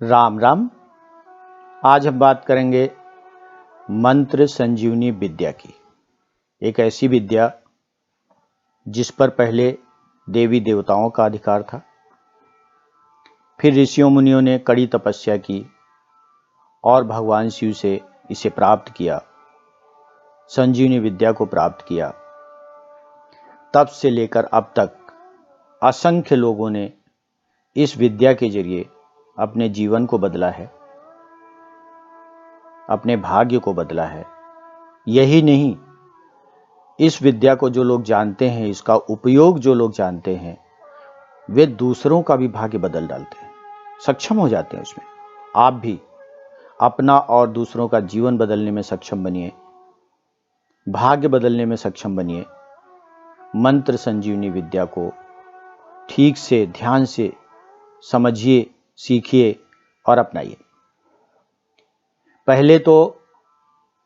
राम राम। आज हम बात करेंगे मंत्र संजीवनी विद्या की। एक ऐसी विद्या जिस पर पहले देवी देवताओं का अधिकार था, फिर ऋषियों मुनियों ने कड़ी तपस्या की और भगवान शिव से इसे प्राप्त किया, संजीवनी विद्या को प्राप्त किया। तब से लेकर अब तक असंख्य लोगों ने इस विद्या के जरिए अपने जीवन को बदला है, अपने भाग्य को बदला है। यही नहीं, इस विद्या को जो लोग जानते हैं, इसका उपयोग जो लोग जानते हैं, वे दूसरों का भी भाग्य बदल डालते हैं, सक्षम हो जाते हैं उसमें। आप भी अपना और दूसरों का जीवन बदलने में सक्षम बनिए, भाग्य बदलने में सक्षम बनिए। मंत्र संजीवनी विद्या को ठीक से, ध्यान से समझिए, सीखिए और अपनाइए। पहले तो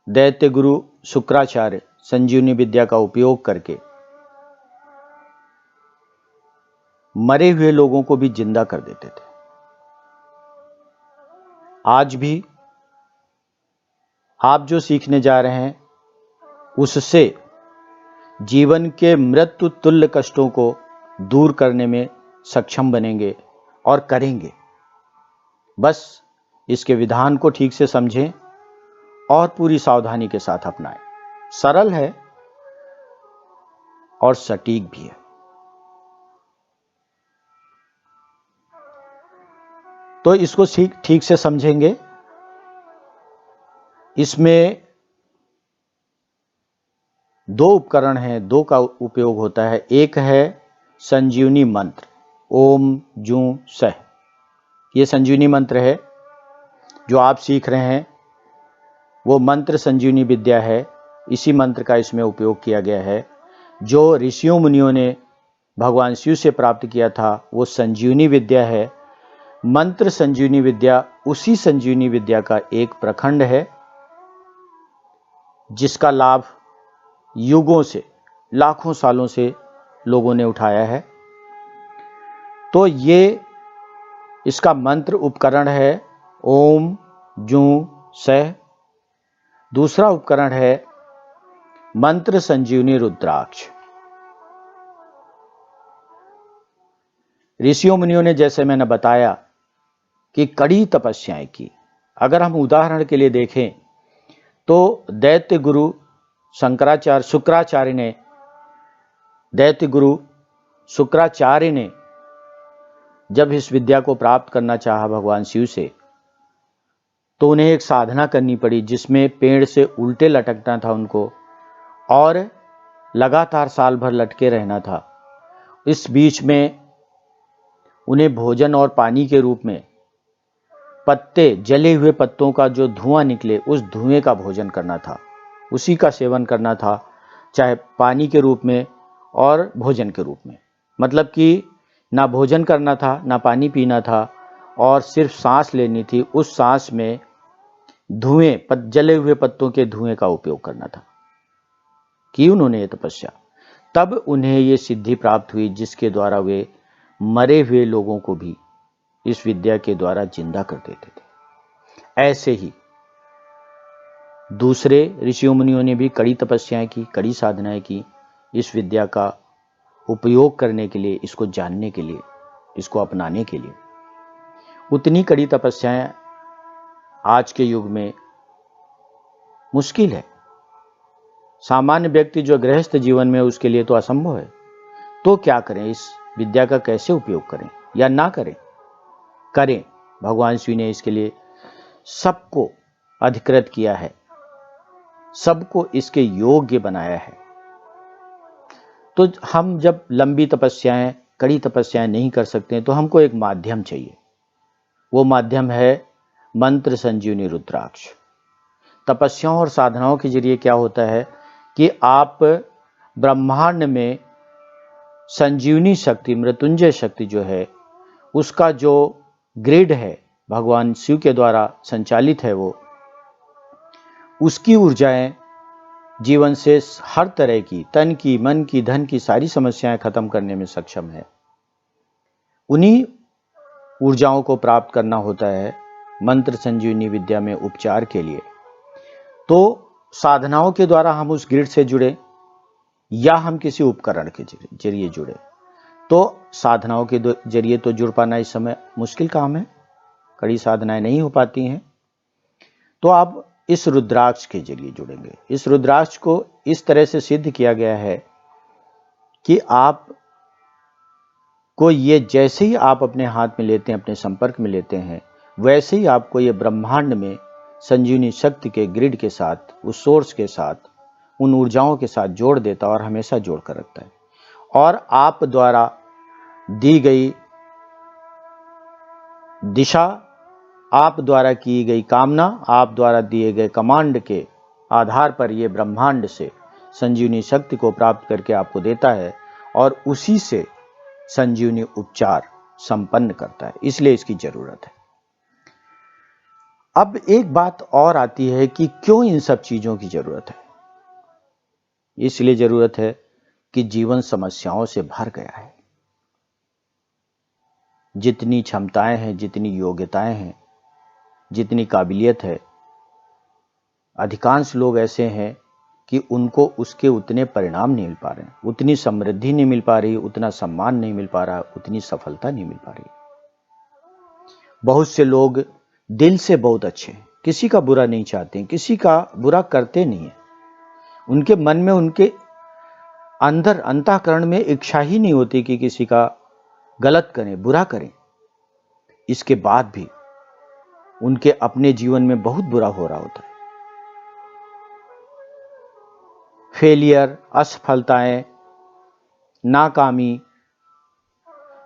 दैत्य गुरु शुक्राचार्य संजीवनी विद्या का उपयोग करके मरे हुए लोगों को भी जिंदा कर देते थे। आज भी आप जो सीखने जा रहे हैं, उससे जीवन के मृत्यु तुल्य कष्टों को दूर करने में सक्षम बनेंगे और करेंगे। बस इसके विधान को ठीक से समझें और पूरी सावधानी के साथ अपनाएं। सरल है और सटीक भी है। तो इसको ठीक से समझेंगे। इसमें दो उपकरण हैं, दो का उपयोग होता है। एक है संजीवनी मंत्र, ओम जू सह। ये संजीवनी मंत्र है जो आप सीख रहे हैं, वो मंत्र संजीवनी विद्या है। इसी मंत्र का इसमें उपयोग किया गया है। जो ऋषियों मुनियों ने भगवान शिव से प्राप्त किया था, वो संजीवनी विद्या है। मंत्र संजीवनी विद्या उसी संजीवनी विद्या का एक प्रखंड है, जिसका लाभ युगों से, लाखों सालों से लोगों ने उठाया है। तो ये इसका मंत्र उपकरण है ओम जू सह। दूसरा उपकरण है मंत्र संजीवनी रुद्राक्ष। ऋषियों मुनियों ने, जैसे मैंने बताया, कि कड़ी तपस्याएं की। अगर हम उदाहरण के लिए देखें तो दैत्य गुरु शुक्राचार्य ने जब इस विद्या को प्राप्त करना चाहा भगवान शिव से, तो उन्हें एक साधना करनी पड़ी, जिसमें पेड़ से उल्टे लटकना था उनको और लगातार साल भर लटके रहना था। इस बीच में उन्हें भोजन और पानी के रूप में पत्ते, जले हुए पत्तों का जो धुआं निकले, उस धुएं का भोजन करना था, उसी का सेवन करना था, चाहे पानी के रूप में और भोजन के रूप में। मतलब कि ना भोजन करना था, ना पानी पीना था, और सिर्फ सांस लेनी थी। उस सांस में धुएं, जले हुए पत्तों के धुएं का उपयोग करना था। की उन्होंने ये तपस्या, तब उन्हें ये सिद्धि प्राप्त हुई, जिसके द्वारा वे मरे हुए लोगों को भी इस विद्या के द्वारा जिंदा कर देते थे। ऐसे ही दूसरे ऋषियों मुनियों ने भी कड़ी तपस्याएं की, कड़ी साधनाएं की, इस विद्या का उपयोग करने के लिए, इसको जानने के लिए, इसको अपनाने के लिए। उतनी कड़ी तपस्याएं आज के युग में मुश्किल है। सामान्य व्यक्ति जो गृहस्थ जीवन में, उसके लिए तो असंभव है। तो क्या करें, इस विद्या का कैसे उपयोग करें या ना करें? करें। भगवान शिव ने इसके लिए सबको अधिकृत किया है, सबको इसके योग्य बनाया है। तो हम जब लंबी तपस्याएं, कड़ी तपस्याएं नहीं कर सकते, तो हमको एक माध्यम चाहिए। वो माध्यम है मंत्र संजीवनी रुद्राक्ष। तपस्याओं और साधनाओं के जरिए क्या होता है कि आप ब्रह्मांड में संजीवनी शक्ति, मृत्युंजय शक्ति जो है, उसका जो ग्रिड है, भगवान शिव के द्वारा संचालित है, वो उसकी ऊर्जाएं जीवन से हर तरह की, तन की, मन की, धन की सारी समस्याएं खत्म करने में सक्षम है। उन्हीं ऊर्जाओं को प्राप्त करना होता है मंत्र संजीवनी विद्या में उपचार के लिए, तो साधनाओं के द्वारा हम उस ग्रिड से जुड़े या हम किसी उपकरण के जरिए जुड़े, तो साधनाओं के जरिए तो जुड़ पाना इस समय मुश्किल काम है, कड़ी साधनाएं नहीं हो पाती हैं। तो आप इस रुद्राक्ष के जरिए जुड़ेंगे। इस रुद्राक्ष को इस तरह से सिद्ध किया गया है कि आप को ये जैसे ही आप अपने हाथ में लेते हैं, अपने संपर्क में लेते हैं, वैसे ही आपको ये ब्रह्मांड में संजीवनी शक्ति के ग्रिड के साथ, उस सोर्स के साथ, उन ऊर्जाओं के साथ जोड़ देता और हमेशा जोड़ कर रखता है। और आप द्वारा दी गई दिशा, आप द्वारा की गई कामना, आप द्वारा दिए गए कमांड के आधार पर यह ब्रह्मांड से संजीवनी शक्ति को प्राप्त करके आपको देता है और उसी से संजीवनी उपचार संपन्न करता है। इसलिए इसकी जरूरत है। अब एक बात और आती है कि क्यों इन सब चीजों की जरूरत है। इसलिए जरूरत है कि जीवन समस्याओं से भर गया है। जितनी क्षमताएं हैं, जितनी योग्यताएं हैं, जितनी काबिलियत है, अधिकांश लोग ऐसे हैं कि उनको उसके उतने परिणाम नहीं मिल पा रहे हैं, उतनी समृद्धि नहीं मिल पा रही, उतना सम्मान नहीं मिल पा रहा, उतनी सफलता नहीं मिल पा रही। बहुत से लोग दिल से बहुत अच्छे हैं, किसी का बुरा नहीं चाहते, किसी का बुरा करते नहीं है। उनके मन में, उनके अंदर अंतःकरण में इच्छा ही नहीं होती कि किसी का गलत करें, बुरा करें। इसके बाद भी उनके अपने जीवन में बहुत बुरा हो रहा होता है। फेलियर, असफलताएं, नाकामी,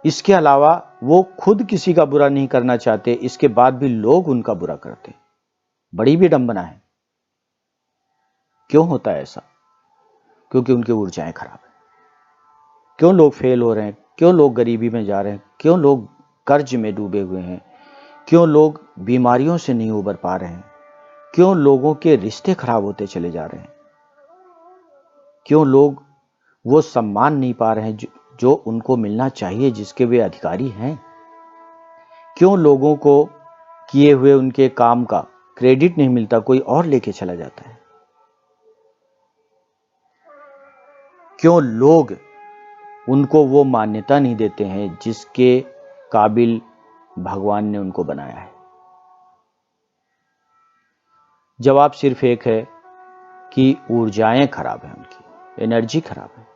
इसके अलावा वो खुद किसी का बुरा नहीं करना चाहते, इसके बाद भी लोग उनका बुरा करते। बड़ी विडंबना है। क्यों होता है ऐसा? क्योंकि उनकी ऊर्जाएं खराब है। क्यों लोग फेल हो रहे हैं? क्यों लोग गरीबी में जा रहे हैं? क्यों लोग कर्ज में डूबे हुए हैं? क्यों लोग बीमारियों से नहीं उबर पा रहे हैं? क्यों लोगों के रिश्ते खराब होते चले जा रहे हैं? क्यों लोग वो सम्मान नहीं पा रहे हैं जो उनको मिलना चाहिए, जिसके वे अधिकारी हैं? क्यों लोगों को किए हुए उनके काम का क्रेडिट नहीं मिलता, कोई और लेके चला जाता है? क्यों लोग उनको वो मान्यता नहीं देते हैं जिसके काबिल भगवान ने उनको बनाया है? जवाब सिर्फ एक है कि ऊर्जाएं खराब हैं, उनकी एनर्जी खराब है।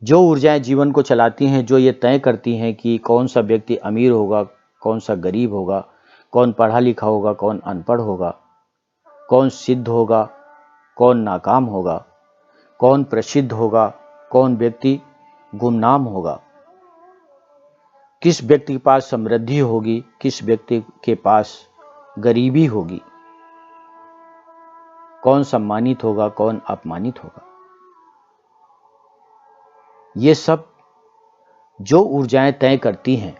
जो ऊर्जाएं जीवन को चलाती हैं, जो ये तय करती हैं कि कौन सा व्यक्ति अमीर होगा, कौन सा गरीब होगा, कौन पढ़ा लिखा होगा, कौन अनपढ़ होगा, कौन सिद्ध होगा, कौन नाकाम होगा, कौन प्रसिद्ध होगा, कौन व्यक्ति गुमनाम होगा, किस व्यक्ति के पास समृद्धि होगी, किस व्यक्ति के पास गरीबी होगी, कौन सम्मानित होगा, कौन अपमानित होगा, ये सब जो ऊर्जाएं तय करती हैं,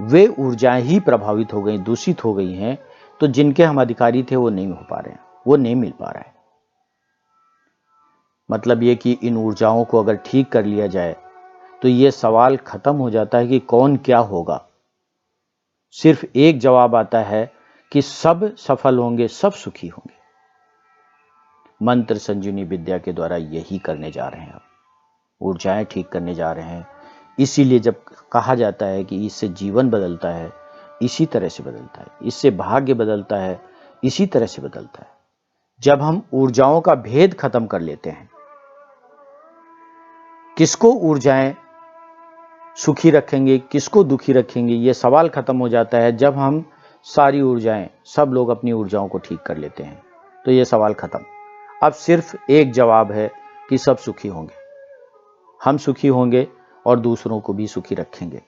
वे ऊर्जाएं ही प्रभावित हो गई, दूषित हो गई हैं। तो जिनके हम अधिकारी थे वो नहीं हो पा रहे हैं, वो नहीं मिल पा रहा है। मतलब ये कि इन ऊर्जाओं को अगर ठीक कर लिया जाए तो ये सवाल खत्म हो जाता है कि कौन क्या होगा। सिर्फ एक जवाब आता है कि सब सफल होंगे, सब सुखी होंगे। मंत्र संजीवनी विद्या के द्वारा यही करने जा रहे हैं। अब ऊर्जाएं ठीक करने जा रहे हैं। इसीलिए जब कहा जाता है कि इससे जीवन बदलता है, इसी तरह से बदलता है, इससे भाग्य बदलता है, इसी तरह से बदलता है। जब हम ऊर्जाओं का भेद खत्म कर लेते हैं, किसको ऊर्जाएं सुखी रखेंगे, किसको दुखी रखेंगे, यह सवाल खत्म हो जाता है। जब हम सारी ऊर्जाएं, सब लोग अपनी ऊर्जाओं को ठीक कर लेते हैं तो यह सवाल खत्म। अब सिर्फ एक जवाब है कि सब सुखी होंगे, हम सुखी होंगे और दूसरों को भी सुखी रखेंगे।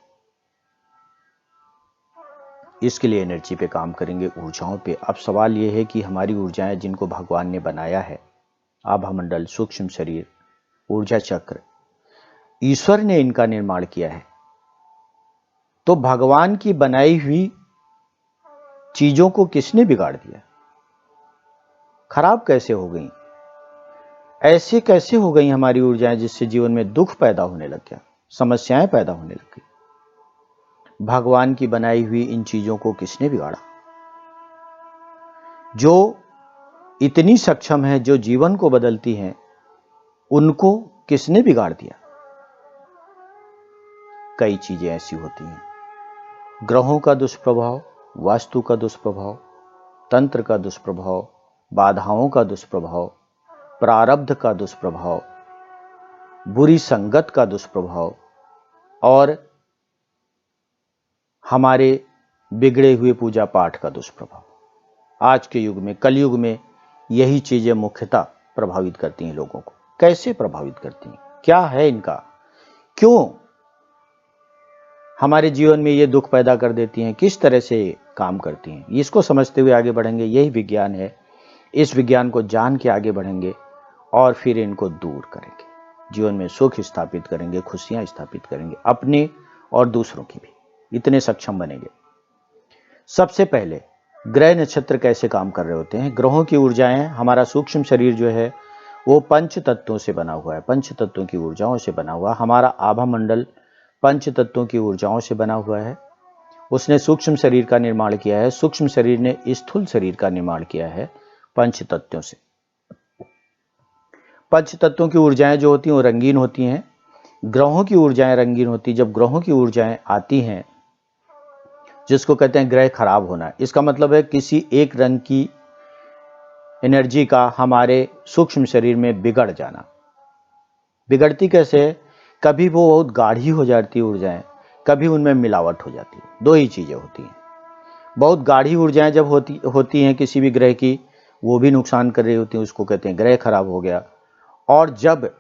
इसके लिए एनर्जी पे काम करेंगे, ऊर्जाओं पे। अब सवाल यह है कि हमारी ऊर्जाएं, जिनको भगवान ने बनाया है, आभा मंडल, सूक्ष्म शरीर, ऊर्जा चक्र, ईश्वर ने इनका निर्माण किया है। तो भगवान की बनाई हुई चीजों को किसने बिगाड़ दिया? खराब कैसे हो गई? ऐसे कैसे हो गई हमारी ऊर्जाएं जिससे जीवन में दुख पैदा होने लग गया, समस्याएं पैदा होने लग गई? भगवान की बनाई हुई इन चीजों को किसने बिगाड़ा? जो इतनी सक्षम है, जो जीवन को बदलती हैं, उनको किसने बिगाड़ दिया? कई चीजें ऐसी होती हैं। ग्रहों का दुष्प्रभाव, वास्तु का दुष्प्रभाव, तंत्र का दुष्प्रभाव, बाधाओं का दुष्प्रभाव, प्रारब्ध का दुष्प्रभाव, बुरी संगत का दुष्प्रभाव और हमारे बिगड़े हुए पूजा पाठ का दुष्प्रभाव। आज के युग में, कलयुग में, यही चीजें मुख्यतः प्रभावित करती हैं लोगों को। कैसे प्रभावित करती हैं? क्या है इनका? क्यों हमारे जीवन में ये दुख पैदा कर देती हैं? किस तरह से काम करती हैं? इसको समझते हुए आगे बढ़ेंगे। यही विज्ञान है। इस विज्ञान को जान के आगे बढ़ेंगे और फिर इनको दूर करेंगे। जीवन में सुख स्थापित करेंगे, खुशियां स्थापित करेंगे, अपने और दूसरों की भी। इतने सक्षम बनेंगे। सबसे पहले ग्रह नक्षत्र कैसे काम कर रहे होते हैं? ग्रहों की ऊर्जाएं, हमारा सूक्ष्म शरीर जो है वो पंच तत्वों से बना हुआ है, पंच तत्वों की ऊर्जाओं से बना हुआ। हमारा आभा मंडल पंच तत्वों की ऊर्जाओं से बना हुआ है। उसने सूक्ष्म शरीर का निर्माण किया है, सूक्ष्म शरीर ने स्थूल शरीर का निर्माण किया है पंच तत्वों से। पंच तत्वों की ऊर्जाएं जो होती हैं वो रंगीन होती हैं। ग्रहों की ऊर्जाएं रंगीन होती। जब ग्रहों की ऊर्जाएं आती हैं, जिसको कहते हैं ग्रह खराब होना, इसका मतलब है किसी एक रंग की एनर्जी का हमारे सूक्ष्म शरीर में बिगड़ जाना। बिगड़ती कैसे है? कभी वो बहुत गाढ़ी हो जाती है ऊर्जाएं, कभी उनमें मिलावट हो जाती है। दो ही चीजें होती हैं। बहुत गाढ़ी ऊर्जाएं जब होती हैं किसी भी ग्रह की, वो भी नुकसान कर रही होती हैं, उसको कहते हैं ग्रह खराब हो गया। और जब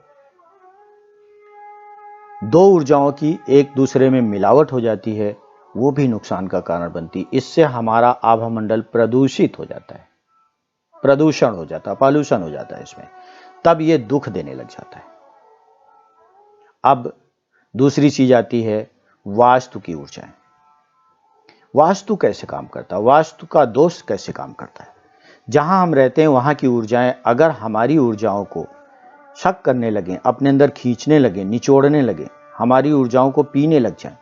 दो ऊर्जाओं की एक दूसरे में मिलावट हो जाती है, वो भी नुकसान का कारण बनती। इससे हमारा आभा मंडल प्रदूषित हो जाता है, प्रदूषण हो जाता है, पॉल्यूशन हो जाता है इसमें। तब ये दुख देने लग जाता है। अब दूसरी चीज आती है वास्तु की ऊर्जाएं। वास्तु कैसे काम करता है? वास्तु का दोष कैसे काम करता है? जहां हम रहते हैं वहां की ऊर्जाएं अगर हमारी ऊर्जाओं को शक करने लगे, अपने अंदर खींचने लगे, निचोड़ने लगे, हमारी ऊर्जाओं को पीने लग जाएं,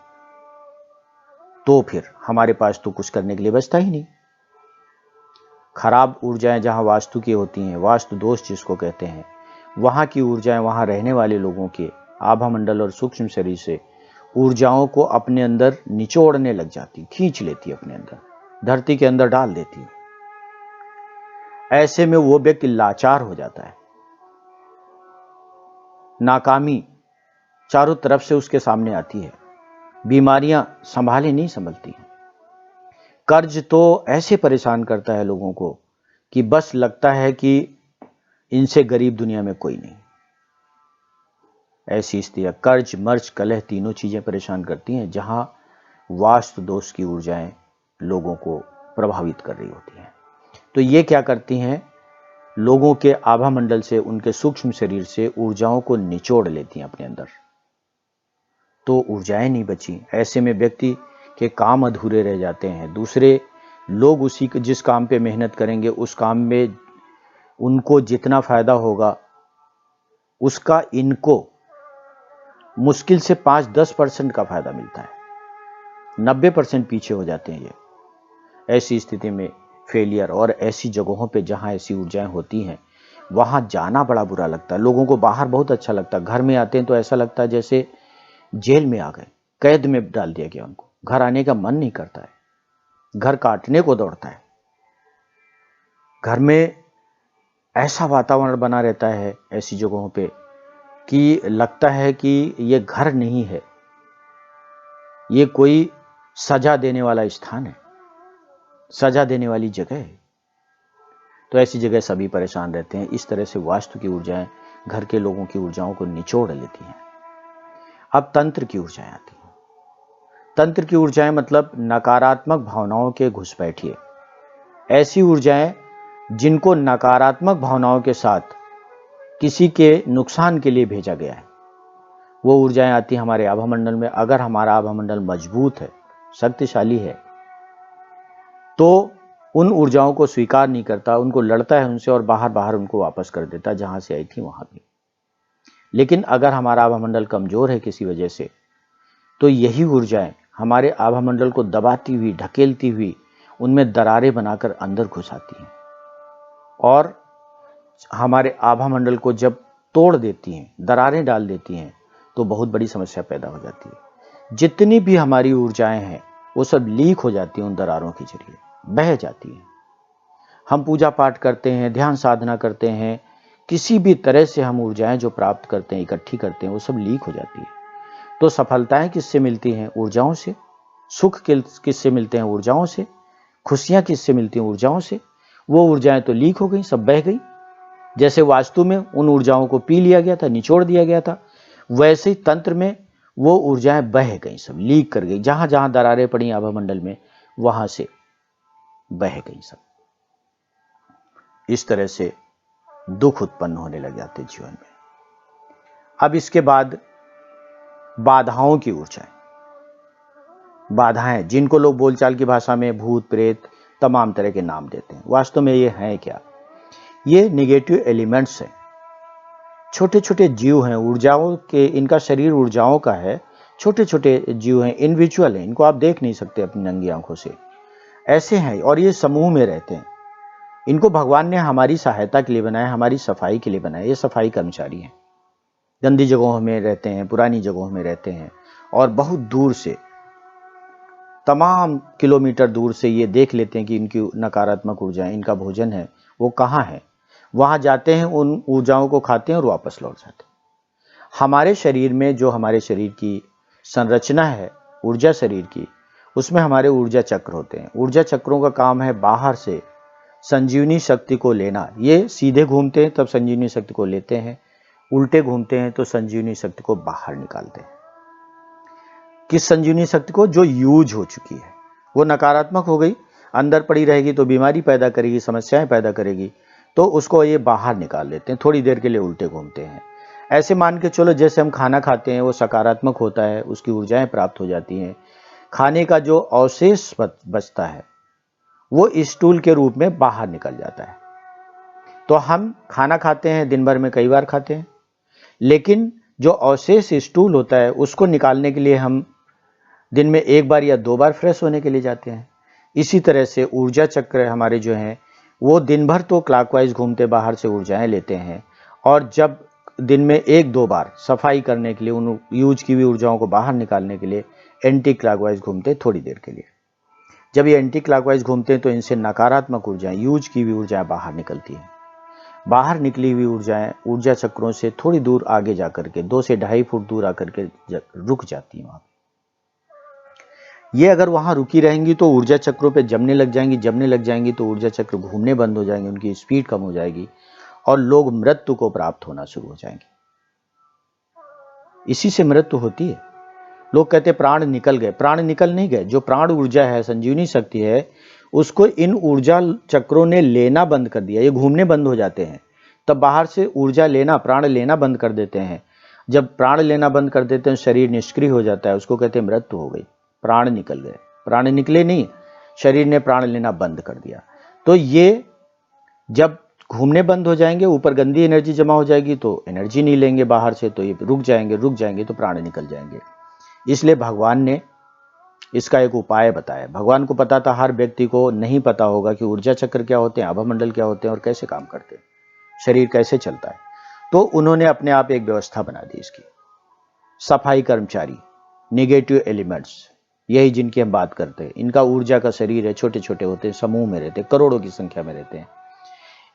तो फिर हमारे पास तो कुछ करने के लिए बचता ही नहीं। खराब ऊर्जाएं जहां वास्तु की होती हैं, वास्तु दोष जिसको कहते हैं, वहां की ऊर्जाएं वहां रहने वाले लोगों के आभा मंडल और सूक्ष्म शरीर से ऊर्जाओं को अपने अंदर निचोड़ने लग जाती, खींच लेती अपने अंदर, धरती के अंदर डाल देती। ऐसे में वो व्यक्ति लाचार हो जाता है। नाकामी चारों तरफ से उसके सामने आती है, बीमारियां संभाले नहीं संभलती हैं। कर्ज तो ऐसे परेशान करता है लोगों को कि बस लगता है कि इनसे गरीब दुनिया में कोई नहीं। ऐसी स्थिति, कर्ज, मर्ज, कलह, तीनों चीजें परेशान करती हैं जहां वास्तु दोष की ऊर्जाएं लोगों को प्रभावित कर रही होती हैं। तो ये क्या करती हैं? लोगों के आभा मंडल से, उनके सूक्ष्म शरीर से ऊर्जाओं को निचोड़ लेती हैं अपने अंदर। तो ऊर्जाएं नहीं बची। ऐसे में व्यक्ति के काम अधूरे रह जाते हैं। दूसरे लोग उसी जिस काम पे मेहनत करेंगे, उस काम में उनको जितना फायदा होगा उसका इनको मुश्किल से 5-10% का फायदा मिलता है। 90% पीछे हो जाते हैं ये। ऐसी स्थिति में फेलियर, और ऐसी जगहों पे जहां ऐसी ऊर्जाएं होती हैं वहां जाना बड़ा बुरा लगता है। लोगों को बाहर बहुत अच्छा लगता है, घर में आते हैं तो ऐसा लगता है जैसे जेल में आ गए, कैद में डाल दिया गया उनको। घर आने का मन नहीं करता है, घर काटने को दौड़ता है। घर में ऐसा वातावरण बना रहता है ऐसी जगहों पे कि लगता है कि ये घर नहीं है, ये कोई सजा देने वाला स्थान है, सजा देने वाली जगह है। तो ऐसी जगह सभी परेशान रहते हैं। इस तरह से वास्तु की ऊर्जाएं घर के लोगों की ऊर्जाओं को निचोड़ लेती हैं। अब तंत्र की ऊर्जाएं आती हैं। तंत्र की ऊर्जाएं मतलब नकारात्मक भावनाओं के घुसपैठिए, ऐसी ऊर्जाएं जिनको नकारात्मक भावनाओं के साथ किसी के नुकसान के लिए भेजा गया है, वो ऊर्जाएं आती हमारे आभा मंडल में। अगर हमारा आभा मंडल मजबूत है, शक्तिशाली है, तो उन ऊर्जाओं को स्वीकार नहीं करता, उनको लड़ता है उनसे और बाहर बाहर उनको वापस कर देता, जहां से आई थी वहां भी। लेकिन अगर हमारा आभा मंडल कमजोर है किसी वजह से, तो यही ऊर्जाएं हमारे आभामंडल को दबाती हुई, ढकेलती हुई, उनमें दरारें बनाकर अंदर घुस आती हैं और हमारे आभामंडल को जब तोड़ देती हैं, दरारें डाल देती हैं, तो बहुत बड़ी समस्या पैदा हो जाती है। जितनी भी हमारी ऊर्जाएं हैं वो सब लीक हो जाती हैं, उन दरारों के जरिए बह जाती हैं। हम पूजा पाठ करते हैं, ध्यान साधना करते हैं, किसी भी तरह से हम ऊर्जाएं जो प्राप्त करते हैं, इकट्ठी करते हैं, वो सब लीक हो जाती है। तो सफलताएं किससे मिलती हैं? ऊर्जाओं से। सुख किससे मिलते हैं? ऊर्जाओं से। खुशियां किससे मिलती हैं? ऊर्जाओं से। वो ऊर्जाएं तो लीक हो गई, सब बह गई। जैसे वास्तु में उन ऊर्जाओं को पी लिया गया था, निचोड़ दिया गया था, वैसे ही तंत्र में वो ऊर्जाएं बह गई, सब लीक कर गई। जहां जहां दरारें पड़ी आभामंडल में, वहां से बह गई सब। इस तरह से दुख उत्पन्न होने लग जाते जीवन में। अब इसके बाद बाधाओं की ऊर्जाएं, बाधाएं जिनको लोग बोलचाल की भाषा में भूत प्रेत तमाम तरह के नाम देते हैं, वास्तव में ये हैं क्या? ये निगेटिव एलिमेंट्स हैं, छोटे छोटे जीव हैं, ऊर्जाओं के, इनका शरीर ऊर्जाओं का है, छोटे छोटे जीव हैं, इनविजुअल हैं, इनको आप देख नहीं सकते अपनी नंगी आंखों से, ऐसे हैं और ये समूह में रहते हैं। इनको भगवान ने हमारी सहायता के लिए बनाया, हमारी सफाई के लिए बनाया। ये सफाई कर्मचारी हैं, गंदी जगहों में रहते हैं, पुरानी जगहों में रहते हैं और बहुत दूर से, तमाम किलोमीटर दूर से ये देख लेते हैं कि इनकी नकारात्मक ऊर्जाएं, इनका भोजन है वो कहाँ है, वहां जाते हैं, उन ऊर्जाओं को खाते हैं और वापस लौट जाते हैं। हमारे शरीर में जो हमारे शरीर की संरचना है, ऊर्जा शरीर की, उसमें हमारे ऊर्जा चक्र होते हैं। ऊर्जा चक्रों का काम है बाहर से संजीवनी शक्ति को लेना। ये सीधे घूमते हैं तब संजीवनी शक्ति को लेते हैं, उल्टे घूमते हैं तो संजीवनी शक्ति को बाहर निकालते हैं। किस संजीवनी शक्ति को? जो यूज हो चुकी है, वो नकारात्मक हो गई, अंदर पड़ी रहेगी तो बीमारी पैदा करेगी, समस्याएं पैदा करेगी, तो उसको ये बाहर निकाल लेते हैं, थोड़ी देर के लिए उल्टे घूमते हैं। ऐसे मान के चलो जैसे हम खाना खाते हैं, वो सकारात्मक होता है, उसकी ऊर्जाएं प्राप्त हो जाती हैं, खाने का जो अवशेष बचता है वो स्टूल के रूप में बाहर निकल जाता है। तो हम खाना खाते हैं, दिन भर में कई बार खाते हैं, लेकिन जो अवशेष स्टूल होता है उसको निकालने के लिए हम दिन में एक बार या दो बार फ्रेश होने के लिए जाते हैं। इसी तरह से ऊर्जा चक्र हमारे जो हैं वो दिन भर तो क्लॉकवाइज घूमते, बाहर से ऊर्जाएं लेते हैं, और जब दिन में एक दो बार सफाई करने के लिए, उन यूज की हुई ऊर्जाओं को बाहर निकालने के लिए एंटी क्लॉकवाइज घूमते थोड़ी देर के लिए। जब ये एंटी क्लॉकवाइज घूमते हैं तो इनसे नकारात्मक ऊर्जाएं, यूज की हुई ऊर्जाएं बाहर निकलती हैं। बाहर निकली हुई ऊर्जाएं ऊर्जा चक्रों से थोड़ी दूर आगे जाकर के 2 से 2.5 फुट दूर आकर के रुक जाती हैं वहां। ये अगर वहां रुकी रहेंगी तो ऊर्जा चक्रों पे जमने लग जाएंगी तो ऊर्जा चक्र घूमने बंद हो जाएंगे, उनकी स्पीड कम हो जाएगी और लोग मृत्यु को प्राप्त होना शुरू हो जाएंगे। इसी से मृत्यु होती है। लोग कहते प्राण निकल गए, प्राण निकल नहीं गए। जो प्राण ऊर्जा है, संजीवनी शक्ति है, उसको इन ऊर्जा चक्रों ने लेना बंद कर दिया, ये घूमने बंद हो जाते हैं। तब बाहर से ऊर्जा लेना, प्राण लेना बंद कर देते हैं। जब प्राण लेना बंद कर देते हैं, शरीर निष्क्रिय हो जाता है, उसको कहते हैं मृत्यु हो गई, प्राण निकल गए। प्राण निकले नहीं, शरीर ने प्राण लेना बंद कर दिया। तो ये जब घूमने बंद हो जाएंगे, ऊपर गंदी एनर्जी जमा हो जाएगी, तो एनर्जी नहीं लेंगे बाहर से, तो ये रुक जाएंगे तो प्राण निकल जाएंगे। इसलिए भगवान ने इसका एक उपाय बताया। भगवान को पता था, हर व्यक्ति को नहीं पता होगा कि ऊर्जा चक्र क्या होते हैं, आभामंडल क्या होते हैं और कैसे काम करते हैं, शरीर कैसे चलता है। तो उन्होंने अपने आप एक व्यवस्था बना दी इसकी। सफाई कर्मचारी, नेगेटिव एलिमेंट्स, यही जिनकी हम बात करते हैं, इनका ऊर्जा का शरीर है, छोटे छोटे होते हैं, समूह में रहते हैं, करोड़ों की संख्या में रहते हैं।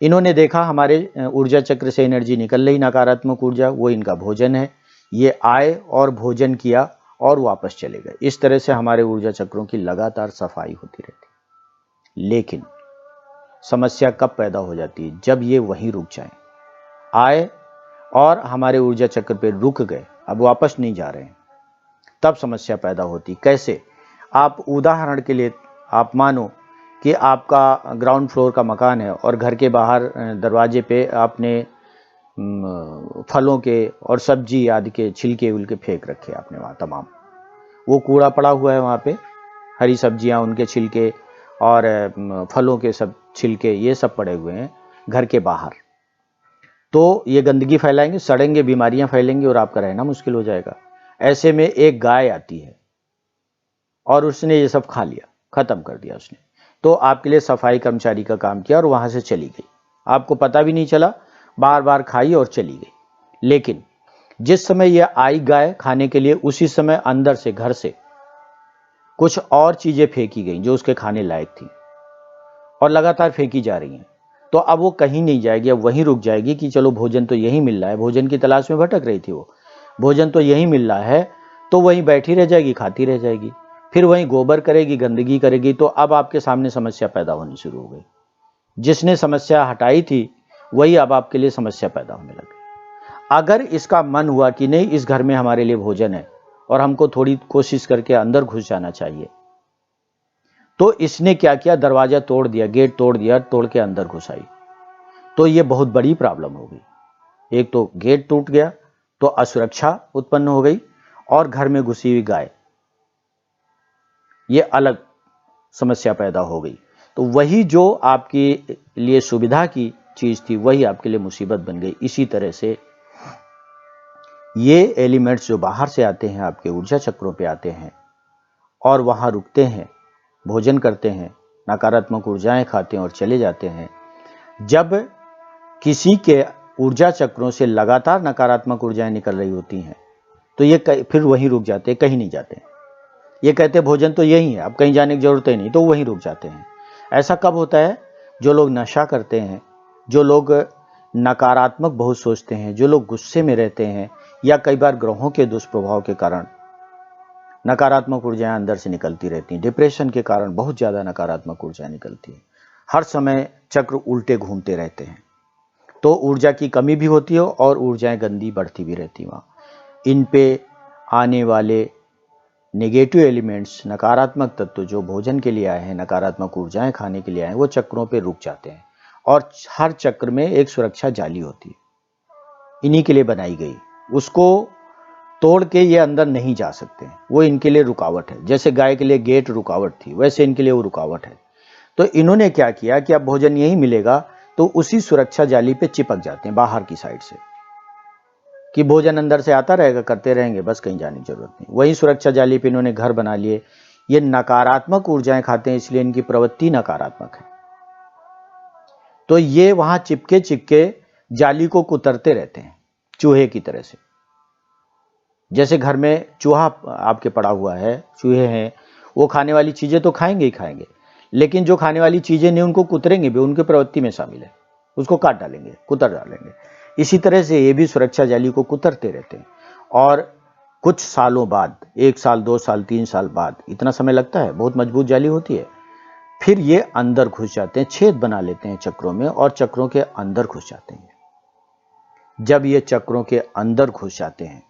इन्होंने देखा हमारे ऊर्जा चक्र से एनर्जी निकल रही, नकारात्मक ऊर्जा, वो इनका भोजन है। ये आए और भोजन किया और वापस चले गए। इस तरह से हमारे ऊर्जा चक्रों की लगातार सफाई होती रहती। लेकिन समस्या कब पैदा हो जाती है? जब ये वहीं रुक जाएं, आए और हमारे ऊर्जा चक्र पे रुक गए, अब वापस नहीं जा रहे हैं, तब समस्या पैदा होती। कैसे? आप उदाहरण के लिए आप मानो कि आपका ग्राउंड फ्लोर का मकान है और घर के बाहर दरवाजे पे आपने फलों के और सब्जी आदि के छिलके उलके फेंक रखे आपने वहाँ तमाम। वो कूड़ा पड़ा हुआ है वहाँ पे, हरी सब्जियाँ, उनके छिलके और फलों के सब छिलके, ये सब पड़े हुए हैं घर के बाहर। तो ये गंदगी फैलाएंगे, सड़ेंगे, बीमारियां फैलेंगी और आपका रहना मुश्किल हो जाएगा। ऐसे में एक गाय आती है, और उसने ये सब खा लिया, खत्म कर दिया उसने, तो आपके लिए सफाई कर्मचारी का काम किया और वहां से चली गई, आपको पता भी नहीं चला, बार बार खाई और चली गई। लेकिन जिस समय यह आई गाय खाने के लिए, उसी समय अंदर से, घर से कुछ और चीजें फेंकी गई जो उसके खाने लायक थी और लगातार फेंकी जा रही हैं। तो अब वो कहीं नहीं जाएगी, अब वहीं रुक जाएगी कि चलो भोजन तो यहीं मिल रहा है, भोजन की तलाश में भटक रही थी वो, भोजन तो यहीं मिल रहा है, तो वहीं बैठी रह जाएगी, खाती रह जाएगी, फिर वहीं गोबर करेगी, गंदगी करेगी। तो अब आपके सामने समस्या पैदा होनी शुरू हो गई। जिसने समस्या हटाई थी वही अब आपके लिए समस्या पैदा होने लगी। अगर इसका मन हुआ कि नहीं, इस घर में हमारे लिए भोजन है और हमको थोड़ी कोशिश करके अंदर घुस जाना चाहिए, तो इसने क्या किया, दरवाजा तोड़ दिया, गेट तोड़ दिया, तोड़ के अंदर घुस आई, तो ये बहुत बड़ी प्रॉब्लम हो गई। एक तो गेट टूट गया तो असुरक्षा उत्पन्न हो गई, और घर में घुसी हुई गाय, ये अलग समस्या पैदा हो गई। तो वही जो आपके लिए सुविधा की चीज थी वही आपके लिए मुसीबत बन गई। इसी तरह से ये एलिमेंट्स जो बाहर से आते हैं, आपके ऊर्जा चक्रों पे आते हैं और वहां रुकते हैं, भोजन करते हैं, नकारात्मक ऊर्जाएं खाते हैं और चले जाते हैं। जब किसी के ऊर्जा चक्रों से लगातार नकारात्मक ऊर्जाएं निकल रही होती हैं, तो ये फिर वहीं रुक जाते हैं, कहीं नहीं जाते हैं। ये कहते हैं भोजन तो यही है, अब कहीं जाने की जरूरत ही नहीं, तो वहीं रुक जाते हैं। ऐसा कब होता है? जो लोग नशा करते हैं, जो लोग नकारात्मक बहुत सोचते हैं, जो लोग गुस्से में रहते हैं, या कई बार ग्रहों के दुष्प्रभाव के कारण नकारात्मक ऊर्जाएं अंदर से निकलती रहती हैं। डिप्रेशन के कारण बहुत ज्यादा नकारात्मक ऊर्जाएं निकलती हैं, हर समय चक्र उल्टे घूमते रहते हैं, तो ऊर्जा की कमी भी होती है और ऊर्जाएं गंदी बढ़ती भी रहती हैं। वहां इन पे आने वाले नेगेटिव एलिमेंट्स, नकारात्मक तत्व जो भोजन के लिए आए हैं, नकारात्मक ऊर्जाएं खाने के लिए आए हैं, वो चक्रों पे रुक जाते हैं। और हर चक्र में एक सुरक्षा जाली होती है, इन्हीं के लिए बनाई गई, उसको तोड़ के ये अंदर नहीं जा सकते, वो इनके लिए रुकावट है। जैसे गाय के लिए गेट रुकावट थी, वैसे इनके लिए वो रुकावट है। तो इन्होंने क्या किया कि अब भोजन यही मिलेगा, तो उसी सुरक्षा जाली पे चिपक जाते हैं बाहर की साइड से, कि भोजन अंदर से आता रहेगा, करते रहेंगे, बस कहीं जाने की जरूरत नहीं। वही सुरक्षा जाली पे इन्होंने घर बना लिए। ये नकारात्मक ऊर्जाएं खाते हैं, इसलिए इनकी प्रवृत्ति नकारात्मक है। तो ये वहां चिपके चिपके जाली को कुतरते रहते हैं, चूहे की तरह से। जैसे घर में चूहा आपके पड़ा हुआ है, चूहे हैं, वो खाने वाली चीजें तो खाएंगे ही खाएंगे, लेकिन जो खाने वाली चीजें नहीं उनको कुतरेंगे भी, उनके प्रवृत्ति में शामिल है, उसको काट डालेंगे, कुतर डालेंगे। इसी तरह से ये भी सुरक्षा जाली को कुतरते रहते हैं। और कुछ सालों बाद, 1 साल, 2 साल, 3 साल बाद, इतना समय लगता है, बहुत मजबूत जाली होती है, फिर ये अंदर घुस जाते हैं, छेद बना लेते हैं चक्रों में और चक्रों के अंदर घुस जाते हैं। जब ये चक्रों के अंदर घुस जाते हैं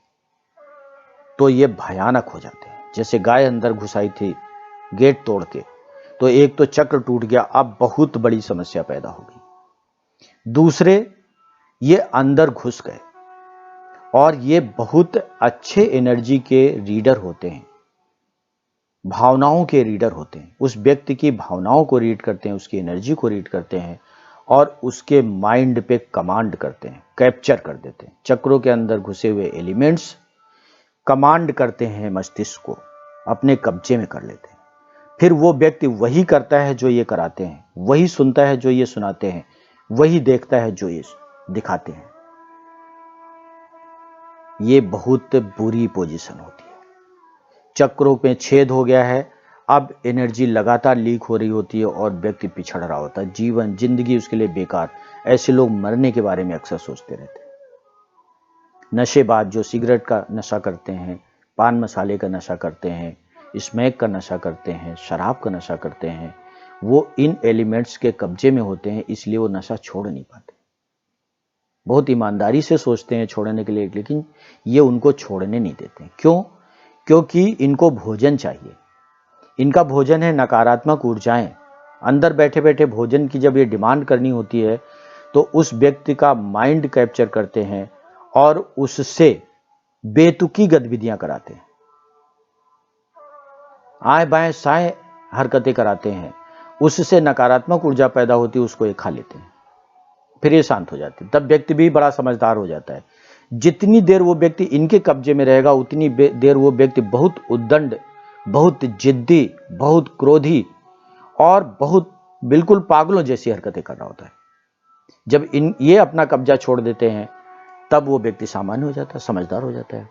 तो ये भयानक हो जाते हैं। जैसे गाय अंदर घुसाई थी गेट तोड़ के, तो एक तो चक्र टूट गया, अब बहुत बड़ी समस्या पैदा हो गई। दूसरे, ये अंदर घुस गए और ये बहुत अच्छे एनर्जी के रीडर होते हैं, भावनाओं के रीडर होते हैं। उस व्यक्ति की भावनाओं को रीड करते हैं, उसकी एनर्जी को रीड करते हैं और उसके माइंड पे कमांड करते हैं, कैप्चर कर देते हैं। चक्रों के अंदर घुसे हुए एलिमेंट्स कमांड करते हैं मस्तिष्क को, अपने कब्जे में कर लेते हैं। फिर वो व्यक्ति वही करता है जो ये कराते हैं, वही सुनता है जो ये सुनाते हैं, वही देखता है जो ये दिखाते हैं। ये बहुत बुरी पोजीशन होती है। चक्रों में छेद हो गया है, अब एनर्जी लगातार लीक हो रही होती है और व्यक्ति पिछड़ रहा होता है, जीवन जिंदगी उसके लिए बेकार। ऐसे लोग मरने के बारे में अक्सर सोचते रहते हैं। नशेबाज जो सिगरेट का नशा करते हैं, पान मसाले का नशा करते हैं, स्मैक का नशा करते हैं, शराब का नशा करते हैं, वो इन एलिमेंट्स के कब्जे में होते हैं, इसलिए वो नशा छोड़ नहीं पाते। बहुत ईमानदारी से सोचते हैं छोड़ने के लिए, लेकिन ये उनको छोड़ने नहीं देते। क्यों? क्योंकि इनको भोजन चाहिए। इनका भोजन है नकारात्मक ऊर्जाएं। अंदर बैठे बैठे भोजन की जब ये डिमांड करनी होती है, तो उस व्यक्ति का माइंड कैप्चर करते हैं और उससे बेतुकी गतिविधियां कराते हैं, आए बाएं साएं हरकतें कराते हैं। उससे नकारात्मक ऊर्जा पैदा होती है, उसको ये खा लेते हैं, फिर ये शांत हो जाते हैं। तब व्यक्ति भी बड़ा समझदार हो जाता है। जितनी देर वो व्यक्ति इनके कब्जे में रहेगा, उतनी देर वो व्यक्ति बहुत उद्दंड बहुत जिद्दी, बहुत क्रोधी और बहुत बिल्कुल पागलों जैसी हरकतें कर रहा होता है। जब ये अपना कब्जा छोड़ देते हैं तब वो व्यक्ति सामान्य हो जाता है, समझदार हो जाता है।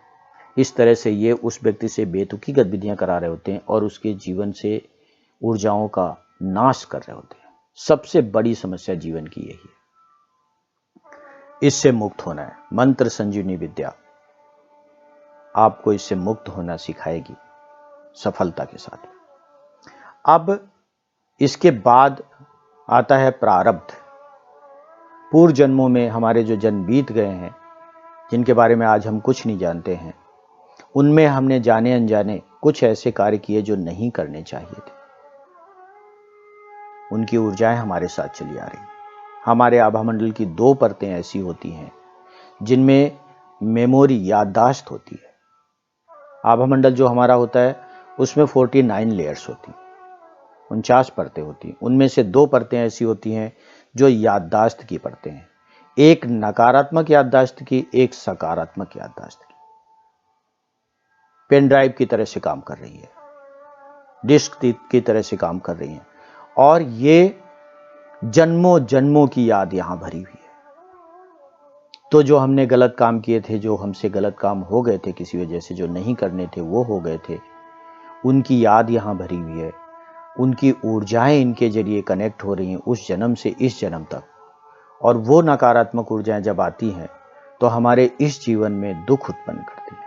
इस तरह से ये उस व्यक्ति से बेतुकी गतिविधियां करा रहे होते हैं और उसके जीवन से ऊर्जाओं का नाश कर रहे होते हैं। सबसे बड़ी समस्या जीवन की यही है। इससे मुक्त होना है। मंत्र संजीवनी विद्या आपको इससे मुक्त होना सिखाएगी सफलता के साथ। अब इसके बाद आता है प्रारब्ध। पूर्व जन्मों में हमारे जो जन्म बीत गए हैं, जिनके बारे में आज हम कुछ नहीं जानते हैं, उनमें हमने जाने अनजाने कुछ ऐसे कार्य किए जो नहीं करने चाहिए थे। उनकी ऊर्जाएं हमारे साथ चली आ रही। हमारे आभामंडल की 2 परतें ऐसी होती हैं जिनमें मेमोरी, याददाश्त होती है। आभामंडल जो हमारा होता है उसमें 49 लेयर्स होती हैं, 49 परतें होती हैं। उनमें से 2 परतें ऐसी होती हैं जो याददाश्त की परतें हैं। एक नकारात्मक याददाश्त की, एक सकारात्मक याददाश्त की। पेन ड्राइव की तरह से काम कर रही है, डिस्क की तरह से काम कर रही है और ये जन्मों जन्मों की याद यहां भरी हुई है। तो जो हमने गलत काम किए थे, जो हमसे गलत काम हो गए थे किसी वजह से, जो नहीं करने थे वो हो गए थे, उनकी याद यहां भरी हुई है। उनकी ऊर्जाएं इनके जरिए कनेक्ट हो रही हैं उस जन्म से इस जन्म तक। और वो नकारात्मक ऊर्जाएं जब आती हैं तो हमारे इस जीवन में दुख उत्पन्न करती हैं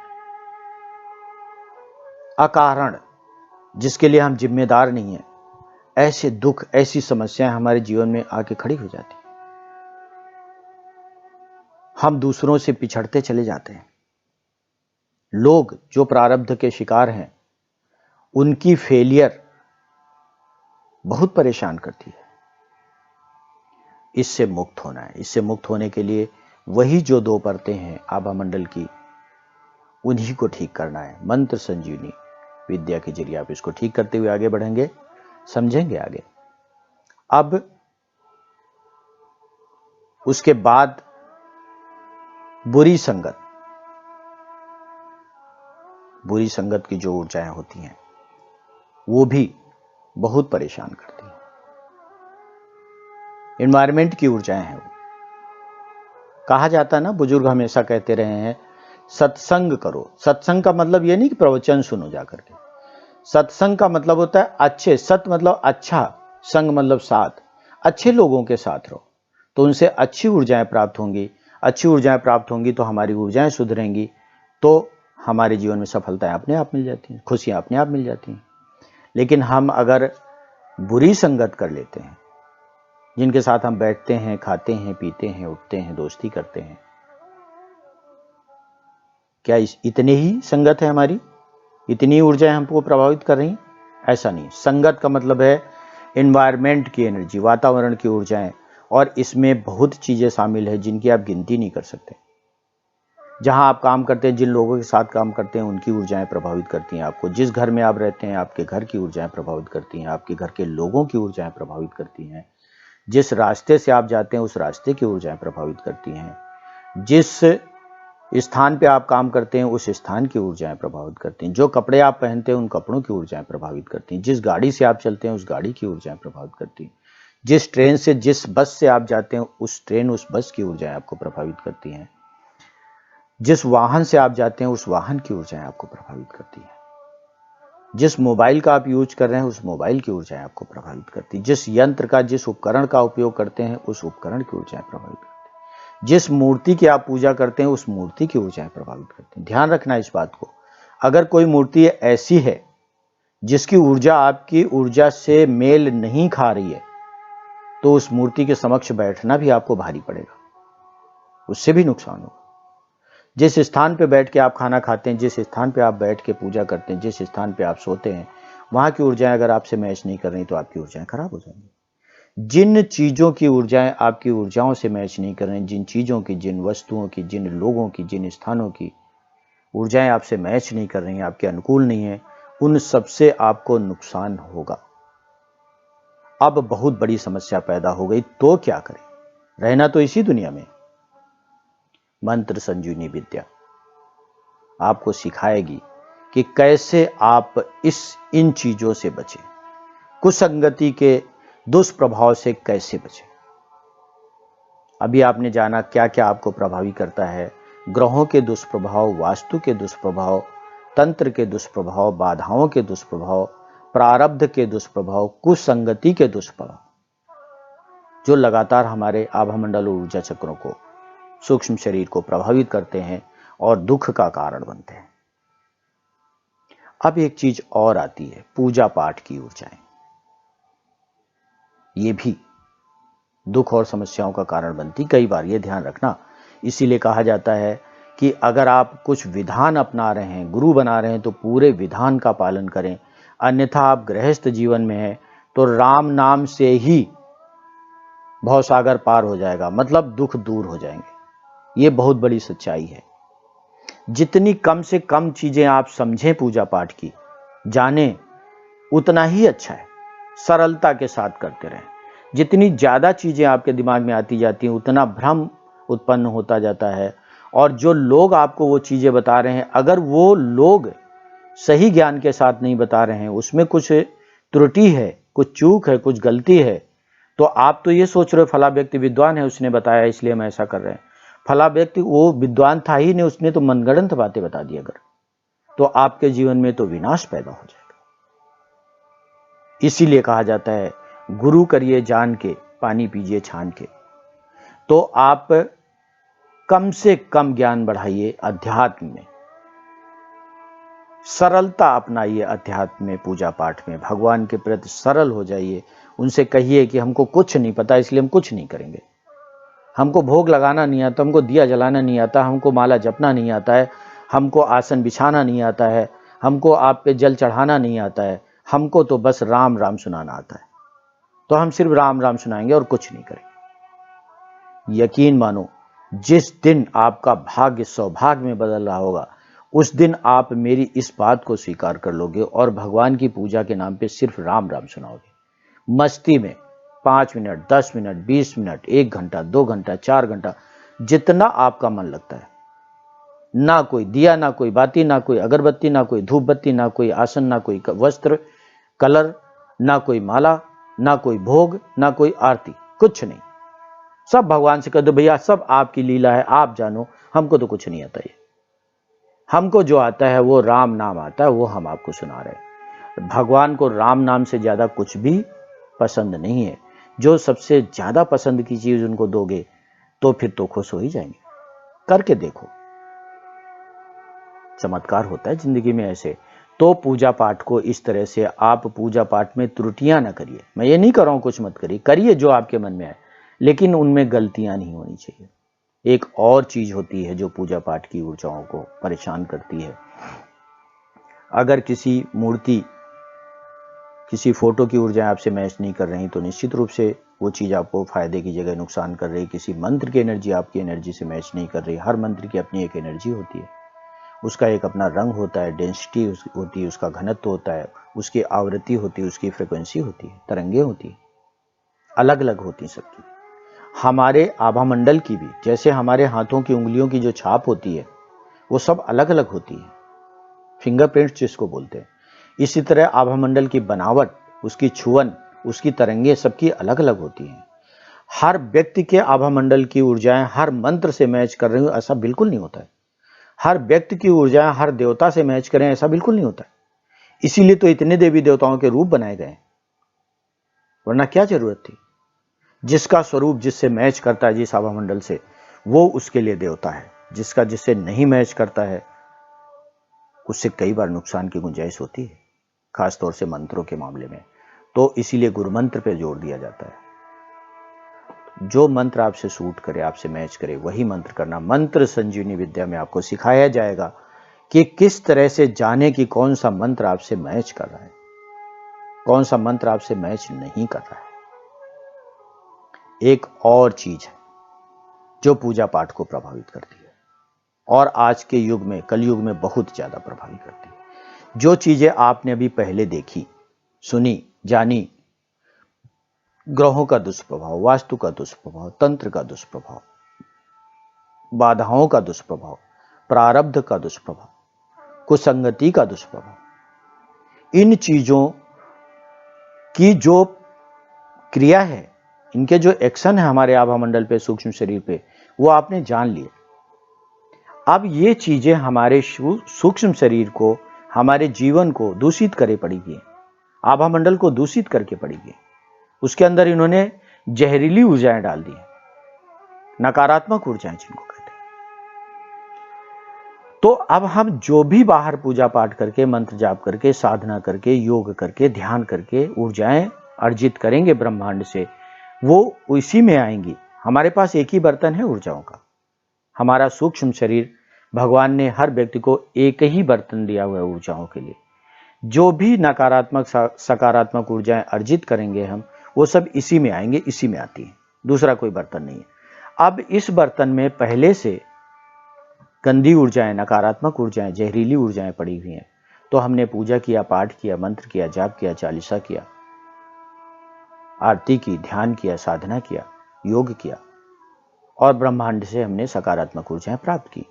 अकारण, जिसके लिए हम जिम्मेदार नहीं हैं। ऐसे दुख, ऐसी समस्याएं हमारे जीवन में आके खड़ी हो जाती हैं। हम दूसरों से पिछड़ते चले जाते हैं। लोग जो प्रारब्ध के शिकार हैं, उनकी फेलियर बहुत परेशान करती है। इससे मुक्त होना है। इससे मुक्त होने के लिए वही जो 2 परतें हैं आभामंडल की, उन्हीं को ठीक करना है। मंत्र संजीवनी विद्या के जरिए आप इसको ठीक करते हुए आगे बढ़ेंगे, समझेंगे आगे। अब उसके बाद बुरी संगत, बुरी संगत की जो ऊर्जाएं होती हैं वो भी बहुत परेशान करती हैं। एनवायरमेंट की ऊर्जाएं हैं वो। कहा जाता है ना, बुजुर्ग हमेशा कहते रहे हैं, सत्संग करो। सत्संग का मतलब ये नहीं कि प्रवचन सुनो जाकर के। सत्संग का मतलब होता है अच्छे, सत मतलब अच्छा, संग मतलब साथ। अच्छे लोगों के साथ रहो तो उनसे अच्छी ऊर्जाएं प्राप्त होंगी। अच्छी ऊर्जाएं प्राप्त होंगी तो हमारी ऊर्जाएं सुधरेंगी, तो हमारे जीवन में सफलताएं अपने आप मिल जाती हैं, खुशियां अपने आप मिल जाती हैं। लेकिन हम अगर बुरी संगत कर लेते हैं, जिनके साथ हम बैठते हैं, खाते हैं, पीते हैं, उठते हैं, दोस्ती करते हैं, क्या इतने ही संगत है हमारी, इतनी ऊर्जाएं हमको प्रभावित कर रही? ऐसा नहीं। संगत का मतलब है एनवायरमेंट की एनर्जी, वातावरण की ऊर्जाएं, और इसमें बहुत चीजें शामिल है जिनकी आप गिनती नहीं कर सकते। जहां आप काम करते हैं, जिन लोगों के साथ काम करते हैं, उनकी ऊर्जाएं प्रभावित करती हैं आपको। जिस घर में आप रहते हैं, आपके घर की ऊर्जाएं प्रभावित करती हैं, आपके घर के लोगों की ऊर्जाएं प्रभावित करती हैं। जिस रास्ते से आप जाते हैं उस रास्ते की ऊर्जाएं प्रभावित करती हैं। जिस स्थान पे आप काम करते हैं उस स्थान की ऊर्जाएं प्रभावित करती हैं। जो कपड़े आप पहनते हैं उन कपड़ों की ऊर्जाएं प्रभावित करती हैं। जिस गाड़ी से आप चलते हैं उस गाड़ी की ऊर्जाएं प्रभावित करती हैं। जिस ट्रेन से, जिस बस से आप जाते हैं उस ट्रेन, उस बस की ऊर्जाएं आपको प्रभावित करती हैं। जिस वाहन से आप जाते हैं उस वाहन की ऊर्जाएं आपको प्रभावित करती हैं। जिस मोबाइल का आप यूज कर रहे हैं उस मोबाइल की ऊर्जाएं आपको प्रभावित करती हैं। जिस यंत्र का, जिस उपकरण का उपयोग करते हैं उस उपकरण की ऊर्जाएं प्रभावित करती हैं। जिस मूर्ति की आप पूजा करते हैं उस मूर्ति की ऊर्जाएं प्रभावित करती हैं। ध्यान रखना इस बात को। अगर कोई मूर्ति ऐसी है जिसकी ऊर्जा आपकी ऊर्जा से मेल नहीं खा रही है, तो उस मूर्ति के समक्ष बैठना भी आपको भारी पड़ेगा, उससे भी नुकसान होगा। जिस स्थान पे बैठ के आप खाना खाते हैं, जिस स्थान पे आप बैठ के पूजा करते हैं, जिस स्थान पे आप सोते हैं, वहां की ऊर्जाएं अगर आपसे मैच नहीं कर रही तो आपकी ऊर्जाएं खराब हो जाएंगी। जिन चीजों की ऊर्जाएं आपकी ऊर्जाओं से मैच नहीं कर रही, जिन चीजों की, जिन वस्तुओं की, जिन लोगों की, जिन स्थानों की ऊर्जाएं आपसे मैच नहीं कर रही, आपके अनुकूल नहीं है, उन सबसे आपको नुकसान होगा। अब बहुत बड़ी समस्या पैदा हो गई, तो क्या करें? रहना तो इसी दुनिया में। मंत्र संजीवनी विद्या आपको सिखाएगी कि कैसे आप इन चीजों से बचें, कुसंगति के दुष्प्रभाव से कैसे बचें। अभी आपने जाना क्या क्या आपको प्रभावित करता है। ग्रहों के दुष्प्रभाव, वास्तु के दुष्प्रभाव, तंत्र के दुष्प्रभाव, बाधाओं के दुष्प्रभाव, प्रारब्ध के दुष्प्रभाव, कुसंगति के दुष्प्रभाव, जो लगातार हमारे आभामंडल और ऊर्जा चक्रों को, सूक्ष्म शरीर को प्रभावित करते हैं और दुख का कारण बनते हैं। अब एक चीज और आती है, पूजा पाठ की ऊर्जाएं। ये भी दुख और समस्याओं का कारण बनती कई बार, ये ध्यान रखना। इसीलिए कहा जाता है कि अगर आप कुछ विधान अपना रहे हैं, गुरु बना रहे हैं, तो पूरे विधान का पालन करें। अन्यथा आप गृहस्थ जीवन में हैं तो राम नाम से ही भवसागर पार हो जाएगा, मतलब दुख दूर हो जाएंगे। ये बहुत बड़ी सच्चाई है। जितनी कम से कम चीजें आप समझें पूजा पाठ की, जानें, उतना ही अच्छा है। सरलता के साथ करते रहें। जितनी ज्यादा चीजें आपके दिमाग में आती जाती हैं, उतना भ्रम उत्पन्न होता जाता है। और जो लोग आपको वो चीजें बता रहे हैं, अगर वो लोग सही ज्ञान के साथ नहीं बता रहे हैं, उसमें कुछ त्रुटि है, कुछ चूक है, कुछ गलती है, तो आप तो ये सोच रहे हो फला व्यक्ति विद्वान है, उसने बताया इसलिए हम ऐसा कर रहे हैं। फला व्यक्ति वो विद्वान था ही नहीं, उसने तो मनगढ़ंत बातें बता दी अगर, तो आपके जीवन में तो विनाश पैदा हो जाएगा। इसीलिए कहा जाता है गुरु करिए जान के, पानी पीजिए छान के। तो आप कम से कम ज्ञान बढ़ाइए अध्यात्म में, सरलता अपनाइए अध्यात्म में, पूजा पाठ में, भगवान के प्रति सरल हो जाइए। उनसे कहिए कि हमको कुछ नहीं पता इसलिए हम कुछ नहीं करेंगे, हमको भोग लगाना नहीं आता, हमको दिया जलाना नहीं आता, हमको माला जपना नहीं आता है, हमको आसन बिछाना नहीं आता है, हमको आप पे जल चढ़ाना नहीं आता है, हमको तो बस राम राम सुनाना आता है। तो हम सिर्फ राम राम सुनाएंगे और कुछ नहीं करेंगे। यकीन मानो, जिस दिन आपका भाग्य सौभाग्य में बदल रहा होगा, उस दिन आप मेरी इस बात को स्वीकार कर लोगे और भगवान की पूजा के नाम पे सिर्फ राम राम सुनाओगे। मस्ती में 5 मिनट, 10 मिनट, 20 मिनट, 1 घंटा, 2 घंटा, 4 घंटा, जितना आपका मन लगता है। ना कोई दिया, ना कोई बाती, ना कोई अगरबत्ती, ना कोई धूप बत्ती, ना कोई आसन, ना कोई वस्त्र कलर, ना कोई माला, ना कोई भोग, ना कोई आरती, कुछ नहीं। सब भगवान से कह दो भैया सब आपकी लीला है, आप जानो, हमको तो कुछ नहीं आता। ये हमको जो आता है वो राम नाम आता है, वो हम आपको सुना रहे हैं। भगवान को राम नाम से ज्यादा कुछ भी पसंद नहीं है। जो सबसे ज्यादा पसंद की चीज उनको दोगे तो फिर तो खुश हो ही जाएंगे। करके देखो, चमत्कार होता है जिंदगी में ऐसे। तो पूजा पाठ को इस तरह से आप पूजा पाठ में त्रुटियां ना करिए। मैं ये नहीं कर रहा हूं कुछ मत करिए, करिए जो आपके मन में आए, लेकिन उनमें गलतियां नहीं होनी चाहिए। एक और चीज होती है जो पूजा पाठ की ऊर्जाओं को परेशान करती है। अगर किसी मूर्ति, किसी फोटो की ऊर्जाएं आपसे मैच नहीं कर रही तो निश्चित रूप से वो चीज आपको फायदे की जगह नुकसान कर रही। किसी मंत्र की एनर्जी आपकी एनर्जी से मैच नहीं कर रही। हर मंत्र की अपनी एक एनर्जी होती है, उसका एक अपना रंग होता है, डेंसिटी होती है, उसका घनत्व होता है, उसकी आवृत्ति होती है, उसकी फ्रिक्वेंसी होती है, तरंगे होती है, अलग अलग होती सबकी। हमारे आभामंडल की भी, जैसे हमारे हाथों की उंगलियों की जो छाप होती है वो सब अलग अलग होती है, फिंगरप्रिंट्स जिसको बोलते हैं। इसी तरह आभामंडल की बनावट, उसकी छुअन, उसकी तरंगे सबकी अलग अलग होती हैं। हर व्यक्ति के आभामंडल की ऊर्जाएं हर मंत्र से मैच कर रही हो ऐसा बिल्कुल नहीं होता है। हर व्यक्ति की ऊर्जाएं हर देवता से मैच करें ऐसा बिल्कुल नहीं होता है। इसीलिए तो इतने देवी देवताओं के रूप बनाए गए, वरना क्या जरूरत थी। जिसका स्वरूप जिससे मैच करता है, जिस आभामंडल से, वो उसके लिए देवता है। जिसका जिससे नहीं मैच करता है उससे कई बार नुकसान की गुंजाइश होती है, खासतौर से मंत्रों के मामले में। तो इसीलिए गुरु मंत्र पे जोर दिया जाता है। जो मंत्र आपसे सूट करे, आपसे मैच करे, वही मंत्र करना। मंत्र संजीवनी विद्या में आपको सिखाया जाएगा कि किस तरह से जाने कि कौन सा मंत्र आपसे मैच कर रहा है, कौन सा मंत्र आपसे मैच नहीं कर रहा है। एक और चीज है जो पूजा पाठ को प्रभावित करती है और आज के युग में, कलयुग में बहुत ज्यादा प्रभावित करती है। जो चीजें आपने अभी पहले देखी, सुनी, जानी, ग्रहों का दुष्प्रभाव, वास्तु का दुष्प्रभाव, तंत्र का दुष्प्रभाव, बाधाओं का दुष्प्रभाव, प्रारब्ध का दुष्प्रभाव, कुसंगति का दुष्प्रभाव, इन चीजों की जो क्रिया है, इनके जो एक्शन है हमारे आभा मंडल पे, सूक्ष्म शरीर पे, वो आपने जान लिए। अब ये चीजें हमारे सूक्ष्म शरीर को, हमारे जीवन को दूषित करे पड़ेगी, आभा मंडल को दूषित करके पड़ेगी। उसके अंदर इन्होंने जहरीली ऊर्जाएं डाल दी, नकारात्मक ऊर्जाएं जिनको कहते हैं। तो अब हम जो भी बाहर पूजा पाठ करके, मंत्र जाप करके, साधना करके, योग करके, ध्यान करके ऊर्जाएं अर्जित करेंगे ब्रह्मांड से, वो उसी में आएंगी। हमारे पास एक ही बर्तन है ऊर्जाओं का, हमारा सूक्ष्म शरीर। भगवान ने हर व्यक्ति को एक ही बर्तन दिया हुआ है ऊर्जाओं के लिए। जो भी नकारात्मक सकारात्मक ऊर्जाएं अर्जित करेंगे हम, वो सब इसी में आएंगे, इसी में आती है, दूसरा कोई बर्तन नहीं है। अब इस बर्तन में पहले से गंदी ऊर्जाएं, नकारात्मक ऊर्जाएं, जहरीली ऊर्जाएं पड़ी हुई हैं। तो हमने पूजा किया, पाठ किया, मंत्र किया, जाप किया, चालीसा किया, आरती की, ध्यान किया, साधना किया, योग किया, और ब्रह्मांड से हमने सकारात्मक ऊर्जाएं प्राप्त की।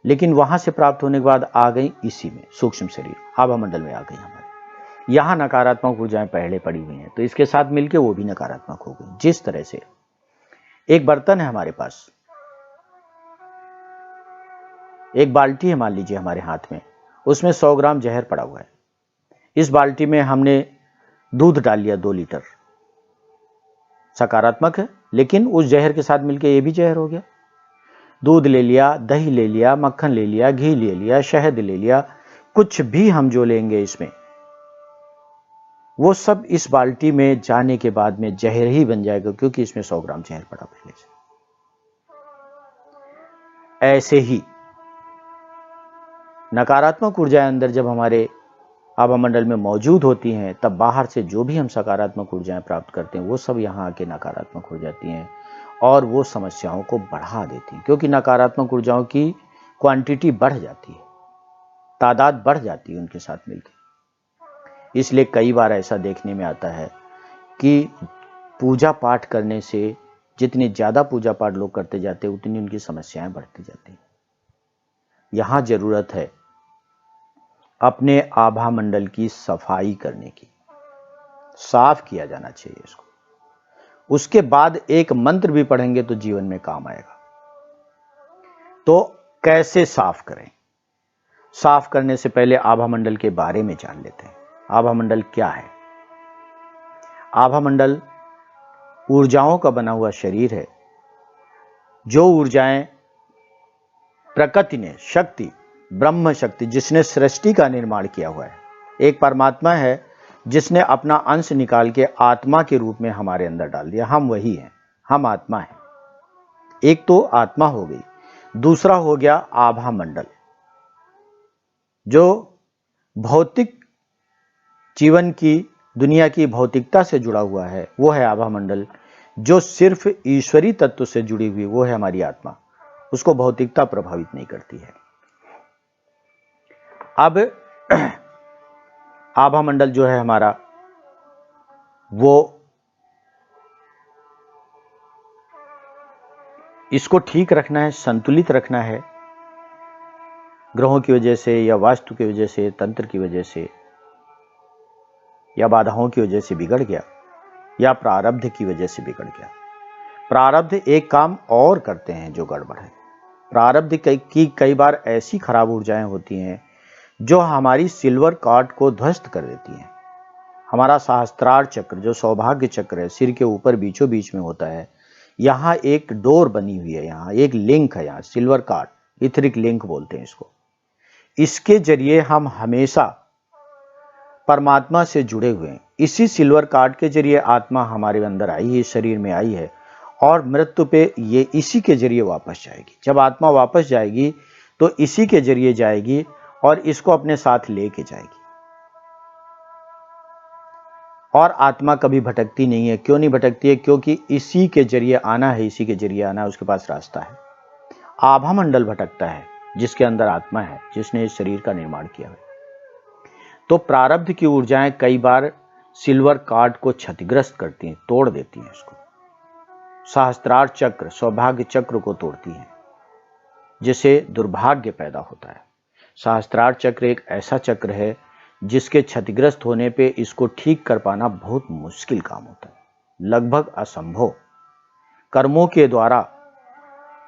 लेकिन वहां से प्राप्त होने के बाद आ गई इसी में, सूक्ष्म शरीर आभा मंडल में आ गई हमारे। यहां नकारात्मक ऊर्जाएं पहले पड़ी हुई हैं, तो इसके साथ मिलकर वो भी नकारात्मक हो गई। जिस तरह से एक बर्तन है हमारे पास, एक बाल्टी है मान लीजिए हमारे हाथ में, उसमें 100 ग्राम जहर पड़ा हुआ है। इस बाल्टी में हमने दूध डाल लिया 2 लीटर, सकारात्मक है, लेकिन उस जहर के साथ मिलकर ये भी जहर हो गया। दूध ले लिया, दही ले लिया, मक्खन ले लिया, घी ले लिया, शहद ले लिया, कुछ भी हम जो लेंगे इसमें, वो सब इस बाल्टी में जाने के बाद में जहर ही बन जाएगा, क्योंकि इसमें 100 ग्राम जहर पड़ा पहले से। ऐसे ही नकारात्मक ऊर्जाएं अंदर जब हमारे आभा मंडल में मौजूद होती हैं, तब बाहर से जो भी हम सकारात्मक ऊर्जाएं प्राप्त करते हैं, वो सब यहाँ आके नकारात्मक हो जाती हैं और वो समस्याओं को बढ़ा देती हैं। क्योंकि नकारात्मक ऊर्जाओं की क्वांटिटी बढ़ जाती है, तादाद बढ़ जाती है उनके साथ मिलकर। इसलिए कई बार ऐसा देखने में आता है कि पूजा पाठ करने से, जितने ज्यादा पूजा पाठ लोग करते जाते हैं, उतनी उनकी समस्याएं बढ़ती जाती हैं। यहां जरूरत है अपने आभा मंडल की सफाई करने की, साफ किया जाना चाहिए इसको। उसके बाद एक मंत्र भी पढ़ेंगे तो जीवन में काम आएगा। तो कैसे साफ करें? साफ करने से पहले आभा मंडल के बारे में जान लेते हैं। आभा मंडल क्या है? आभा मंडल ऊर्जाओं का बना हुआ शरीर है। जो ऊर्जाएं प्रकृति ने, शक्ति, ब्रह्म शक्ति, जिसने सृष्टि का निर्माण किया हुआ है, एक परमात्मा है जिसने अपना अंश निकाल के आत्मा के रूप में हमारे अंदर डाल दिया। हम वही हैं, हम आत्मा हैं। एक तो आत्मा हो गई, दूसरा हो गया आभा मंडल, जो भौतिक जीवन की, दुनिया की भौतिकता से जुड़ा हुआ है, वो है आभा मंडल। जो सिर्फ ईश्वरी तत्व से जुड़ी हुई, वो है हमारी आत्मा, उसको भौतिकता प्रभावित नहीं करती है। अब आभा मंडल जो है हमारा, वो इसको ठीक रखना है, संतुलित रखना है। ग्रहों की वजह से, या वास्तु की वजह से, तंत्र की वजह से, या बाधाओं की वजह से बिगड़ गया, या प्रारब्ध की वजह से बिगड़ गया। प्रारब्ध एक काम और करते हैं जो गड़बड़ है। प्रारब्ध की कई बार ऐसी खराब ऊर्जाएं होती हैं जो हमारी सिल्वर कार्ड को ध्वस्त कर देती हैं। हमारा सहस्त्रार चक्र, जो सौभाग्य चक्र है, सिर के ऊपर बीचों बीच में होता है, यहाँ एक डोर बनी हुई है, यहाँ एक लिंक है, यहाँ सिल्वर कार्ड, इथरिक लिंक बोलते हैं इसको। इसके जरिए हम हमेशा परमात्मा से जुड़े हुए हैं। इसी सिल्वर कार्ड के जरिए आत्मा हमारे अंदर आई है, शरीर में आई है, और मृत्यु पे ये इसी के जरिए वापस जाएगी। जब आत्मा वापस जाएगी तो इसी के जरिए जाएगी और इसको अपने साथ लेके जाएगी। और आत्मा कभी भटकती नहीं है। क्यों नहीं भटकती है? क्योंकि इसी के जरिए आना है, इसी के जरिए आना है, उसके पास रास्ता है। आभा मंडल भटकता है जिसके अंदर आत्मा है, जिसने इस शरीर का निर्माण किया है। तो प्रारब्ध की ऊर्जाएं कई बार सिल्वर कार्ड को क्षतिग्रस्त करती हैं, तोड़ देती हैं इसको। सहस्त्रार चक्र, सौभाग्य चक्र को तोड़ती हैं, जिससे दुर्भाग्य पैदा होता है। सहस्त्रार चक्र एक ऐसा चक्र है जिसके क्षतिग्रस्त होने पे इसको ठीक कर पाना बहुत मुश्किल काम होता है, लगभग असंभव। कर्मों के द्वारा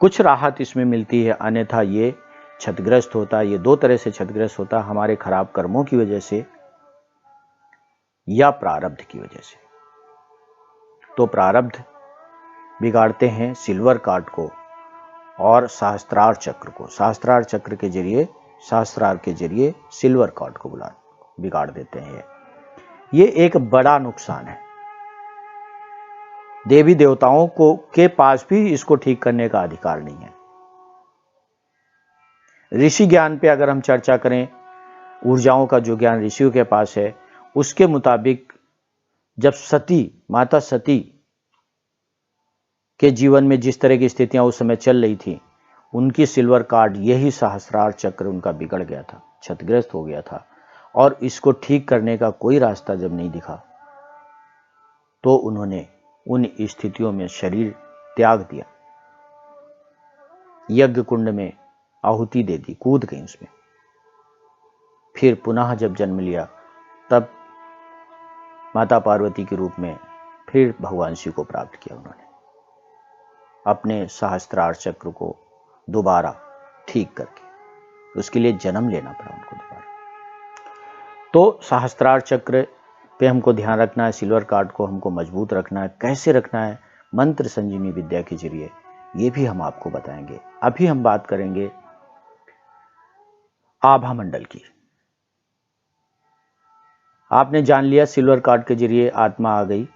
कुछ राहत इसमें मिलती है, अन्यथा ये क्षतिग्रस्त होता है। ये दो तरह से क्षतिग्रस्त होता है, हमारे खराब कर्मों की वजह से या प्रारब्ध की वजह से। तो प्रारब्ध बिगाड़ते हैं सिल्वर कार्ड को और सहस्त्रार चक्र को। सहस्त्रार चक्र के जरिए, सहस्त्रार के जरिए सिल्वर कार्ड को बिगाड़ देते हैं। ये एक बड़ा नुकसान है। देवी देवताओं को के पास भी इसको ठीक करने का अधिकार नहीं है। ऋषि ज्ञान पे अगर हम चर्चा करें, ऊर्जाओं का जो ज्ञान ऋषियों के पास है, उसके मुताबिक जब माता सती के जीवन में जिस तरह की स्थितियां उस समय चल रही थी, उनकी सिल्वर कार्ड, यही सहस्त्रार चक्र उनका बिगड़ गया था, क्षतिग्रस्त हो गया था, और इसको ठीक करने का कोई रास्ता जब नहीं दिखा तो उन्होंने उन स्थितियों में शरीर त्याग दिया, यज्ञ कुंड में आहुति दे दी, कूद गई उसमें। फिर पुनः जब जन्म लिया तब माता पार्वती के रूप में फिर भगवान शिव को प्राप्त किया। उन्होंने अपने सहस्त्रार चक्र को दोबारा ठीक करके, उसके लिए जन्म लेना पड़ा उनको दोबारा। तो सहस्त्रार चक्र पे हमको ध्यान रखना है, सिल्वर कार्ड को हमको मजबूत रखना है। कैसे रखना है? मंत्र संजीवनी विद्या के जरिए, ये भी हम आपको बताएंगे। अभी हम बात करेंगे आभा मंडल की। आपने जान लिया सिल्वर कार्ड के जरिए आत्मा आ गई,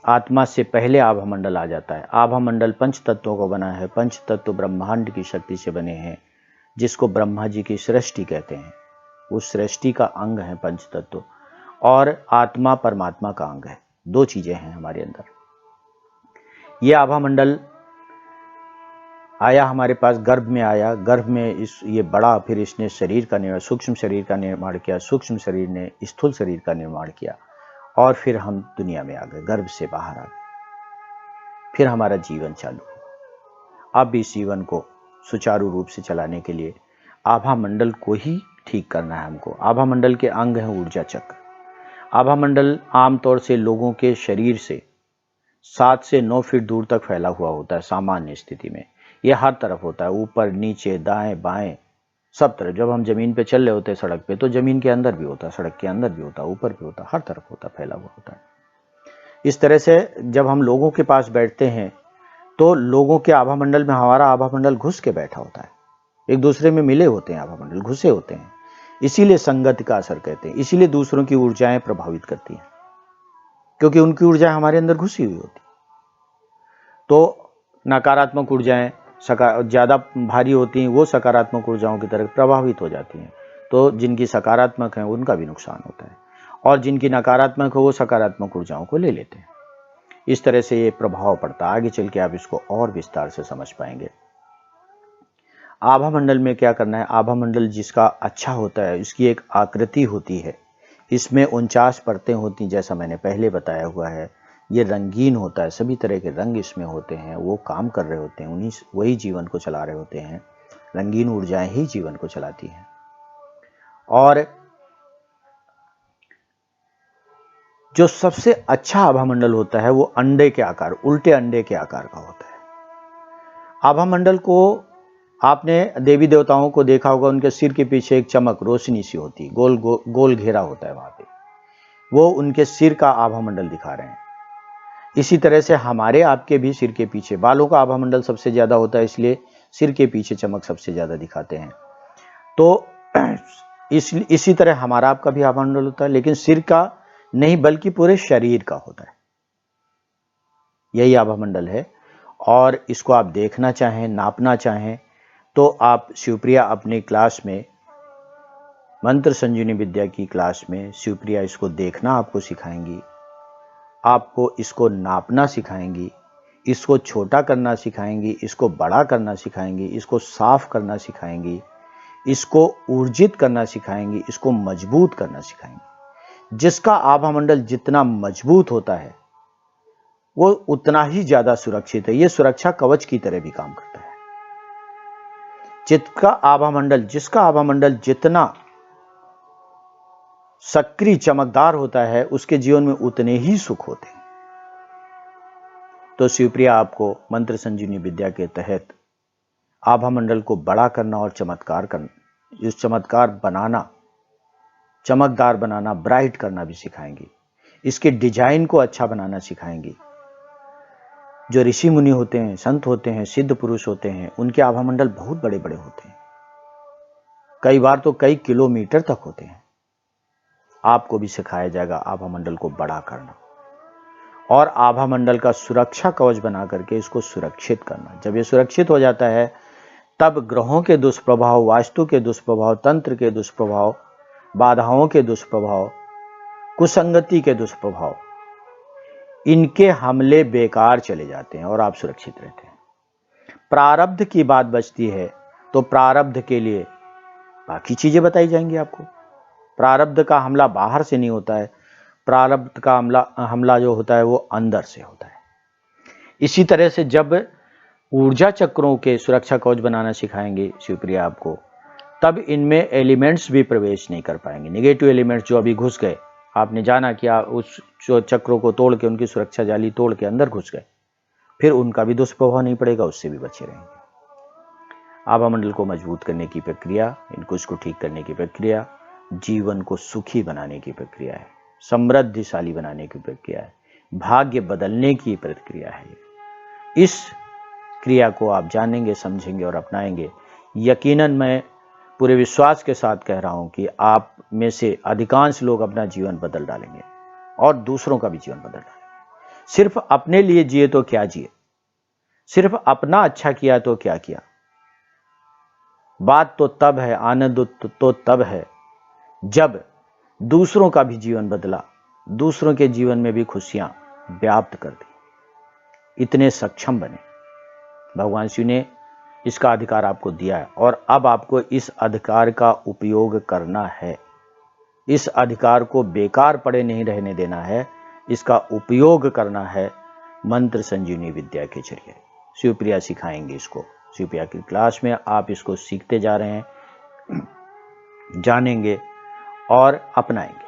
आत्मा से पहले आभा मंडल आ जाता है। आभा मंडल पंच तत्वों को बना है, पंच तत्व ब्रह्मांड की शक्ति से बने हैं, जिसको ब्रह्मा जी की सृष्टि कहते हैं। उस सृष्टि का अंग है पंच तत्व, और आत्मा परमात्मा का अंग है। दो चीजें हैं हमारे अंदर। यह आभा मंडल आया हमारे पास, गर्भ में आया, गर्भ में ये बड़ा, फिर इसने शरीर का निर्माण, सूक्ष्म शरीर का निर्माण किया, सूक्ष्म शरीर ने स्थूल शरीर का निर्माण किया, और फिर हम दुनिया में आ गए, गर्भ से बाहर आ गए। फिर हमारा जीवन चालू हुआ। अब इस जीवन को सुचारू रूप से चलाने के लिए आभा मंडल को ही ठीक करना है हमको। आभा मंडल के अंग है ऊर्जा चक्र। आभा मंडल आमतौर से लोगों के शरीर से 7 से 9 फीट दूर तक फैला हुआ होता है सामान्य स्थिति में। यह हर तरफ होता है, ऊपर नीचे दाएं बाएं सब तरफ। जब हम जमीन पे चल रहे होते हैं सड़क पे, तो जमीन के अंदर भी होता है, सड़क के अंदर भी होता है, ऊपर भी होता है, हर तरफ होता है, फैला हुआ होता है। इस तरह से जब हम लोगों के पास बैठते हैं तो लोगों के आभा मंडल में हमारा आभा मंडल घुस के बैठा होता है, एक दूसरे में मिले होते हैं, आभा मंडल घुसे होते हैं। इसीलिए संगत का असर कहते हैं। इसीलिए दूसरों की ऊर्जाएं प्रभावित करती हैं, क्योंकि उनकी ऊर्जाएं हमारे अंदर घुसी हुई होती। तो नकारात्मक ऊर्जाएं ज्यादा भारी होती हैं, वो सकारात्मक ऊर्जाओं की तरफ प्रभावित हो जाती हैं। तो जिनकी सकारात्मक है उनका भी नुकसान होता है, और जिनकी नकारात्मक है वो सकारात्मक ऊर्जाओं को ले लेते हैं। इस तरह से ये प्रभाव पड़ता है। आगे चल के आप इसको और विस्तार से समझ पाएंगे। आभा मंडल में क्या करना है? आभा मंडल जिसका अच्छा होता है, इसकी एक आकृति होती है, इसमें 49 परतें होती, जैसा मैंने पहले बताया हुआ है। ये रंगीन होता है, सभी तरह के रंग इसमें होते हैं, वो काम कर रहे होते हैं, वही जीवन को चला रहे होते हैं। रंगीन ऊर्जाएं ही जीवन को चलाती हैं। और जो सबसे अच्छा आभा मंडल होता है वो अंडे के आकार, उल्टे अंडे के आकार का होता है। आभा मंडल को आपने देवी देवताओं को देखा होगा, उनके सिर के पीछे एक चमक, रोशनी सी होती, गोल घेरा होता है वहां पे, वो उनके सिर का आभा मंडल दिखा रहे हैं। इसी तरह से हमारे आपके भी सिर के पीछे बालों का आभा मंडल सबसे ज्यादा होता है, इसलिए सिर के पीछे चमक सबसे ज्यादा दिखाते हैं। तो इसी तरह हमारा आपका भी आभा मंडल होता है, लेकिन सिर का नहीं बल्कि पूरे शरीर का होता है। यही आभा मंडल है। और इसको आप देखना चाहें, नापना चाहें, तो आप शिवप्रिया अपनी क्लास में, मंत्र संजीवनी विद्या की क्लास में, शिवप्रिया इसको देखना आपको सिखाएंगी, आपको इसको नापना सिखाएंगी, इसको छोटा करना सिखाएंगी, इसको बड़ा करना सिखाएंगी, इसको साफ करना सिखाएंगी, इसको ऊर्जित करना सिखाएंगी, इसको मजबूत करना सिखाएंगी। जिसका आभा मंडल जितना मजबूत होता है वो उतना ही ज्यादा सुरक्षित है। ये सुरक्षा कवच की तरह भी काम करता है। जिसका आभा मंडल जितना सक्रिय चमकदार होता है, उसके जीवन में उतने ही सुख होते हैं। तो शिवप्रिया आपको मंत्र संजीवनी विद्या के तहत आभा मंडल को बड़ा करना और चमत्कार करना, इस चमत्कार बनाना, चमकदार बनाना, ब्राइट करना भी सिखाएंगी। इसके डिजाइन को अच्छा बनाना सिखाएंगी। जो ऋषि मुनि होते हैं, संत होते हैं, सिद्ध पुरुष होते हैं, उनके आभा मंडल बहुत बड़े बड़े होते हैं, कई बार तो कई किलोमीटर तक होते हैं। आपको भी सिखाया जाएगा आभा मंडल को बड़ा करना और आभा मंडल का सुरक्षा कवच बना करके इसको सुरक्षित करना। जब ये सुरक्षित हो जाता है, तब ग्रहों के दुष्प्रभाव, वास्तु के दुष्प्रभाव, तंत्र के दुष्प्रभाव, बाधाओं के दुष्प्रभाव, कुसंगति के दुष्प्रभाव, इनके हमले बेकार चले जाते हैं और आप सुरक्षित रहते हैं। प्रारब्ध की बात बचती है तो प्रारब्ध के लिए बाकी चीजें बताई जाएंगी आपको। प्रारब्ध का हमला बाहर से नहीं होता है, प्रारब्ध का हमला जो होता है वो अंदर से होता है। इसी तरह से जब ऊर्जा चक्रों के सुरक्षा कवच बनाना सिखाएंगे शिवप्रिया आपको, तब इनमें एलिमेंट्स भी प्रवेश नहीं कर पाएंगे। नेगेटिव एलिमेंट्स जो अभी घुस गए, आपने जाना कि आप उस जो चक्रों को तोड़ के, उनकी सुरक्षा जाली तोड़ के अंदर घुस गए, फिर उनका भी दुष्प्रभाव नहीं पड़ेगा, उससे भी बचे रहेंगे। आभा मंडल को मजबूत करने की प्रक्रिया, इसको ठीक करने की प्रक्रिया, जीवन को सुखी बनाने की प्रक्रिया है, समृद्धिशाली बनाने की प्रक्रिया है, भाग्य बदलने की प्रक्रिया है। इस क्रिया को आप जानेंगे, समझेंगे और अपनाएंगे, यकीनन मैं पूरे विश्वास के साथ कह रहा हूं कि आप में से अधिकांश लोग अपना जीवन बदल डालेंगे और दूसरों का भी जीवन बदल डालेंगे। सिर्फ अपने लिए जिए तो क्या जिए, सिर्फ अपना अच्छा किया तो क्या किया। बात तो तब है, आनंद तो तब है जब दूसरों का भी जीवन बदला, दूसरों के जीवन में भी खुशियां व्याप्त कर दी, इतने सक्षम बने। भगवान शिव ने इसका अधिकार आपको दिया है और अब आपको इस अधिकार का उपयोग करना है। इस अधिकार को बेकार पड़े नहीं रहने देना है, इसका उपयोग करना है मंत्र संजीवनी विद्या के जरिए। शिवप्रिया सिखाएंगे इसको। शिवप्रिया की क्लास में आप इसको सीखते जा रहे हैं, जानेंगे और अपनाएंगे।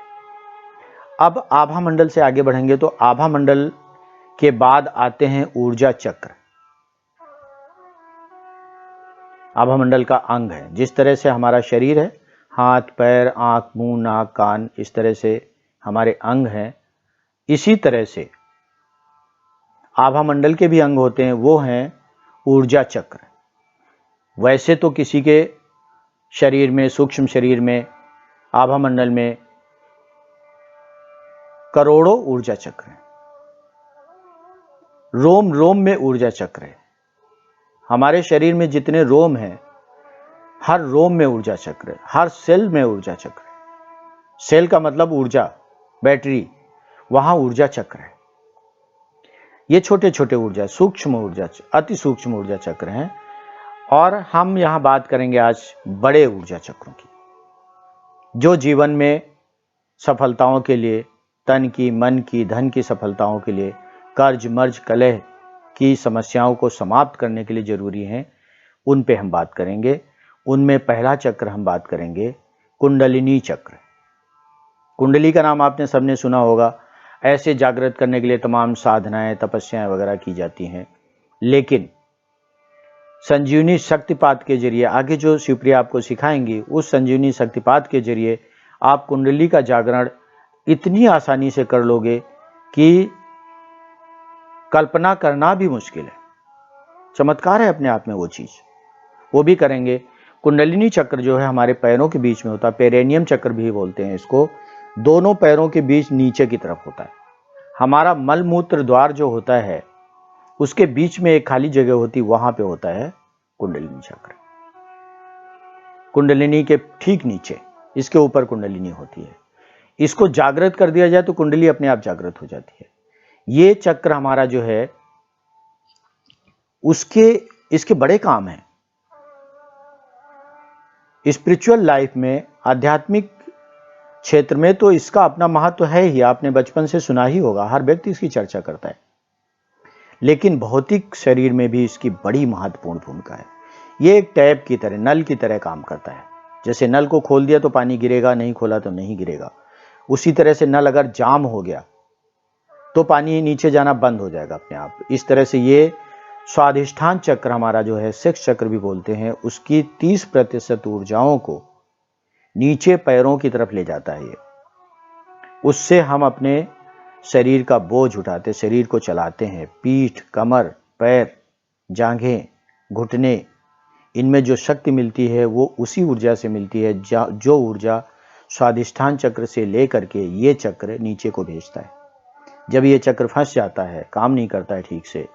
अब आभा मंडल से आगे बढ़ेंगे तो आभा मंडल के बाद आते हैं ऊर्जा चक्र। आभा मंडल का अंग है। जिस तरह से हमारा शरीर है, हाथ, पैर, आंख, मुंह, नाक, कान, इस तरह से हमारे अंग हैं, इसी तरह से आभा मंडल के भी अंग होते हैं, वो हैं ऊर्जा चक्र। वैसे तो किसी के शरीर में, सूक्ष्म शरीर में, आभा मंडल में करोड़ों ऊर्जा चक्र हैं। रोम रोम में ऊर्जा चक्र है। हमारे शरीर में जितने रोम हैं, हर रोम में ऊर्जा चक्र है, हर सेल में ऊर्जा चक्र है। सेल का मतलब ऊर्जा, बैटरी, वहां ऊर्जा चक्र है। ये छोटे छोटे ऊर्जा, सूक्ष्म ऊर्जा, अति सूक्ष्म ऊर्जा चक्र हैं। और हम यहां बात करेंगे आज बड़े ऊर्जा चक्रों की, जो जीवन में सफलताओं के लिए, तन की, मन की, धन की सफलताओं के लिए, कर्ज, मर्ज, कलह की समस्याओं को समाप्त करने के लिए जरूरी हैं। उन पे हम बात करेंगे। उनमें पहला चक्र हम बात करेंगे कुंडलिनी चक्र। कुंडली का नाम आपने सबने सुना होगा। ऐसे जागृत करने के लिए तमाम साधनाएं, तपस्याएं वगैरह की जाती हैं, लेकिन संजीवनी शक्तिपात के जरिए, आगे जो शिवप्रिया आपको सिखाएंगी, उस संजीवनी शक्तिपात के जरिए आप कुंडली का जागरण इतनी आसानी से कर लोगे कि कल्पना करना भी मुश्किल है। चमत्कार है अपने आप में वो चीज, वो भी करेंगे। कुंडलिनी चक्र जो है हमारे पैरों के बीच में होता है, पेरेनियम चक्र भी बोलते हैं इसको। दोनों पैरों के बीच नीचे की तरफ होता है। हमारा मल मूत्र द्वार जो होता है, उसके बीच में एक खाली जगह होती, वहां पे होता है कुंडलिनी चक्र। कुंडलिनी के ठीक नीचे, इसके ऊपर कुंडलिनी होती है। इसको जागृत कर दिया जाए तो कुंडली अपने आप जागृत हो जाती है। ये चक्र हमारा जो है, इसके बड़े काम हैं। स्पिरिचुअल लाइफ में, आध्यात्मिक क्षेत्र में तो इसका अपना महत्व है ही। आपने बचपन से सुना ही होगा, हर व्यक्ति इसकी चर्चा करता है। लेकिन भौतिक शरीर में भी इसकी बड़ी महत्वपूर्ण भूमिका है। ये एक टैप की तरह, नल की तरह काम करता है। जैसे नल को खोल दिया तो पानी गिरेगा, नहीं खोला तो नहीं गिरेगा। उसी तरह से नल अगर जाम हो गया तो पानी नीचे जाना बंद हो जाएगा अपने आप। इस तरह से ये स्वाधिष्ठान चक्र हमारा जो है, सेक्स चक्र भी बोलते हैं, उसकी 30% ऊर्जाओं को नीचे पैरों की तरफ ले जाता है। ये उससे हम अपने शरीर का बोझ उठाते, शरीर को चलाते हैं। पीठ, कमर, पैर, जांघें, घुटने, इनमें जो शक्ति मिलती है वो उसी ऊर्जा से मिलती है जो ऊर्जा स्वाधिष्ठान चक्र से लेकर के ये चक्र नीचे को भेजता है। जब ये चक्र फंस जाता है, काम नहीं करता है ठीक से,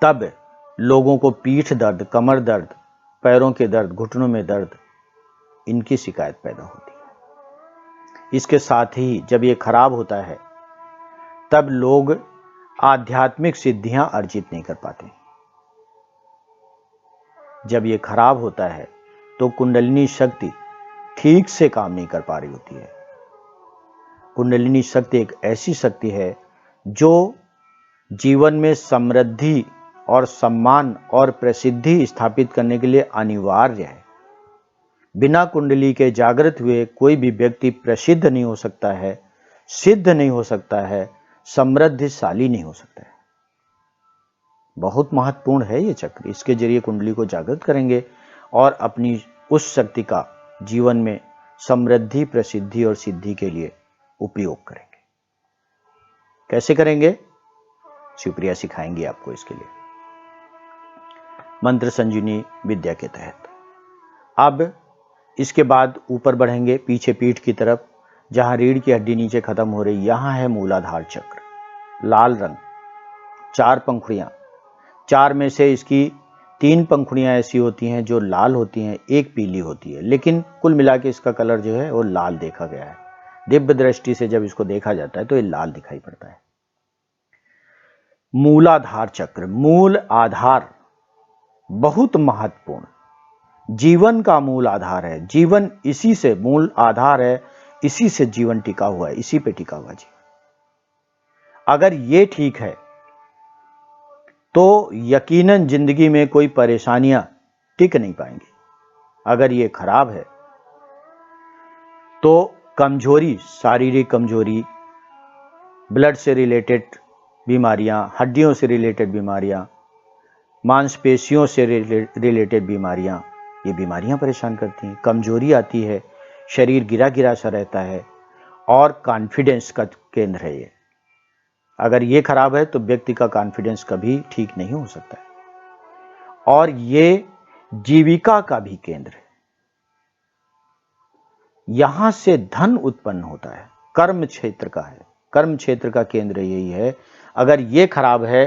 तब लोगों को पीठ दर्द, कमर दर्द, पैरों के दर्द, घुटनों में दर्द, इनकी शिकायत पैदा होती है। इसके साथ ही जब ये खराब होता है तब लोग आध्यात्मिक सिद्धियां अर्जित नहीं कर पाते। जब ये खराब होता है तो कुंडलिनी शक्ति ठीक से काम नहीं कर पा रही होती है। कुंडलिनी शक्ति एक ऐसी शक्ति है जो जीवन में समृद्धि और सम्मान और प्रसिद्धि स्थापित करने के लिए अनिवार्य है। बिना कुंडली के जागृत हुए कोई भी व्यक्ति प्रसिद्ध नहीं हो सकता है, सिद्ध नहीं हो सकता है, समृद्धिशाली नहीं हो सकता है। बहुत महत्वपूर्ण है ये चक्र। इसके जरिए कुंडली को जागृत करेंगे और अपनी उस शक्ति का जीवन में समृद्धि, प्रसिद्धि और सिद्धि के लिए उपयोग करेंगे। कैसे करेंगे? शिवप्रिया सिखाएंगे आपको इसके लिए, मंत्र संजीवनी विद्या के तहत। अब इसके बाद ऊपर बढ़ेंगे, पीछे पीठ की तरफ, जहां रीढ़ की हड्डी नीचे खत्म हो रही, यहां है मूलाधार चक्र। लाल रंग, 4 पंखुड़ियां, 4 में से इसकी 3 पंखुड़ियां ऐसी होती हैं जो लाल होती हैं, एक पीली होती है, लेकिन कुल मिला के इसका कलर जो है वो लाल देखा गया है। दिव्य दृष्टि से जब इसको देखा जाता है तो ये लाल दिखाई पड़ता है। मूलाधार चक्र, मूल आधार, बहुत महत्वपूर्ण, जीवन का मूल आधार है। जीवन इसी से, मूल आधार है, इसी से जीवन टिका हुआ है, इसी पे टिका हुआ जीवन। अगर ये ठीक है तो यकीनन जिंदगी में कोई परेशानियां टिक नहीं पाएंगी। अगर ये खराब है तो कमजोरी, शारीरिक कमजोरी, ब्लड से रिलेटेड बीमारियां, हड्डियों से रिलेटेड बीमारियां, मांसपेशियों से रिलेटेड बीमारियां, ये बीमारियां परेशान करती हैं। कमजोरी आती है, शरीर गिरा गिरा सा रहता है और कॉन्फिडेंस का केंद्र है ये। अगर ये खराब है तो व्यक्ति का कॉन्फिडेंस कभी ठीक नहीं हो सकता है। और ये जीविका का भी केंद्र है, यहां से धन उत्पन्न होता है, कर्म क्षेत्र का है, कर्म क्षेत्र का केंद्र यही है। अगर ये खराब है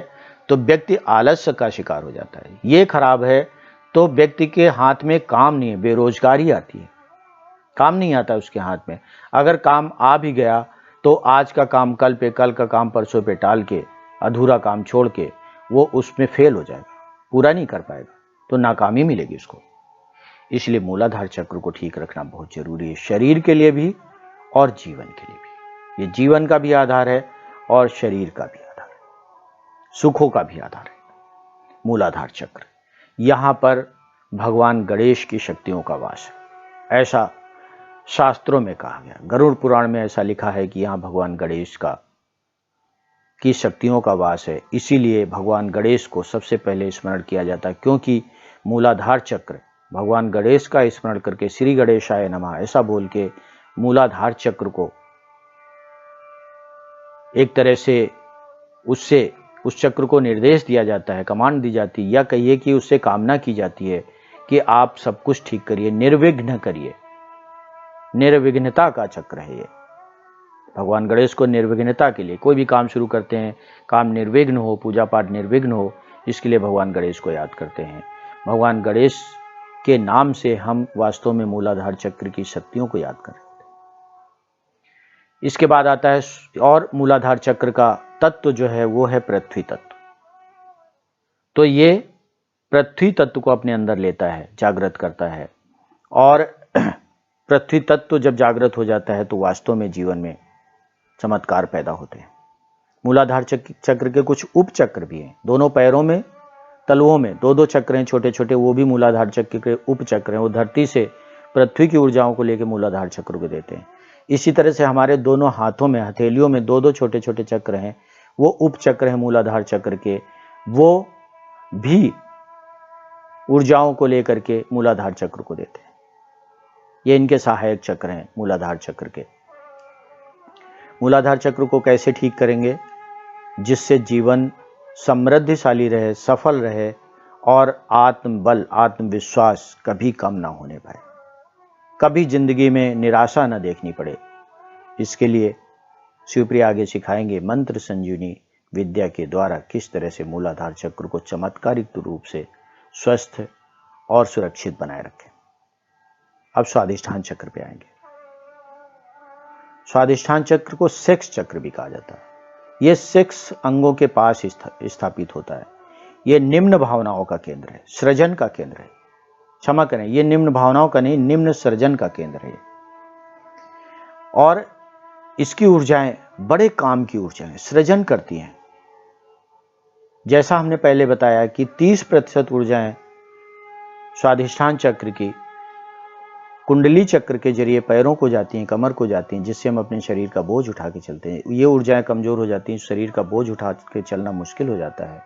तो व्यक्ति आलस्य का शिकार हो जाता है। ये खराब है तो व्यक्ति के हाथ में काम नहीं है, बेरोजगारी आती है, काम नहीं आता उसके हाथ में। अगर काम आ भी गया तो आज का काम कल पे, कल का काम परसों पे टाल के, अधूरा काम छोड़ के वो उसमें फेल हो जाएगा, पूरा नहीं कर पाएगा, तो नाकामी मिलेगी उसको। इसलिए मूलाधार चक्र को ठीक रखना बहुत जरूरी है, शरीर के लिए भी और जीवन के लिए भी। ये जीवन का भी आधार है और शरीर का भी आधार है, सुखों का भी आधार है मूलाधार चक्र। यहां पर भगवान गणेश की शक्तियों का वास है, ऐसा शास्त्रों में कहा गया। गरुड़ पुराण में ऐसा लिखा है कि यहां भगवान गणेश की शक्तियों का वास है। इसीलिए भगवान गणेश को सबसे पहले स्मरण किया जाता है, क्योंकि मूलाधार चक्र, भगवान गणेश का स्मरण करके श्री गणेशाय नमः ऐसा बोल के मूलाधार चक्र को एक तरह से उससे उस चक्र को निर्देश दिया जाता है, कमांड दी जाती है, या कहिए कि उससे कामना की जाती है कि आप सब कुछ ठीक करिए, निर्विघ्न करिए। निर्विघ्नता का चक्र है ये। भगवान गणेश को निर्विघ्नता के लिए, कोई भी काम शुरू करते हैं, काम निर्विघ्न हो, पूजा पाठ निर्विघ्न हो, इसके लिए भगवान गणेश को याद करते हैं। भगवान गणेश के नाम से हम वास्तव में मूलाधार चक्र की शक्तियों को याद करें। इसके बाद आता है, और मूलाधार चक्र का तत्व जो है वो है पृथ्वी तत्व। तो ये पृथ्वी तत्व को अपने अंदर लेता है, जागृत करता है। और पृथ्वी तत्व जब जागृत हो जाता है तो वास्तव में जीवन में चमत्कार पैदा होते हैं। मूलाधार चक्र के कुछ उपचक्र भी हैं, दोनों पैरों में तलवों में 2-2 चक्र हैं छोटे छोटे, वो भी मूलाधार चक्र के उपचक्र हैं। वो धरती से पृथ्वी की ऊर्जाओं को लेकर मूलाधार चक्र को देते हैं। इसी तरह से हमारे दोनों हाथों में, हथेलियों में 2-2 छोटे छोटे चक्र हैं, वो उपचक्र हैं मूलाधार चक्र के, वो भी ऊर्जाओं को लेकर के मूलाधार चक्र को देते हैं। ये इनके सहायक चक्र हैं मूलाधार चक्र के। मूलाधार चक्र को कैसे ठीक करेंगे जिससे जीवन समृद्धिशाली रहे, सफल रहे और आत्मबल, आत्मविश्वास कभी कम ना होने पाए, कभी जिंदगी में निराशा न देखनी पड़े। इसके लिए शिवप्रिया आगे सिखाएंगे मंत्र संजीवनी विद्या के द्वारा किस तरह से मूलाधार चक्र को चमत्कारिक रूप से स्वस्थ और सुरक्षित बनाए रखें। अब स्वादिष्ठान चक्र पे आएंगे। स्वादिष्ठान चक्र को सेक्स चक्र भी कहा जाता है। यह सेक्स अंगों के पास स्थापित होता है। यह निम्न भावनाओं का केंद्र है, सृजन का केंद्र है। क्षमा करें, यह निम्न भावनाओं का नहीं, निम्न सृजन का केंद्र है। और इसकी ऊर्जाएं बड़े काम की ऊर्जाएं सृजन करती हैं। जैसा हमने पहले बताया कि 30% ऊर्जाएं स्वादिष्ठान चक्र की कुंडली चक्र के जरिए पैरों को जाती हैं, कमर को जाती हैं, जिससे हम अपने शरीर का बोझ उठा के चलते हैं। ये ऊर्जाएं कमजोर हो जाती हैं, शरीर का बोझ उठा के चलना मुश्किल हो जाता है।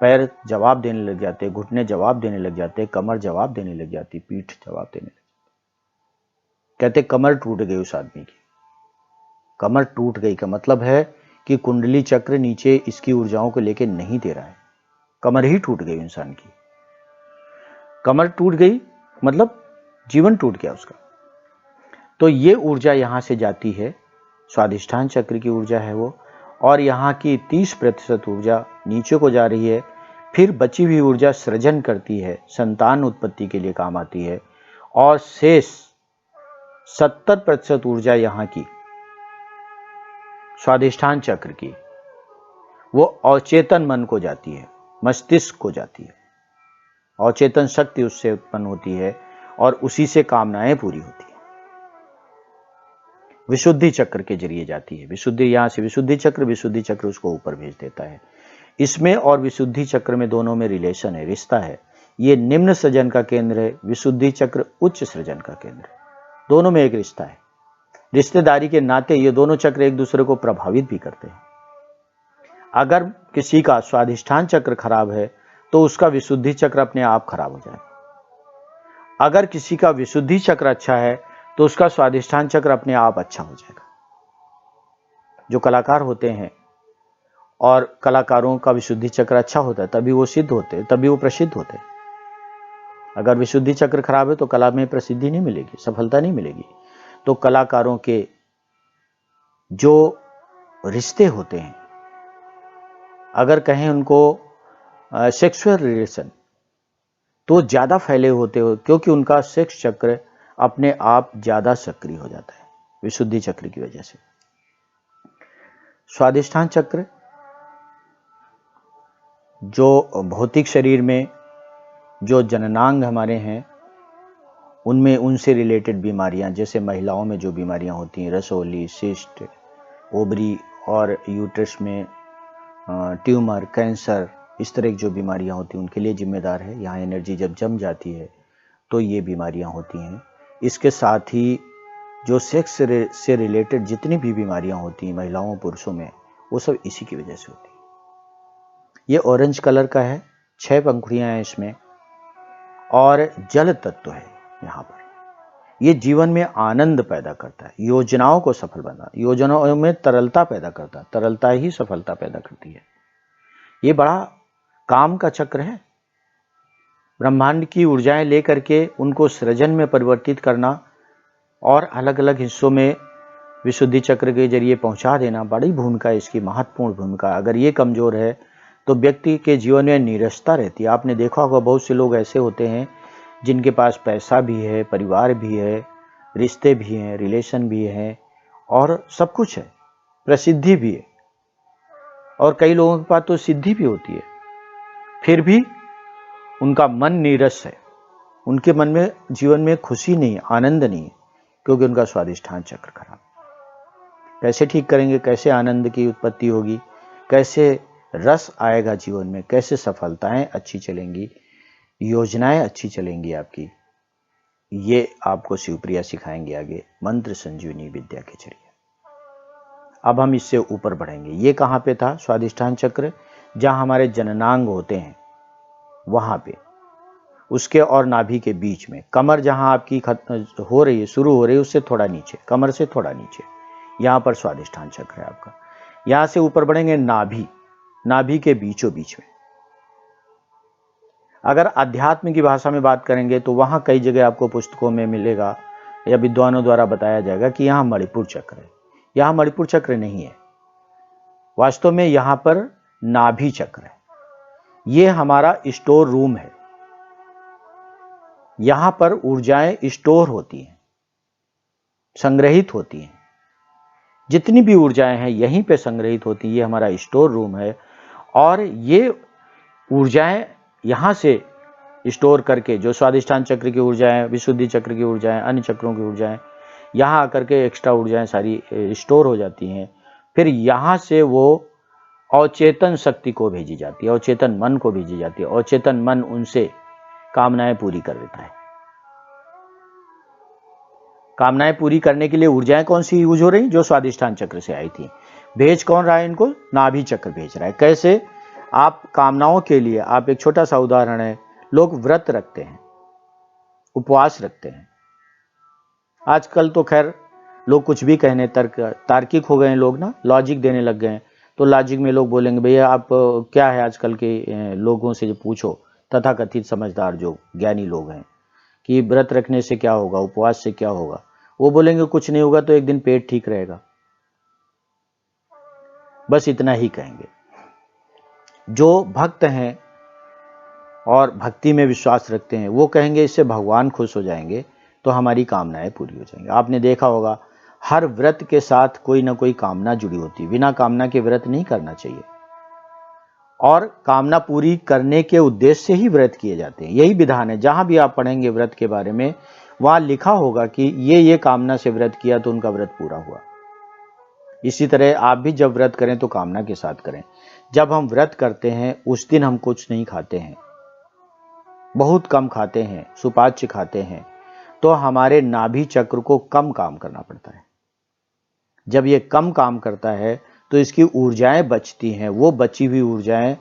पैर जवाब देने लग जाते हैं, घुटने जवाब देने लग जाते हैं, कमर जवाब देने लग जाती, पीठ जवाब देने लग जाती। कहते कमर टूट गई उस आदमी की। कमर टूट गई का मतलब है कि कुंडली चक्र नीचे इसकी ऊर्जाओं को लेके नहीं दे रहा है, कमर ही टूट गई इंसान की। कमर टूट गई मतलब जीवन टूट गया उसका। तो ये ऊर्जा यहां से जाती है, स्वादिष्ठान चक्र की ऊर्जा है वो, और यहाँ की 30% ऊर्जा नीचे को जा रही है। फिर बची हुई ऊर्जा सृजन करती है, संतान उत्पत्ति के लिए काम आती है। और शेष 70% ऊर्जा यहाँ की स्वादिष्ठान चक्र की वो अवचेतन मन को जाती है, मस्तिष्क को जाती है। अवचेतन शक्ति उससे उत्पन्न होती है और उसी से कामनाएं पूरी होती है। विशुद्धि चक्र के जरिए जाती है। विशुद्धि यहां से विशुद्धि चक्र उसको ऊपर भेज देता है। इसमें और विशुद्धि चक्र में दोनों में रिलेशन है, रिश्ता है। ये निम्न सृजन का केंद्र है, विशुद्धि चक्र उच्च सृजन का केंद्र है। दोनों में एक रिश्ता है। रिश्तेदारी के नाते ये दोनों चक्र एक दूसरे को प्रभावित भी करते हैं। अगर किसी का स्वादिष्ठान चक्र खराब है तो उसका विशुद्धि चक्र अपने आप खराब हो जाएगा। अगर किसी का विशुद्धि चक्र अच्छा है तो उसका स्वादिष्ठान चक्र अपने आप अच्छा हो जाएगा। जो कलाकार होते हैं और कलाकारों का विशुद्धि चक्र अच्छा होता है तभी वो सिद्ध होते हैं, तभी वो प्रसिद्ध होते हैं। अगर विशुद्धि चक्र खराब है तो कला में प्रसिद्धि नहीं मिलेगी, सफलता नहीं मिलेगी। तो कलाकारों के जो रिश्ते होते हैं, अगर कहें उनको सेक्सुअल रिलेशन, तो ज्यादा फैले होते हो क्योंकि उनका सेक्स चक्र अपने आप ज्यादा सक्रिय हो जाता है विशुद्धि चक्र की वजह से। स्वादिष्ठान चक्र जो भौतिक शरीर में जो जननांग हमारे हैं उनमें उनसे रिलेटेड बीमारियां, जैसे महिलाओं में जो बीमारियां होती हैं, रसोली, सिस्ट, ओवरी और यूट्रस में ट्यूमर, कैंसर, इस तरह की जो बीमारियां होती हैं उनके लिए जिम्मेदार है। यहाँ एनर्जी जब जम जाती है तो ये बीमारियां होती हैं। इसके साथ ही जो सेक्स से रिलेटेड जितनी भी बीमारियां होती हैं महिलाओं पुरुषों में, वो सब इसी की वजह से होती है। ये ऑरेंज कलर का है, 6 पंखुड़ियां हैं इसमें और जल तत्व है यहाँ पर। ये जीवन में आनंद पैदा करता है, योजनाओं को सफल बना, योजनाओं में तरलता पैदा करता है, तरलता ही सफलता पैदा करती है। ये बड़ा काम का चक्र है। ब्रह्मांड की ऊर्जाएं लेकर के उनको सृजन में परिवर्तित करना और अलग अलग हिस्सों में विशुद्धि चक्र के जरिए पहुंचा देना, बड़ी भूमिका है इसकी, महत्वपूर्ण भूमिका। अगर ये कमजोर है तो व्यक्ति के जीवन में नीरसता रहती है। आपने देखा होगा बहुत से लोग ऐसे होते हैं जिनके पास पैसा भी है, परिवार भी है, रिश्ते भी हैं, रिलेशन भी हैं और सब कुछ है, प्रसिद्धि भी है, और कई लोगों के पास तो सिद्धि भी होती है, फिर भी उनका मन नीरस है। उनके मन में जीवन में खुशी नहीं, आनंद नहीं है, क्योंकि उनका स्वादिष्ठान चक्र खराब। कैसे ठीक करेंगे? कैसे आनंद की उत्पत्ति होगी? कैसे रस आएगा जीवन में, कैसे सफलताएं अच्छी चलेंगी, योजनाएं अच्छी चलेंगी आपकी, ये आपको शिवप्रिया सिखाएंगे आगे मंत्र संजीवनी विद्या के जरिए। अब हम इससे ऊपर बढ़ेंगे। ये कहाँ पे था? स्वादिष्ठान चक्र, जहां हमारे जननांग होते हैं वहां पे, उसके और नाभि के बीच में, कमर जहां आपकी हो रही है, शुरू हो रही है, उससे थोड़ा नीचे, कमर से थोड़ा नीचे, यहां पर स्वादिष्ठान चक्र है आपका। यहां से ऊपर बढ़ेंगे नाभि, नाभि के बीचों बीच में। अगर अध्यात्म की भाषा में बात करेंगे तो वहां कई जगह आपको पुस्तकों में मिलेगा या विद्वानों द्वारा बताया जाएगा कि यहां मणिपुर चक्र है। यहां मणिपुर चक्र नहीं है, वास्तव में यहां पर नाभि चक्र है। यह हमारा स्टोर रूम है, यहां पर ऊर्जाएं स्टोर होती हैं, संग्रहित होती हैं। जितनी भी ऊर्जाएं हैं यहीं पे संग्रहित होती हैं। ये हमारा स्टोर रूम है और ये ऊर्जाएं यहां से स्टोर करके, जो स्वादिष्ठान चक्र की ऊर्जाएं, विशुद्धि चक्र की ऊर्जाएं, अन्य चक्रों की ऊर्जाएं, यहां आकर के एक्स्ट्रा ऊर्जाएं सारी स्टोर हो जाती हैं। फिर यहां से वो अवचेतन शक्ति को भेजी जाती है, अवचेतन मन को भेजी जाती है। अवचेतन मन उनसे कामनाएं पूरी कर देता है। कामनाएं पूरी करने के लिए ऊर्जाएं कौन सी यूज हो रही? जो स्वादिष्ठान चक्र से आई थी। भेज कौन रहा है इनको? नाभि चक्र भेज रहा है। कैसे? आप कामनाओं के लिए, आप एक छोटा सा उदाहरण है, लोग व्रत रखते हैं, उपवास रखते हैं। आजकल तो खैर लोग कुछ भी कहने तार्किक हो गए हैं लोग ना, लॉजिक देने लग गए हैं। तो लॉजिक में लोग बोलेंगे भैया आप क्या है, आजकल के लोगों से जो पूछो, तथाकथित समझदार जो ज्ञानी लोग हैं, कि व्रत रखने से क्या होगा, उपवास से क्या होगा, वो बोलेंगे कुछ नहीं होगा, तो एक दिन पेट ठीक रहेगा। बस इतना ही कहेंगे। जो भक्त हैं और भक्ति में विश्वास रखते हैं वो कहेंगे इससे भगवान खुश हो जाएंगे, तो हमारी कामनाएं पूरी हो जाएंगी। आपने देखा होगा हर व्रत के साथ कोई ना कोई कामना जुड़ी होती है। बिना कामना के व्रत नहीं करना चाहिए, और कामना पूरी करने के उद्देश्य से ही व्रत किए जाते हैं। यही विधान है। जहां भी आप पढ़ेंगे व्रत के बारे में, वहां लिखा होगा कि ये कामना से व्रत किया तो उनका व्रत पूरा हुआ। इसी तरह आप भी जब व्रत करें तो कामना के साथ करें। जब हम व्रत करते हैं उस दिन हम कुछ नहीं खाते हैं, बहुत कम खाते हैं, सुपाच्य खाते हैं, तो हमारे नाभि चक्र को कम काम करना पड़ता है। जब ये कम काम करता है तो इसकी ऊर्जाएं बचती हैं। वो बची हुई ऊर्जाएं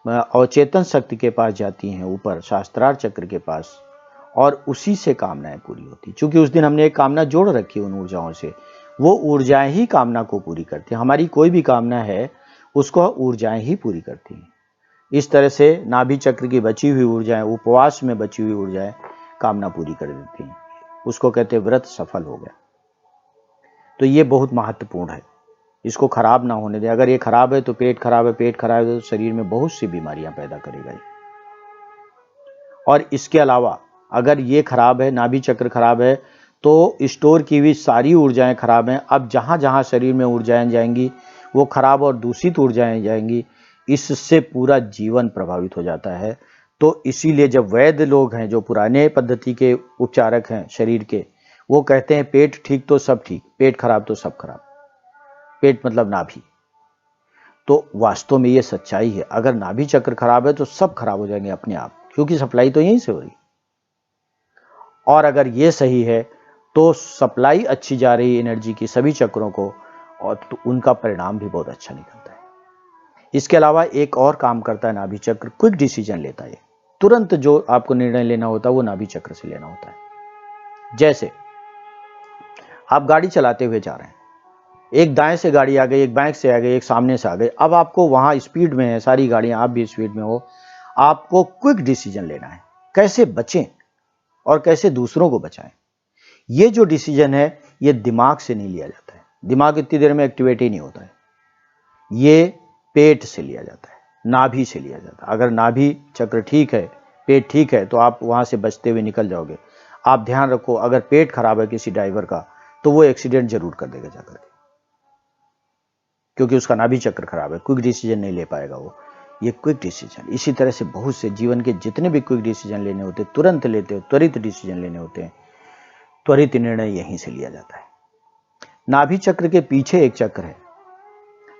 अवचेतन शक्ति के पास जाती हैं, ऊपर शास्त्रार्थ चक्र के पास, और उसी से कामनाएं पूरी होती। चूंकि उस दिन हमने एक कामना जोड़ रखी है उन ऊर्जाओं से, वो ऊर्जाएं ही कामना को पूरी करती हैं। हमारी कोई भी कामना है उसको ऊर्जाएं ही पूरी करती हैं। इस तरह से नाभि चक्र की बची हुई ऊर्जाएं, उपवास में बची हुई ऊर्जाएं कामना पूरी कर देती हैं। उसको कहते हैं व्रत सफल हो गया। तो ये बहुत महत्वपूर्ण है, इसको खराब ना होने दें। अगर ये खराब है तो पेट खराब है, पेट खराब है तो शरीर में बहुत सी बीमारियां पैदा करेगा। और इसके अलावा अगर ये खराब है, नाभि चक्र खराब है, तो स्टोर की हुई सारी ऊर्जाएं खराब हैं। अब जहां जहां शरीर में ऊर्जाएं जाएंगी वो खराब और दूषित ऊर्जाएं जाएंगी। इससे पूरा जीवन प्रभावित हो जाता है। तो इसीलिए जब वैद्य लोग हैं, जो पुराने पद्धति के उपचारक हैं शरीर के, वो कहते हैं पेट ठीक तो सब ठीक, पेट खराब तो सब खराब। पेट मतलब नाभि। तो वास्तव में ये सच्चाई है। अगर नाभि चक्र खराब है तो सब खराब हो जाएंगे अपने आप, क्योंकि सप्लाई तो यहीं से हो रही। और अगर ये सही है तो सप्लाई अच्छी जा रही एनर्जी की सभी चक्रों को, और तो उनका परिणाम भी बहुत अच्छा निकलता है। इसके अलावा एक और काम करता है नाभि चक्र, क्विक डिसीजन लेता है। तुरंत जो आपको निर्णय लेना होता है वो नाभि चक्र से लेना होता है। जैसे आप गाड़ी चलाते हुए जा रहे हैं, एक दाएं से गाड़ी आ गई, एक बाएं से आ गई, एक सामने से आ गई। अब आपको वहां स्पीड में है सारी गाड़ियां, आप भी स्पीड में हो, आपको क्विक डिसीजन लेना है, कैसे बचें और कैसे दूसरों को बचाएं। ये जो डिसीजन है ये दिमाग से नहीं लिया जाता है, दिमाग इतनी देर में एक्टिवेट ही नहीं होता है। ये पेट से लिया जाता है, नाभि से लिया जाता है। अगर नाभि चक्र ठीक है, पेट ठीक है, तो आप वहां से बचते हुए निकल जाओगे। आप ध्यान रखो, अगर पेट खराब है किसी ड्राइवर का तो वो एक्सीडेंट जरूर कर देगा जाकर के, क्योंकि उसका नाभि चक्र खराब है, क्विक डिसीजन नहीं ले पाएगा वो। ये क्विक डिसीजन, इसी तरह से बहुत से जीवन के जितने भी क्विक डिसीजन लेने होते, तुरंत लेते हो, त्वरित डिसीजन लेने होते हैं, त्वरित निर्णय यहीं से लिया जाता है। नाभि चक्र के पीछे एक चक्र है,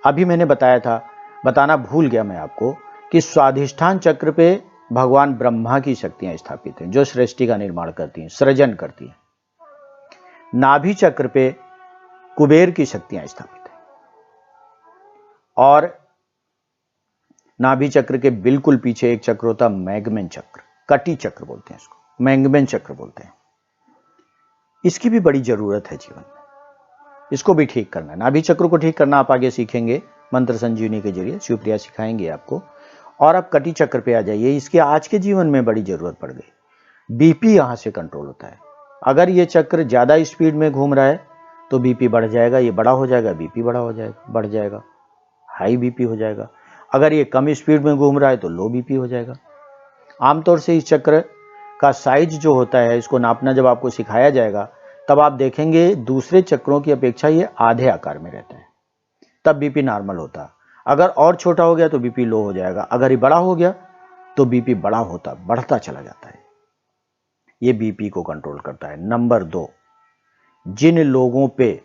अभी मैंने बताया था बताना भूल गया मैं आपको कि स्वाधिष्ठान चक्र पे भगवान ब्रह्मा की शक्तियां स्थापित हैं, जो सृष्टि का निर्माण करती हैं, सृजन करती हैं। नाभि चक्र पे कुबेर की शक्तियां स्थापित हैं, और नाभि चक्र के बिल्कुल पीछे एक चक्र होता है मैग्मेन चक्र, कटी चक्र बोलते हैं इसको, मैग्मेन चक्र बोलते हैं। इसकी भी बड़ी जरूरत है जीवन में, इसको भी ठीक करना है। नाभि चक्र को ठीक करना आप आगे सीखेंगे मंत्र संजीवनी के जरिए, शिवप्रिया सिखाएंगे आपको। और अब कटी चक्र पे आ जाइए, इसकी आज के जीवन में बड़ी जरूरत पड़ गई। बीपी यहां से कंट्रोल होता है। अगर ये चक्र ज्यादा स्पीड में घूम रहा है तो बीपी बढ़ जाएगा, ये बड़ा हो जाएगा, बीपी बड़ा हो जाएगा, बढ़ जाएगा, हाई बीपी हो जाएगा। अगर ये कम स्पीड में घूम रहा है तो लो बीपी हो जाएगा। आमतौर से इस चक्र का साइज जो होता है, इसको नापना जब आपको सिखाया जाएगा तब आप देखेंगे दूसरे चक्रों की अपेक्षा ये आधे आकार में रहता है, तब बीपी नॉर्मल होता है। अगर और छोटा हो गया तो बीपी लो हो जाएगा, अगर ये बड़ा हो गया तो बीपी बढ़ता चला जाता है। ये बीपी को कंट्रोल करता है। नंबर 2, जिन लोगों पे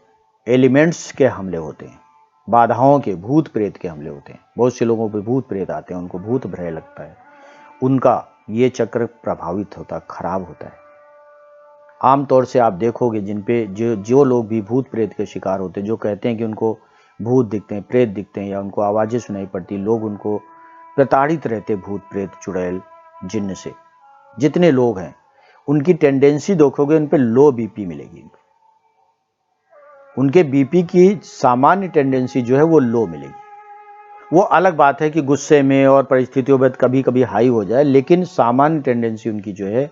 एलिमेंट्स के हमले होते हैं, बाधाओं के, भूत प्रेत के हमले होते हैं, बहुत से लोगों पे भूत प्रेत आते हैं, उनको भूत भय लगता है, उनका ये चक्र प्रभावित होता, खराब होता है। आमतौर से आप देखोगे जिन पे जो लोग भी भूत प्रेत के शिकार होते हैं, जो कहते हैं कि उनको भूत दिखते हैं, प्रेत दिखते हैं, या उनको आवाजें सुनाई पड़ती, लोग उनको प्रताड़ित रहते भूत प्रेत चुड़ैल जिन्न से, जितने लोग हैं उनकी टेंडेंसी देखोगे उन पे लो बीपी मिलेगी। उनके बीपी की सामान्य टेंडेंसी जो है वो लो मिलेगी। वो अलग बात है कि गुस्से में और परिस्थितियों में कभी कभी हाई हो जाए, लेकिन सामान्य टेंडेंसी उनकी जो है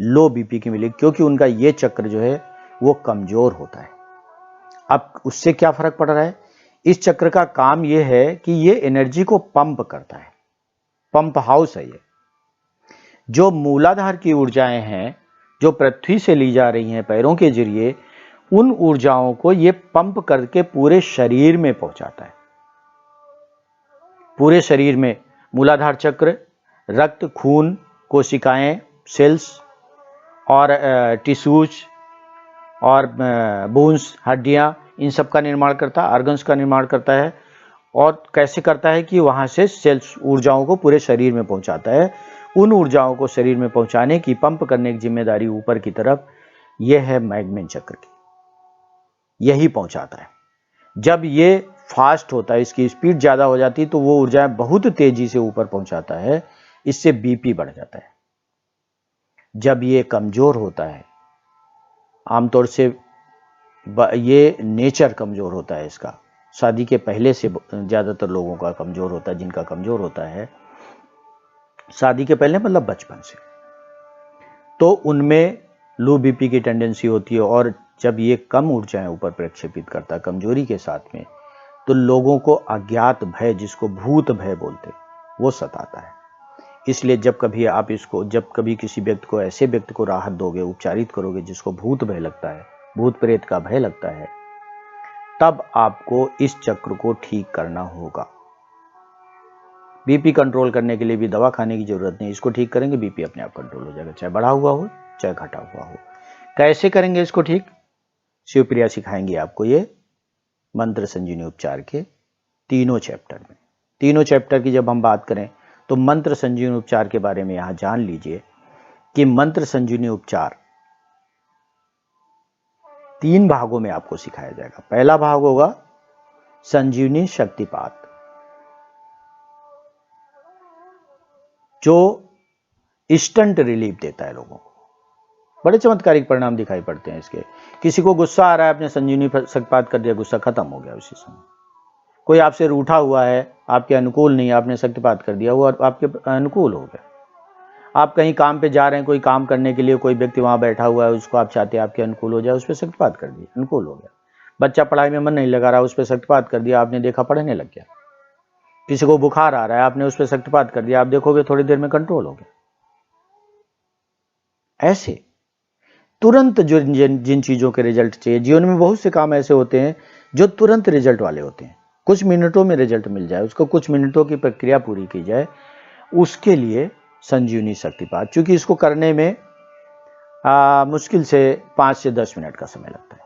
लो बीपी की मिलेगी, क्योंकि उनका ये चक्र जो है वो कमजोर होता है। अब उससे क्या फर्क पड़ रहा है? इस चक्र का काम ये है कि ये एनर्जी को पंप करता है, पंप हाउस है ये। जो मूलाधार की ऊर्जाएं हैं, जो पृथ्वी से ली जा रही हैं पैरों के जरिए, उन ऊर्जाओं को ये पंप करके पूरे शरीर में पहुंचाता है। पूरे शरीर में मूलाधार चक्र रक्त, खून, कोशिकाएं, सेल्स और टिश्यूज और बोन्स, हड्डियां, इन सब का निर्माण करता है, ऑर्गन्स का निर्माण करता है। और कैसे करता है कि वहां से सेल्स ऊर्जाओं को पूरे शरीर में पहुंचाता है। उन ऊर्जाओं को शरीर में पहुंचाने की, पंप करने की जिम्मेदारी ऊपर की तरफ यह है मैग्मेन चक्र की, यही पहुंचाता है। जब ये फास्ट होता है, इसकी स्पीड ज्यादा हो जाती है, तो वो ऊर्जाएं बहुत तेजी से ऊपर पहुंचाता है, इससे बीपी बढ़ जाता है। जब ये कमजोर होता है, आमतौर से ये नेचर कमजोर होता है इसका, शादी के पहले से ज्यादातर लोगों का कमजोर होता है, जिनका कमजोर होता है शादी के पहले मतलब बचपन से, तो उनमें लो बीपी की टेंडेंसी होती है। और जब ये कम ऊर्जाएं ऊपर प्रक्षेपित करता है कमजोरी के साथ में, तो लोगों को अज्ञात भय, जिसको भूत भय बोलते, वो सताता है। इसलिए जब कभी किसी व्यक्ति को, ऐसे व्यक्ति को राहत दोगे, उपचारित करोगे जिसको भूत भय लगता है, भूत प्रेत का भय लगता है, तब आपको इस चक्र को ठीक करना होगा। बीपी कंट्रोल करने के लिए भी दवा खाने की जरूरत नहीं, इसको ठीक करेंगे बीपी अपने आप कंट्रोल हो जाएगा, चाहे बढ़ा हुआ हो चाहे घटा हुआ हो। कैसे करेंगे इसको ठीक? शिवप्रिया सिखाएंगे आपको ये मंत्र संजीवनी उपचार के तीनों चैप्टर में। तीनों चैप्टर की जब हम बात करें तो मंत्र संजीवनी उपचार के बारे में यहां जान लीजिए कि मंत्र संजीवनी उपचार 3 भागों में आपको सिखाया जाएगा। पहला भाग होगा संजीवनी शक्तिपात, जो इंस्टेंट रिलीफ देता है लोगों को। बड़े चमत्कारिक परिणाम दिखाई पड़ते हैं इसके। किसी को गुस्सा आ रहा है, आपने संजीवनी शक्तिपात कर दिया, गुस्सा खत्म हो गया उसी समय। कोई आपसे रूठा हुआ है, आपके अनुकूल नहीं, आपने शक्तिपात कर दिया, वो आपके अनुकूल हो गया। आप कहीं काम पे जा रहे हैं, कोई काम करने के लिए, कोई व्यक्ति वहां बैठा हुआ है, उसको आप चाहते हैं आपके अनुकूल हो जाए, उस पर शक्तिपात कर दिया, अनुकूल हो गया। बच्चा पढ़ाई में मन नहीं लगा रहा, उस पर शक्तिपात कर दिया, आपने देखा पढ़ने लग गया। किसी को बुखार आ रहा है, आपने उस पर शक्तिपात कर दिया, आप देखोगे थोड़ी देर में कंट्रोल हो गया। ऐसे तुरंत जो जिन चीजों के रिजल्ट चाहिए, जीवन में बहुत से काम ऐसे होते हैं जो तुरंत रिजल्ट वाले होते हैं, कुछ मिनटों में रिजल्ट मिल जाए, उसको कुछ मिनटों की प्रक्रिया पूरी की जाए, उसके लिए संजीवनी शक्तिपात, चूंकि इसको करने में मुश्किल से 5 से 10 मिनट का समय लगता है।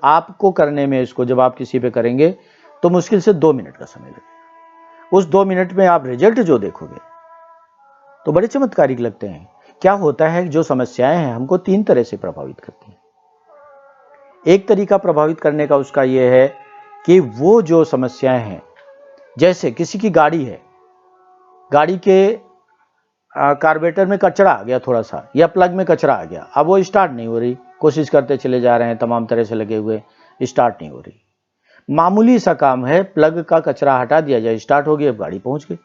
आपको करने में, इसको जब आप किसी पे करेंगे तो मुश्किल से 2 मिनट का समय लगेगा। उस 2 मिनट में आप रिजल्ट जो देखोगे तो बड़े चमत्कारिक लगते हैं। क्या होता है, जो समस्याएं हैं हमको 3 तरह से प्रभावित करती हैं। एक तरीका प्रभावित करने का उसका यह है कि वो जो समस्याएं हैं, जैसे किसी की गाड़ी है, गाड़ी के कार्बोरेटर में कचरा आ गया थोड़ा सा, या प्लग में कचरा आ गया, अब वो स्टार्ट नहीं हो रही, कोशिश करते चले जा रहे हैं, तमाम तरह से लगे हुए, स्टार्ट नहीं हो रही। मामूली सा काम है, प्लग का कचरा हटा दिया जाए, स्टार्ट हो गई, अब गाड़ी पहुंच गई।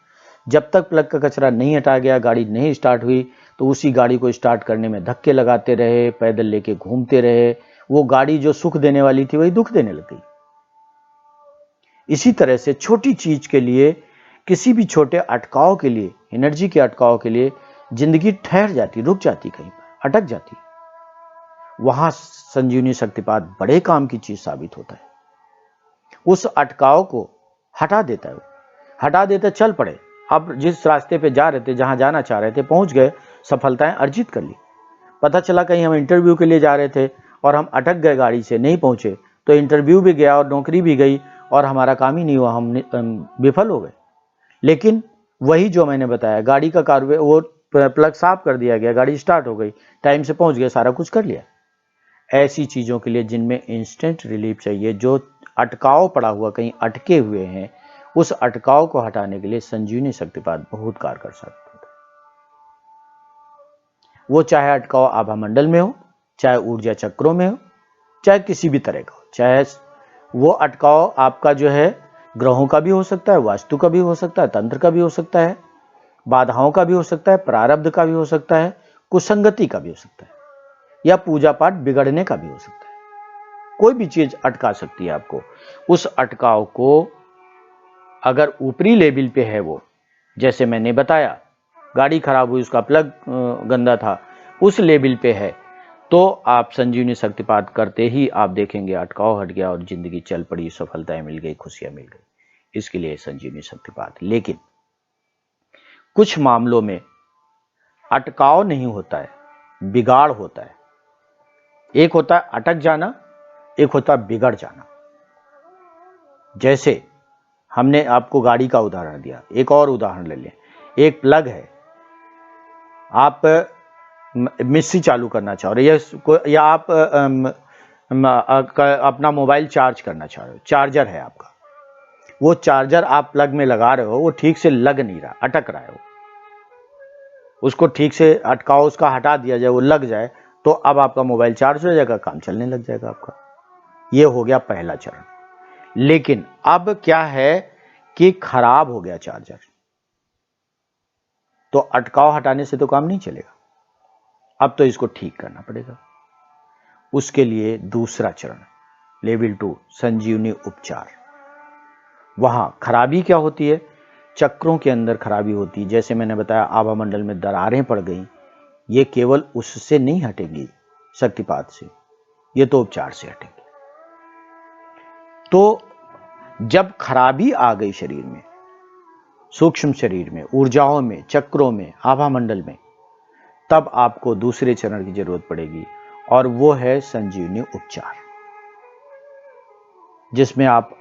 जब तक प्लग का कचरा नहीं हटा गया, गाड़ी नहीं स्टार्ट हुई, तो उसी गाड़ी को स्टार्ट करने में धक्के लगाते रहे, पैदल लेके घूमते रहे, वो गाड़ी जो सुख देने वाली थी वही दुख देने लग गई। इसी तरह से छोटी चीज के लिए, किसी भी छोटे अटकाव के लिए, एनर्जी के अटकाव के लिए जिंदगी ठहर जाती, रुक जाती, कहीं पर अटक जाती। वहां संजीवनी शक्तिपात बड़े काम की चीज साबित होता है। उस अटकाव को हटा देता है, हटा देता, चल पड़े। अब जिस रास्ते पे जा रहे थे, जहां जाना चाह रहे थे, पहुंच गए, सफलताएं अर्जित कर ली। पता चला कहीं हम इंटरव्यू के लिए जा रहे थे और हम अटक गए, गाड़ी से नहीं पहुंचे, तो इंटरव्यू भी गया और नौकरी भी गई और हमारा काम ही नहीं हुआ, हम विफल हो गए। लेकिन वही जो मैंने बताया, गाड़ी का कार्बोरेटर, वो प्लग साफ कर दिया गया, गाड़ी स्टार्ट हो गई, टाइम से पहुंच गए, सारा कुछ कर लिया। ऐसी चीजों के लिए जिनमें इंस्टेंट रिलीफ चाहिए, जो अटकाव पड़ा हुआ, कहीं अटके हुए हैं, उस अटकाव को हटाने के लिए संजीवनी शक्तिपात बहुत कारगर साबित होता है। वो चाहे अटकाव आभा मंडल में हो, चाहे ऊर्जा चक्रों में हो, चाहे किसी भी तरह का हो, चाहे वो अटकाव आपका जो है ग्रहों का भी हो सकता है, वास्तु का भी हो सकता है, तंत्र का भी हो सकता है, बाधाओं का भी हो सकता है, प्रारब्ध का भी हो सकता है, कुसंगति का भी हो सकता है, या पूजा पाठ बिगड़ने का भी हो सकता है। कोई भी चीज अटका सकती है आपको। उस अटकाव को अगर ऊपरी लेवल पे है, वो जैसे मैंने बताया, गाड़ी खराब हुई, उसका प्लग गंदा था, उस लेवल पे है, तो आप संजीवनी शक्तिपात करते ही आप देखेंगे अटकाव हट गया और जिंदगी चल पड़ी, सफलताएं मिल गई, खुशियां मिल गई। इसके लिए संजीवनी शक्तिपात। लेकिन कुछ मामलों में अटकाव नहीं होता है, बिगाड़ होता है। एक होता है अटक जाना, एक होता है बिगड़ जाना। जैसे हमने आपको गाड़ी का उदाहरण दिया, एक और उदाहरण ले लें। एक प्लग है, आप मिक्सी चालू करना चाह रहे हो, या आप अपना मोबाइल चार्ज करना चाह रहे हो, चार्जर है आपका, वो चार्जर आप प्लग में लगा रहे हो, वो ठीक से लग नहीं रहा, अटक रहा है। वो उसको ठीक से अटकाव उसका हटा दिया जाए, वो लग जाए, तो अब आपका मोबाइल चार्ज हो जाएगा, काम चलने लग जाएगा आपका। ये हो गया पहला चरण। लेकिन अब क्या है कि खराब हो गया चार्जर, तो अटकाव हटाने से तो काम नहीं चलेगा, अब तो इसको ठीक करना पड़ेगा। उसके लिए दूसरा चरण, लेवल 2, संजीवनी उपचार। वहां खराबी क्या होती है, चक्रों के अंदर खराबी होती है। जैसे मैंने बताया, आभा मंडल में दरारें पड़ गई, ये केवल उससे नहीं हटेंगी शक्तिपात से, ये तो उपचार से हटेंगी। तो जब खराबी आ गई शरीर में, सूक्ष्म शरीर में, ऊर्जाओं में, चक्रों में, आभा मंडल में, तब आपको दूसरे चरण की जरूरत पड़ेगी, और वो है संजीवनी उपचार, जिसमें आप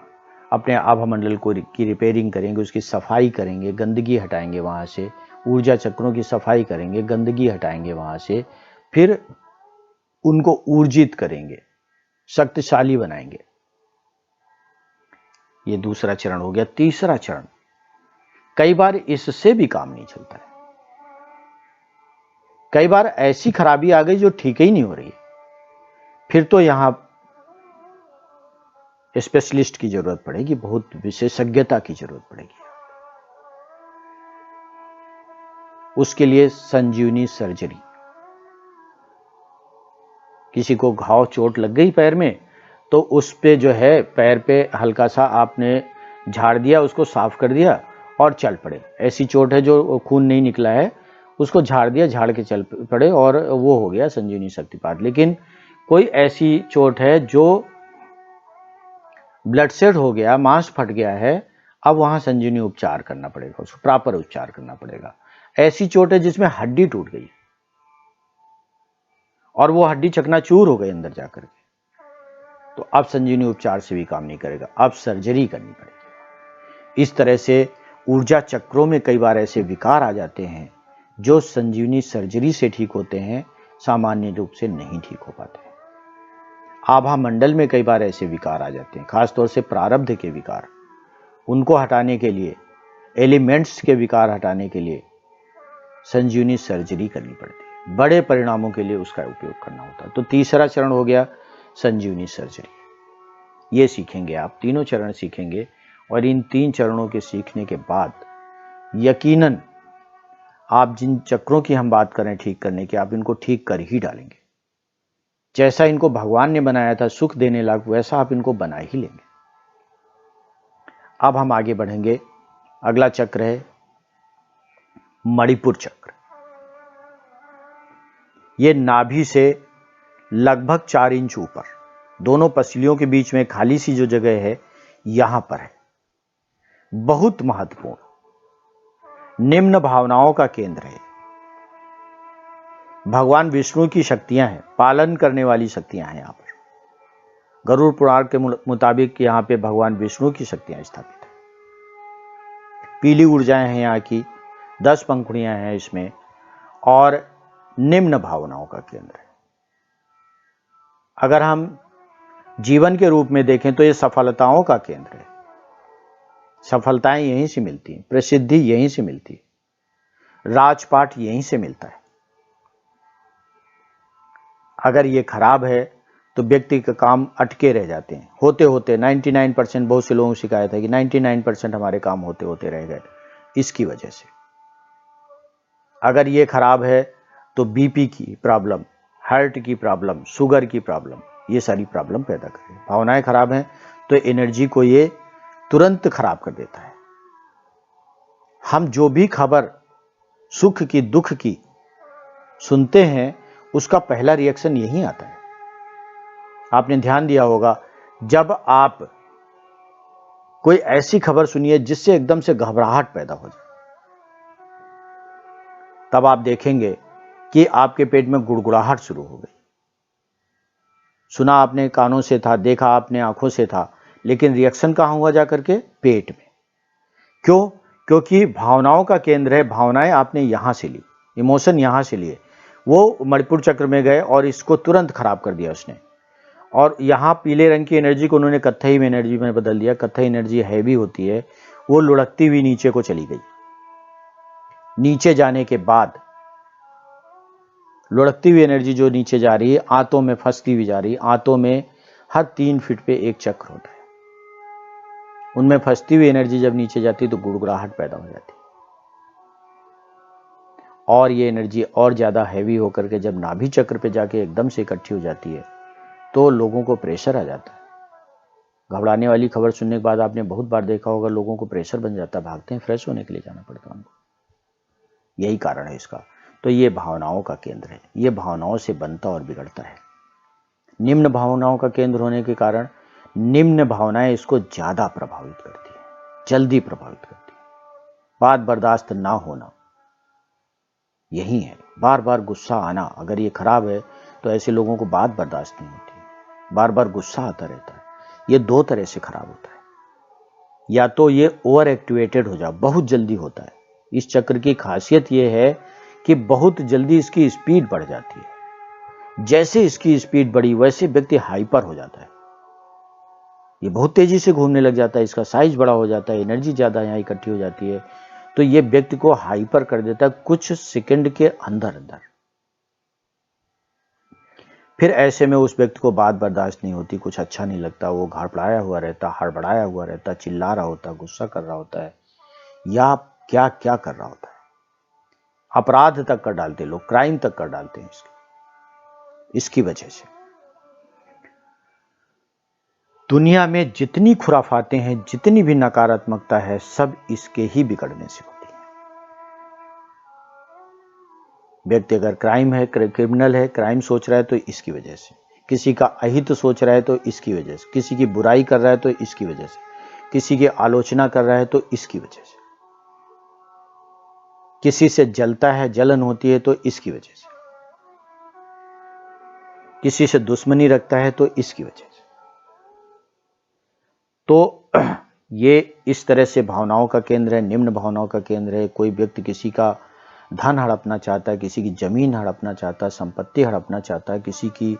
अपने आभा मंडल को की रिपेयरिंग करेंगे, उसकी सफाई करेंगे, गंदगी हटाएंगे वहां से, ऊर्जा चक्रों की सफाई करेंगे, गंदगी हटाएंगे वहां से, फिर उनको ऊर्जित करेंगे, शक्तिशाली बनाएंगे। ये दूसरा चरण हो गया। तीसरा चरण, कई बार इससे भी काम नहीं चलता है, कई बार ऐसी खराबी आ गई जो ठीक ही नहीं हो रही है, फिर तो यहां स्पेशलिस्ट की जरूरत पड़ेगी, बहुत विशेषज्ञता की जरूरत पड़ेगी। उसके लिए संजीवनी सर्जरी। किसी को घाव, चोट लग गई पैर में, तो उस पे जो है पैर पे हल्का सा आपने झाड़ दिया, उसको साफ कर दिया और चल पड़े। ऐसी चोट है जो खून नहीं निकला है, उसको झाड़ दिया, झाड़ के चल पड़े, और वो हो गया संजीवनी शक्तिपात। लेकिन कोई ऐसी चोट है जो ब्लड सेड हो गया, मांस फट गया है, अब वहां संजीवनी उपचार करना पड़ेगा, उसको प्रॉपर उपचार करना पड़ेगा। ऐसी चोट है जिसमें हड्डी टूट गई और वो हड्डी चकनाचूर हो गई अंदर जाकर के, तो अब संजीवनी उपचार से भी काम नहीं करेगा, अब सर्जरी करनी पड़ेगी। इस तरह से ऊर्जा चक्रों में कई बार ऐसे विकार आ जाते हैं जो संजीवनी सर्जरी से ठीक होते हैं, सामान्य रूप से नहीं ठीक हो पाते हैं। आभा मंडल में कई बार ऐसे विकार आ जाते हैं, खासतौर से प्रारब्ध के विकार, उनको हटाने के लिए, एलिमेंट्स के विकार हटाने के लिए संजीवनी सर्जरी करनी पड़ती है। बड़े परिणामों के लिए उसका उपयोग करना होता है। तो तीसरा चरण हो गया संजीवनी सर्जरी। ये सीखेंगे आप, तीनों चरण सीखेंगे, और इन 3 चरणों के सीखने के बाद यकीनन आप जिन चक्रों की हम बात करें ठीक करने की, आप इनको ठीक कर ही डालेंगे। जैसा इनको भगवान ने बनाया था सुख देने लायक, वैसा आप इनको बना ही लेंगे। अब हम आगे बढ़ेंगे। अगला चक्र है मणिपुर चक्र। ये नाभि से लगभग 4 इंच ऊपर, दोनों पसलियों के बीच में खाली सी जो जगह है, यहां पर है। बहुत महत्वपूर्ण, निम्न भावनाओं का केंद्र है। भगवान विष्णु की शक्तियां हैं, पालन करने वाली शक्तियां हैं। यहां पर गरुड़ पुराण के मुताबिक यहां पे भगवान विष्णु की शक्तियां स्थापित है। पीली ऊर्जाएं हैं यहाँ की, 10 पंखुड़ियां हैं इसमें, और निम्न भावनाओं का केंद्र है। अगर हम जीवन के रूप में देखें तो ये सफलताओं का केंद्र है। सफलताएं यहीं से मिलती हैं, प्रसिद्धि यहीं से मिलती है, राजपाट यहीं से मिलता है। अगर ये खराब है तो व्यक्ति के काम अटके रह जाते हैं, होते होते 99%, बहुत से लोगों को शिकायत है कि 99% हमारे काम होते होते रह गए, इसकी वजह से। अगर ये खराब है तो बीपी की प्रॉब्लम, हार्ट की प्रॉब्लम, शुगर की प्रॉब्लम, ये सारी प्रॉब्लम पैदा करे। भावनाएं खराब हैं तो एनर्जी को ये तुरंत खराब कर देता है। हम जो भी खबर सुख की, दुख की सुनते हैं, उसका पहला रिएक्शन यही आता है। आपने ध्यान दिया होगा, जब आप कोई ऐसी खबर सुनिए जिससे एकदम से घबराहट पैदा हो जाए, तब आप देखेंगे कि आपके पेट में गुड़गुड़ाहट शुरू हो गई। सुना आपने कानों से था, देखा आपने आंखों से था, लेकिन रिएक्शन कहां हुआ जाकर के? पेट में। क्यों? क्योंकि भावनाओं का केंद्र है, भावनाएं आपने यहां से ली, इमोशन यहां से लिए, वो मणिपुर चक्र में गए और इसको तुरंत खराब कर दिया उसने। और यहां पीले रंग की एनर्जी को उन्होंने कत्थई में एनर्जी में बदल दिया। कत्थई एनर्जी हैवी होती है, वो लुढ़कती हुई नीचे को चली गई। नीचे जाने के बाद लुढ़कती हुई एनर्जी जो नीचे जा रही है, आंतों में फंसती हुई जा रही है। आंतों में हर 3 फीट पे एक चक्र होता है, उनमें फंसती हुई एनर्जी जब नीचे जाती है तो गुड़गुड़ाहट पैदा हो जाती है, और ये एनर्जी और ज्यादा हैवी होकर के जब नाभि चक्र पे जाके एकदम से इकट्ठी हो जाती है तो लोगों को प्रेशर आ जाता है। घबराने वाली खबर सुनने के बाद आपने बहुत बार देखा होगा, लोगों को प्रेशर बन जाता है, भागते हैं, फ्रेश होने के लिए जाना पड़ता है उनको। यही कारण है इसका। तो ये भावनाओं का केंद्र है, ये भावनाओं से बनता और बिगड़ता है। निम्न भावनाओं का केंद्र होने के कारण निम्न भावनाएं इसको ज्यादा प्रभावित करती है, जल्दी प्रभावित करती है। बात बर्दाश्त ना होना यही है, बार बार गुस्सा आना। अगर ये खराब है तो ऐसे लोगों को बात बर्दाश्त नहीं होती, बार बार गुस्सा आता रहता है। ये 2 तरह से खराब होता है। या तो ये ओवर एक्टिवेटेड हो जाए, बहुत जल्दी होता है। इस चक्र की खासियत ये है कि बहुत जल्दी इसकी स्पीड बढ़ जाती है। जैसे इसकी स्पीड बढ़ी वैसे व्यक्ति हाइपर हो जाता है, ये बहुत तेजी से घूमने लग जाता है, इसका साइज बड़ा हो जाता है, एनर्जी ज्यादा यहां इकट्ठी हो जाती है, तो ये व्यक्ति को हाइपर कर देता है कुछ सेकंड के अंदर अंदर। फिर ऐसे में उस व्यक्ति को बात बर्दाश्त नहीं होती, कुछ अच्छा नहीं लगता, वो घबराया हुआ रहता, हड़बड़ाया हुआ रहता, चिल्ला रहा होता, गुस्सा कर रहा होता है, या क्या क्या कर रहा होता है। अपराध तक कर डालते लोग, क्राइम तक कर डालते हैं इसकी वजह से। दुनिया में जितनी खुराफातें हैं, जितनी भी नकारात्मकता है, सब इसके ही बिगड़ने से होती है। व्यक्ति अगर क्राइम है, क्रिमिनल है, क्राइम सोच रहा है तो इसकी वजह से, किसी का अहित सोच रहा है तो इसकी वजह से, किसी की बुराई कर रहा है तो इसकी वजह से, किसी की आलोचना कर रहा है तो इसकी वजह से, किसी से जलता है, जलन होती है तो इसकी वजह से, किसी से दुश्मनी रखता है तो इसकी वजह से। तो ये इस तरह से भावनाओं का केंद्र है, निम्न भावनाओं का केंद्र है। कोई व्यक्ति किसी का धन हड़पना चाहता है, किसी की जमीन हड़पना चाहता है, संपत्ति हड़पना चाहता है, किसी की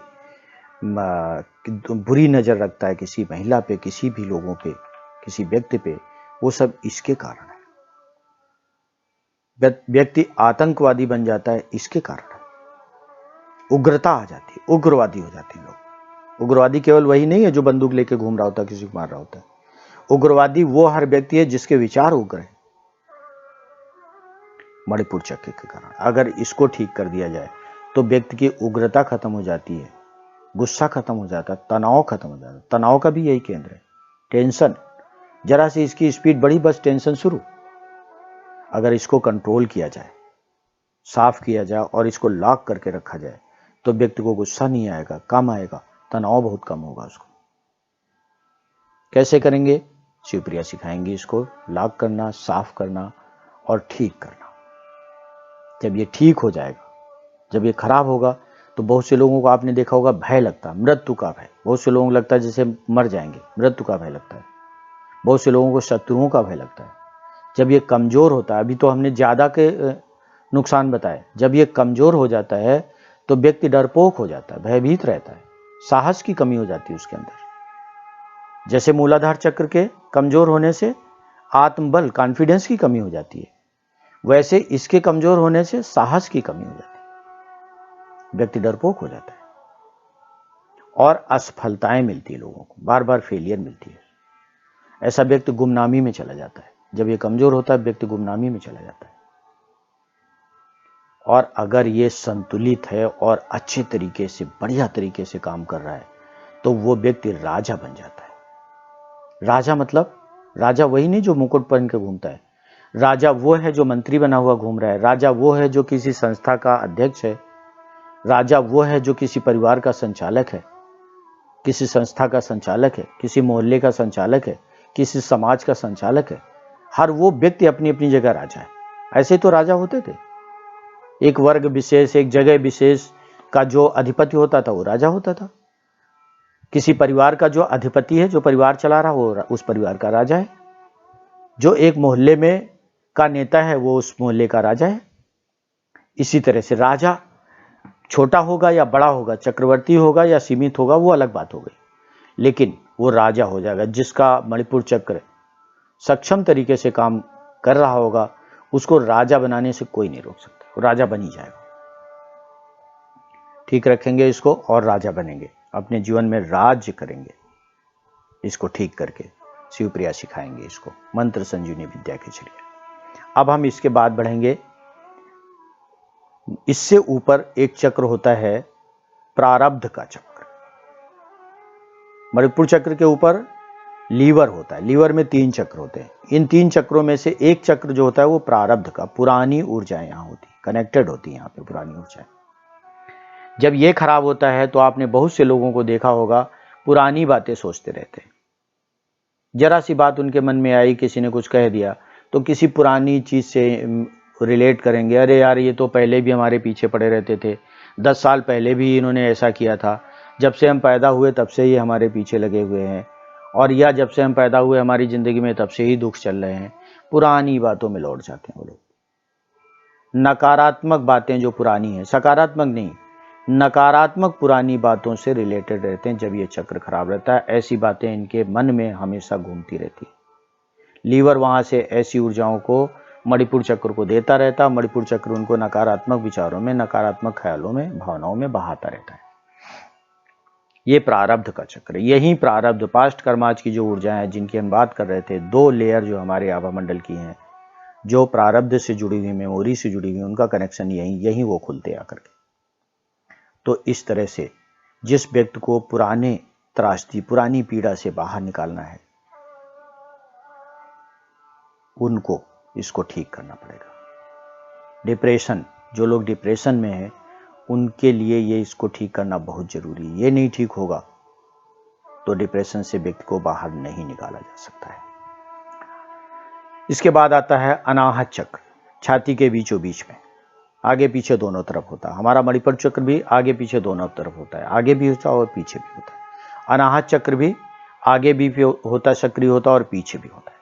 बुरी नजर रखता है किसी महिला पे, किसी भी लोगों पे, किसी व्यक्ति पे, वो सब इसके कारण है। व्यक्ति आतंकवादी बन जाता है, इसके कारण है। उग्रता आ जाती है, उग्रवादी हो जाते हैं लोग। उग्रवादी केवल वही नहीं है जो बंदूक लेके घूम रहा होता है, किसी को मार रहा होता है। उग्रवादी वो हर व्यक्ति है जिसके विचार उग्र है। मणिपुर चक्र के कारण अगर इसको ठीक कर दिया जाए तो व्यक्ति की उग्रता खत्म हो जाती है, गुस्सा खत्म हो जाता है, तनाव खत्म हो जाता है। तनाव का भी यही केंद्र है, टेंशन। जरा सी इसकी स्पीड बढ़ी, बस टेंशन शुरू। अगर इसको कंट्रोल किया जाए, साफ किया जाए और इसको लॉक करके रखा जाए तो व्यक्ति को गुस्सा नहीं आएगा, कम आएगा, तनाव बहुत कम होगा उसको। कैसे करेंगे? शिवप्रिया सिखाएंगे इसको लॉक करना, साफ करना और ठीक करना। जब ये ठीक हो जाएगा, जब ये खराब होगा तो बहुत से लोगों को आपने देखा होगा भय लगता है, मृत्यु का भय। बहुत से लोगों को लगता है जैसे मर जाएंगे, मृत्यु का भय लगता है। बहुत से लोगों को शत्रुओं का भय लगता है। जब ये कमजोर होता है, अभी तो हमने ज्यादा के नुकसान बताए, जब ये कमजोर हो जाता है तो व्यक्ति डरपोक हो जाता है, भयभीत रहता है, साहस की कमी हो जाती है उसके अंदर। जैसे मूलाधार चक्र के कमजोर होने से आत्मबल, कॉन्फिडेंस की कमी हो जाती है, वैसे इसके कमजोर होने से साहस की कमी हो जाती है, व्यक्ति डरपोक हो जाता है और असफलताएं मिलती है लोगों को, बार बार फेलियर मिलती है। ऐसा व्यक्ति गुमनामी में चला जाता है। जब ये कमजोर होता है व्यक्ति गुमनामी में चला जाता है। और अगर ये संतुलित है और अच्छे तरीके से, बढ़िया तरीके से काम कर रहा है तो वो व्यक्ति राजा बन जाता है। राजा मतलब राजा वही नहीं जो मुकुट पहन के घूमता है। राजा वो है जो मंत्री बना हुआ घूम रहा है। राजा वो है जो किसी संस्था का अध्यक्ष है। राजा वो है जो किसी परिवार का संचालक है, किसी संस्था का संचालक है, किसी मोहल्ले का संचालक है, किसी समाज का संचालक है। हर वो व्यक्ति अपनी अपनी जगह राजा है। ऐसे तो राजा होते थे। एक वर्ग विशेष, एक जगह विशेष का जो अधिपति होता था वो राजा होता था। किसी परिवार का जो अधिपति है, जो परिवार चला रहा वो उस परिवार का राजा है। जो एक मोहल्ले में का नेता है वो उस मोहल्ले का राजा है। इसी तरह से राजा छोटा होगा या बड़ा होगा, चक्रवर्ती होगा या सीमित होगा, वो अलग बात हो गई, लेकिन वो राजा हो जाएगा। जिसका मणिपुर चक्र सक्षम तरीके से काम कर रहा होगा उसको राजा बनाने से कोई नहीं रोक सकता, वो राजा बन ही जाएगा। ठीक रखेंगे इसको और राजा बनेंगे, अपने जीवन में राज्य करेंगे। इसको ठीक करके शिवप्रिया सिखाएंगे इसको मंत्र संजीवनी विद्या के जरिए। अब हम इसके बाद बढ़ेंगे। इससे ऊपर एक चक्र होता है प्रारब्ध का चक्र। मणिपुर चक्र के ऊपर लीवर होता है। लीवर में 3 चक्र होते हैं। इन 3 चक्रों में से एक चक्र जो होता है वो प्रारब्ध का, पुरानी ऊर्जाएं यहां होती, कनेक्टेड होती है यहां पे पुरानी ऊर्जाएं। जब ये खराब होता है तो आपने बहुत से लोगों को देखा होगा पुरानी बातें सोचते रहते हैं। जरा सी बात उनके मन में आई, किसी ने कुछ कह दिया तो किसी पुरानी चीज से रिलेट करेंगे। अरे यार ये तो पहले भी हमारे पीछे पड़े रहते थे, 10 साल पहले भी इन्होंने ऐसा किया था, जब से हम पैदा हुए तब से ये हमारे पीछे लगे हुए हैं, और या जब से हम पैदा हुए हमारी जिंदगी में तब से ही दुख चल रहे हैं। पुरानी बातों में लौट जाते हैं वो लोग। नकारात्मक बातें जो पुरानी है, सकारात्मक नहीं, नकारात्मक पुरानी बातों से रिलेटेड रहते हैं। जब ये चक्र खराब रहता है ऐसी बातें इनके मन में हमेशा घूमती रहती है। लीवर वहां से ऐसी ऊर्जाओं को मणिपुर चक्र को देता रहता, मणिपुर चक्र उनको नकारात्मक विचारों में, नकारात्मक ख्यालों में, भावनाओं में बहाता रहता है। ये प्रारब्ध का चक्र। यही प्रारब्ध, पास्ट कर्माज की जो ऊर्जा है जिनकी हम बात कर रहे थे, 2 लेयर जो हमारे आभा मंडल की हैं, जो प्रारब्ध से जुड़ी हुई, मेमोरी से जुड़ी हुई, उनका कनेक्शन यही वो खुलते आकर के। तो इस तरह से जिस व्यक्ति को पुराने त्रासदी, पुरानी पीड़ा से बाहर निकालना है, उनको इसको ठीक करना पड़ेगा। डिप्रेशन, जो लोग डिप्रेशन में हैं उनके लिए ये इसको ठीक करना बहुत जरूरी है। ये नहीं ठीक होगा तो डिप्रेशन से व्यक्ति को बाहर नहीं निकाला जा सकता है। इसके बाद आता है अनाहत चक्र, छाती के बीचों बीच में, आगे पीछे दोनों तरफ होता है। हमारा मणिपुर चक्र भी आगे पीछे दोनों तरफ होता है, आगे भी होता है और पीछे भी होता है। अनाहत चक्र भी आगे भी होता, सक्रिय होता और पीछे भी होता है।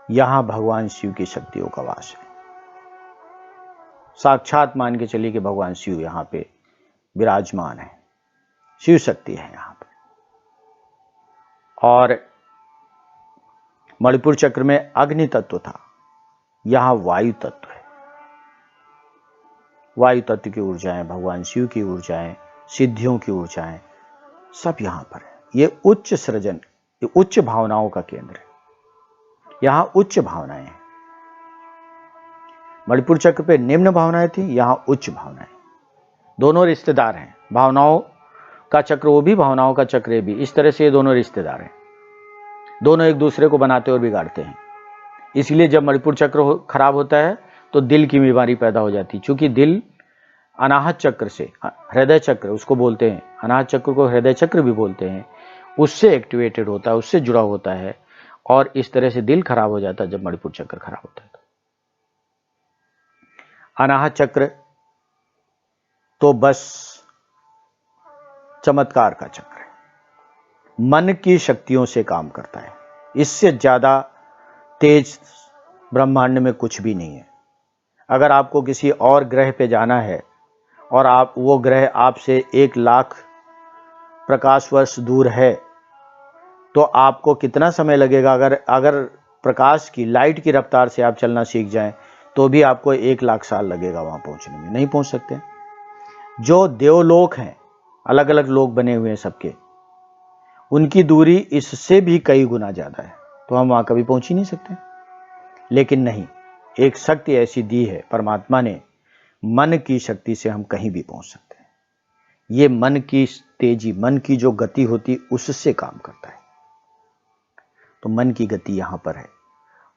यहां भगवान शिव की शक्तियों का वास है। साक्षात मान के चलिए कि भगवान शिव यहां पे विराजमान है, शिव शक्ति है यहां पे। और मणिपुर चक्र में अग्नि तत्व था, यहां वायु तत्व है। वायु तत्व की ऊर्जाएं, भगवान शिव की ऊर्जाएं, सिद्धियों की ऊर्जाएं सब यहां पर है। ये उच्च सृजन, ये उच्च भावनाओं का केंद्र है। यहां उच्च भावनाएं हैं। मणिपुर चक्र पे निम्न भावनाएं थी, यहां उच्च भावनाएं। दोनों रिश्तेदार हैं। भावनाओं का चक्र वो भी, भावनाओं का चक्र भी। इस तरह से ये दोनों रिश्तेदार हैं। दोनों एक दूसरे को बनाते और बिगाड़ते हैं। इसलिए जब मणिपुर चक्र खराब होता है तो दिल की बीमारी पैदा हो जाती है, क्योंकि दिल अनाहत चक्र से, हृदय चक्र उसको बोलते हैं, अनाहत चक्र को हृदय चक्र भी बोलते हैं, उससे एक्टिवेटेड होता है, उससे जुड़ा होता है। और इस तरह से दिल खराब हो जाता है जब मणिपुर चक्र खराब होता है। अनाहत चक्र तो बस चमत्कार का चक्र है, मन की शक्तियों से काम करता है। इससे ज्यादा तेज ब्रह्मांड में कुछ भी नहीं है। अगर आपको किसी और ग्रह पे जाना है और आप, वो ग्रह आपसे 1,00,000 प्रकाश वर्ष दूर है, तो आपको कितना समय लगेगा? अगर प्रकाश की, लाइट की रफ्तार से आप चलना सीख जाएं तो भी आपको 1,00,000 साल लगेगा वहां पहुंचने में। नहीं पहुंच सकते। जो देवलोक हैं, अलग अलग लोक बने हुए हैं सबके, उनकी दूरी इससे भी कई गुना ज्यादा है, तो हम वहां कभी पहुंच ही नहीं सकते। लेकिन नहीं, एक शक्ति ऐसी दी है परमात्मा ने, मन की शक्ति से हम कहीं भी पहुंच सकते हैं। ये मन की तेजी, मन की जो गति होती, उससे काम करता है। तो मन की गति यहां पर है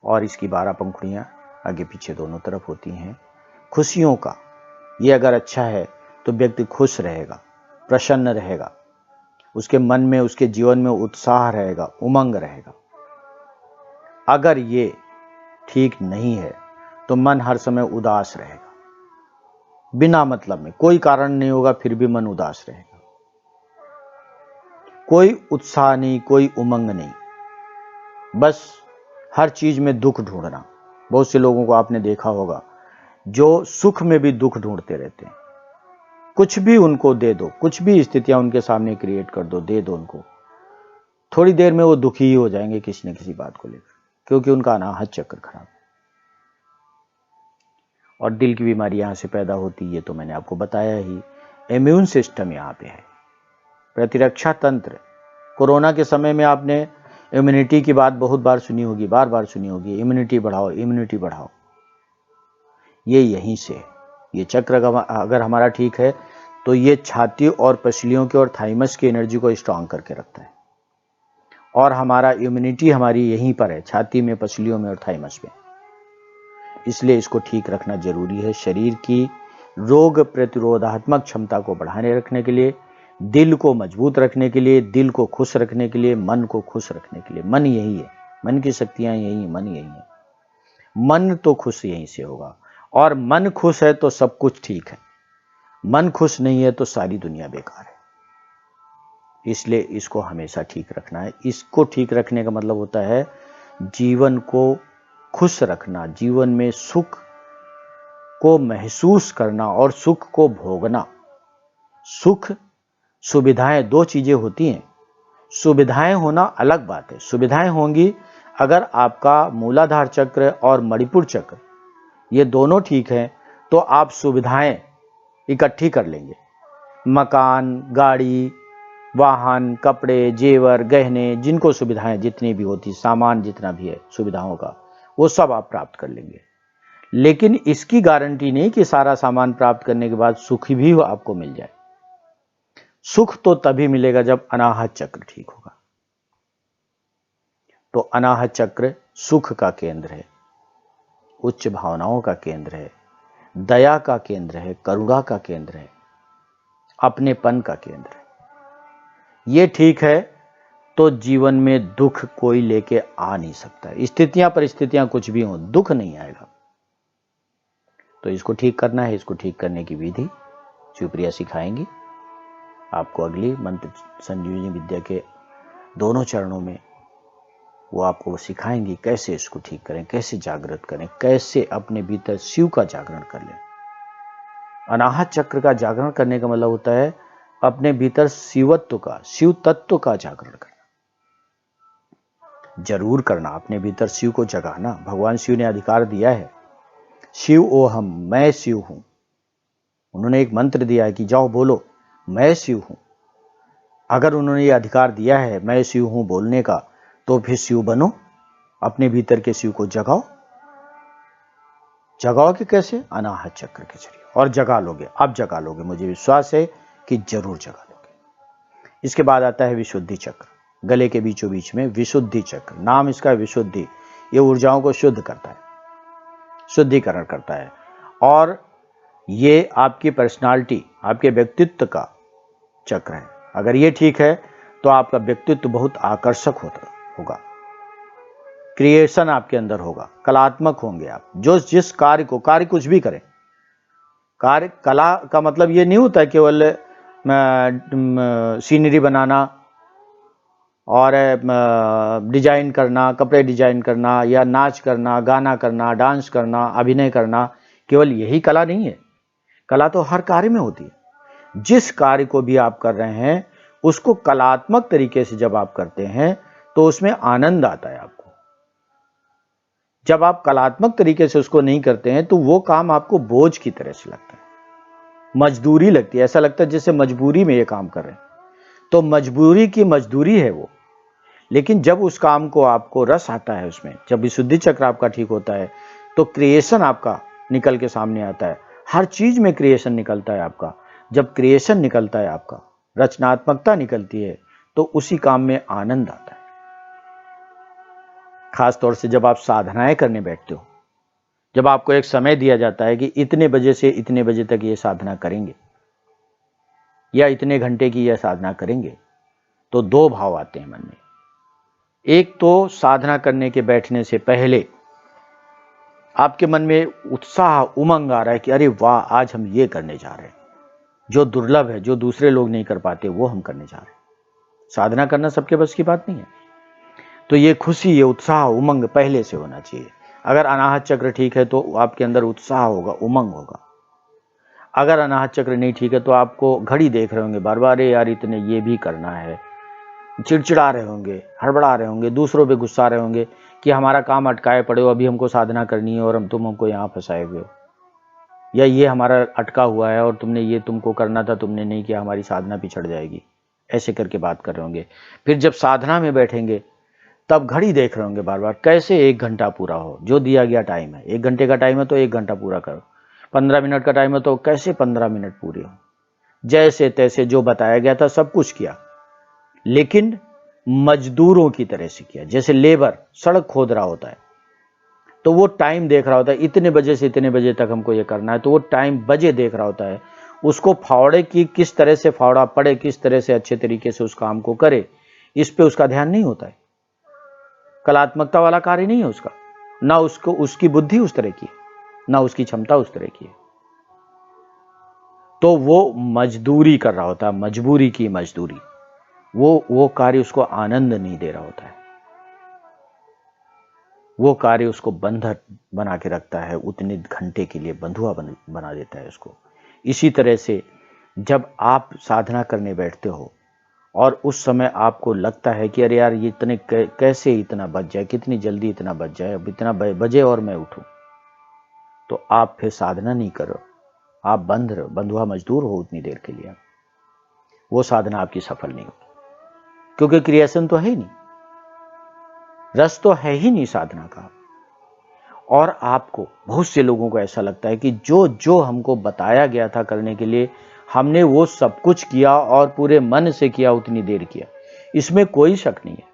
और इसकी 12 पंखुड़ियां आगे पीछे दोनों तरफ होती हैं। खुशियों का ये अगर अच्छा है तो व्यक्ति खुश रहेगा, प्रसन्न रहेगा, उसके मन में, उसके जीवन में उत्साह रहेगा, उमंग रहेगा। अगर ये ठीक नहीं है तो मन हर समय उदास रहेगा, बिना मतलब में, कोई कारण नहीं होगा फिर भी मन उदास रहेगा। कोई उत्साह नहीं, कोई उमंग नहीं, बस हर चीज में दुख ढूंढना। बहुत से लोगों को आपने देखा होगा जो सुख में भी दुख ढूंढते रहते हैं। कुछ भी उनको दे दो, कुछ भी स्थितियां उनके सामने क्रिएट कर दो, दे दो उनको, थोड़ी देर में वो दुखी ही हो जाएंगे किसी न किसी बात को लेकर, क्योंकि उनका अनाहत चक्र खराब। और दिल की बीमारी यहां से पैदा होती है, तो मैंने आपको बताया ही। इम्यून सिस्टम यहां पे है, प्रतिरक्षा तंत्र। कोरोना के समय में आपने इम्यूनिटी की बात बहुत बार सुनी होगी, बार बार सुनी होगी, इम्यूनिटी बढ़ाओ, इम्यूनिटी बढ़ाओ। ये यहीं से, ये चक्र अगर हमारा ठीक है तो ये छाती और पसलियों के और थाइमस की एनर्जी को स्ट्रांग करके रखता है। और हमारा इम्यूनिटी हमारी यहीं पर है, छाती में, पसलियों में और थाइमस में। इसलिए इसको ठीक रखना जरूरी है। शरीर की रोग प्रतिरोधात्मक क्षमता को बढ़ाने रखने के लिए, दिल को मजबूत रखने के लिए, दिल को खुश रखने के लिए, मन को खुश रखने के लिए। मन यही है, मन की शक्तियां यही, मन यही है। मन तो खुश यहीं से होगा, और मन खुश है तो सब कुछ ठीक है। मन खुश नहीं है तो सारी दुनिया बेकार है। इसलिए इसको हमेशा ठीक रखना है। इसको ठीक रखने का मतलब होता है जीवन को खुश रखना, जीवन में सुख को महसूस करना और सुख को भोगना। सुख, सुविधाएं, दो चीजें होती हैं। सुविधाएं होना अलग बात है। सुविधाएं होंगी अगर आपका मूलाधार चक्र और मणिपुर चक्र ये दोनों ठीक हैं, तो आप सुविधाएं इकट्ठी कर लेंगे। मकान, गाड़ी, वाहन, कपड़े, जेवर, गहने, जिनको सुविधाएं जितनी भी होती, सामान जितना भी है सुविधाओं का, वो सब आप प्राप्त कर लेंगे। लेकिन इसकी गारंटी नहीं कि सारा सामान प्राप्त करने के बाद सुख भी आपको मिल जाए। सुख तो तभी मिलेगा जब अनाहत चक्र ठीक होगा। तो अनाहत चक्र सुख का केंद्र है, उच्च भावनाओं का केंद्र है, दया का केंद्र है, करुणा का केंद्र है, अपनेपन का केंद्र है। ये ठीक है तो जीवन में दुख कोई लेके आ नहीं सकता। स्थितियां परिस्थितियां कुछ भी हो, दुख नहीं आएगा। तो इसको ठीक करना है। इसको ठीक करने की विधि शिवप्रिया सिखाएंगी। आपको अगली मंत्र संजीवनी विद्या के दोनों चरणों में वो आपको सिखाएंगी कैसे इसको ठीक करें, कैसे जागृत करें, कैसे अपने भीतर शिव का जागरण कर लें। अनाहत चक्र का जागरण करने का मतलब होता है अपने भीतर शिवत्व का, शिव तत्व का जागरण करना, जरूर करना, अपने भीतर शिव को जगाना। भगवान शिव ने अधिकार दिया है, शिव ओहम, मैं शिव हूं। उन्होंने एक मंत्र दिया है कि जाओ बोलो मैं शिव हूं। अगर उन्होंने ये अधिकार दिया है मैं शिव हूं बोलने का, तो फिर शिव बनो, अपने भीतर के शिव को जगाओ। जगाओ कि कैसे? अनाहत चक्र के जरिए, और जगा लोगे, अब जगा लोगे, मुझे विश्वास है कि जरूर जगा लोगे। इसके बाद आता है विशुद्धि चक्र, गले के बीचों बीच में विशुद्धि चक्र, नाम इसका विशुद्धि। ये ऊर्जाओं को शुद्ध करता है, शुद्धिकरण करता है, और ये आपकी पर्सनालिटी, आपके व्यक्तित्व का चक्र है। अगर ये ठीक है तो आपका व्यक्तित्व बहुत आकर्षक होगा, क्रिएशन आपके अंदर होगा, कलात्मक होंगे आप। जो जिस कार्य को, कार्य कुछ भी करें, कार्य, कला का मतलब ये नहीं होता केवल सीनरी बनाना और डिजाइन करना, कपड़े डिजाइन करना, या नाच करना, गाना करना, डांस करना, अभिनय करना, केवल यही कला नहीं है। कला तो हर कार्य में होती है। जिस कार्य को भी आप कर रहे हैं उसको कलात्मक तरीके से जब आप करते हैं तो उसमें आनंद आता है आपको। जब आप कलात्मक तरीके से उसको नहीं करते हैं तो वो काम आपको बोझ की तरह से लगता है, मजदूरी लगती है, ऐसा लगता है जैसे मजबूरी में ये काम कर रहे हैं। तो मजबूरी की मजदूरी है वो। लेकिन जब उस काम को आपको रस आता है उसमें, जब विशुद्धि चक्र आपका ठीक होता है तो क्रिएशन आपका निकल के सामने आता है। हर चीज में क्रिएशन निकलता है आपका। जब क्रिएशन निकलता है आपका, रचनात्मकता निकलती है, तो उसी काम में आनंद आता है। खास तौर से जब आप साधनाएं करने बैठते हो, जब आपको एक समय दिया जाता है कि इतने बजे से इतने बजे तक ये साधना करेंगे या इतने घंटे की यह साधना करेंगे, तो दो भाव आते हैं मन में। एक तो साधना करने के बैठने से पहले आपके मन में उत्साह, उमंग आ रहा है कि अरे वाह, आज हम ये करने जा रहे हैं, जो दुर्लभ है, जो दूसरे लोग नहीं कर पाते, वो हम करने जा रहे हैं। साधना करना सबके बस की बात नहीं है। तो ये खुशी, ये उत्साह, उमंग पहले से होना चाहिए। अगर अनाहत चक्र ठीक है तो आपके अंदर उत्साह होगा, उमंग होगा। अगर अनाहत चक्र नहीं ठीक है तो आपको घड़ी देख रहे होंगे बार बार, यार इतने ये भी करना है, चिड़चिड़ा रहे होंगे, हड़बड़ा रहे होंगे, दूसरों पे गुस्सा रहे होंगे कि हमारा काम अटकाए पड़े हो, अभी हमको साधना करनी है और तुम हमको यहाँ फंसाए हुए हो, या ये हमारा अटका हुआ है और तुमने ये, तुमको करना था, तुमने नहीं किया, हमारी साधना पिछड़ जाएगी, ऐसे करके बात कर रहे होंगे। फिर जब साधना में बैठेंगे तब घड़ी देख रहे होंगे बार बार, कैसे 1 घंटा पूरा हो। जो दिया गया टाइम है, 1 घंटे का टाइम है तो 1 घंटा पूरा करो, 15 मिनट का टाइम है तो कैसे 15 मिनट पूरे हो। जैसे तैसे जो बताया गया था सब कुछ किया, लेकिन मजदूरों की तरह से किया। जैसे लेबर सड़क खोद रहा होता है तो वो टाइम देख रहा होता है, इतने बजे से इतने बजे तक हमको ये करना है, तो वो टाइम बजे देख रहा होता है। उसको फावड़े की किस तरह से फावड़ा पड़े, किस तरह से अच्छे तरीके से उस काम को करे, इस पे उसका ध्यान नहीं होता है। कलात्मकता वाला कार्य नहीं है उसका, ना उसको, उसकी बुद्धि उस तरह की है, ना उसकी क्षमता उस तरह की है। तो वो मजदूरी कर रहा होता है, मजबूरी की मजदूरी। वो कार्य उसको आनंद नहीं दे रहा होता है, वो कार्य उसको बंधक बना के रखता है, उतने घंटे के लिए बंधुआ बना देता है उसको। इसी तरह से जब आप साधना करने बैठते हो और उस समय आपको लगता है कि अरे यार ये इतने कैसे इतना बच जाए, कितनी जल्दी इतना बच जाए, अब इतना बजे और मैं उठूं, तो आप फिर साधना नहीं करो, आप बंधुआ मजदूर हो उतनी देर के लिए। वो साधना आपकी सफल नहीं होगी, क्योंकि क्रिएशन तो है ही नहीं, रस तो है ही नहीं साधना का। और आपको, बहुत से लोगों को ऐसा लगता है कि जो जो हमको बताया गया था करने के लिए, हमने वो सब कुछ किया और पूरे मन से किया, उतनी देर किया, इसमें कोई शक नहीं है।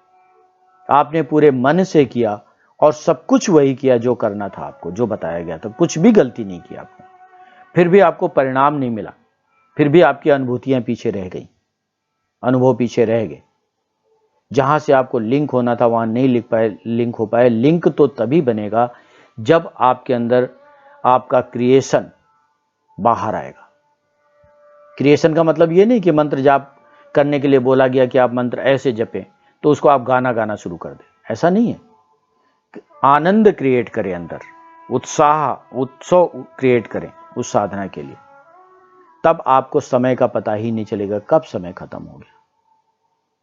आपने पूरे मन से किया और सब कुछ वही किया जो करना था आपको, जो बताया गया था, कुछ भी गलती नहीं की आपने। फिर भी आपको परिणाम नहीं मिला, फिर भी आपकी अनुभूतियां पीछे रह गई, अनुभव पीछे रह गए। जहां से आपको लिंक होना था वहां नहीं लिंक हो पाए। लिंक तो तभी बनेगा जब आपके अंदर आपका क्रिएशन बाहर आएगा। क्रिएशन का मतलब ये नहीं कि मंत्र जाप करने के लिए बोला गया कि आप मंत्र ऐसे जपें तो उसको आप गाना गाना शुरू कर दें, ऐसा नहीं है। आनंद क्रिएट करें अंदर, उत्सव क्रिएट करें उस साधना के लिए, तब आपको समय का पता ही नहीं चलेगा कब समय खत्म हो गया।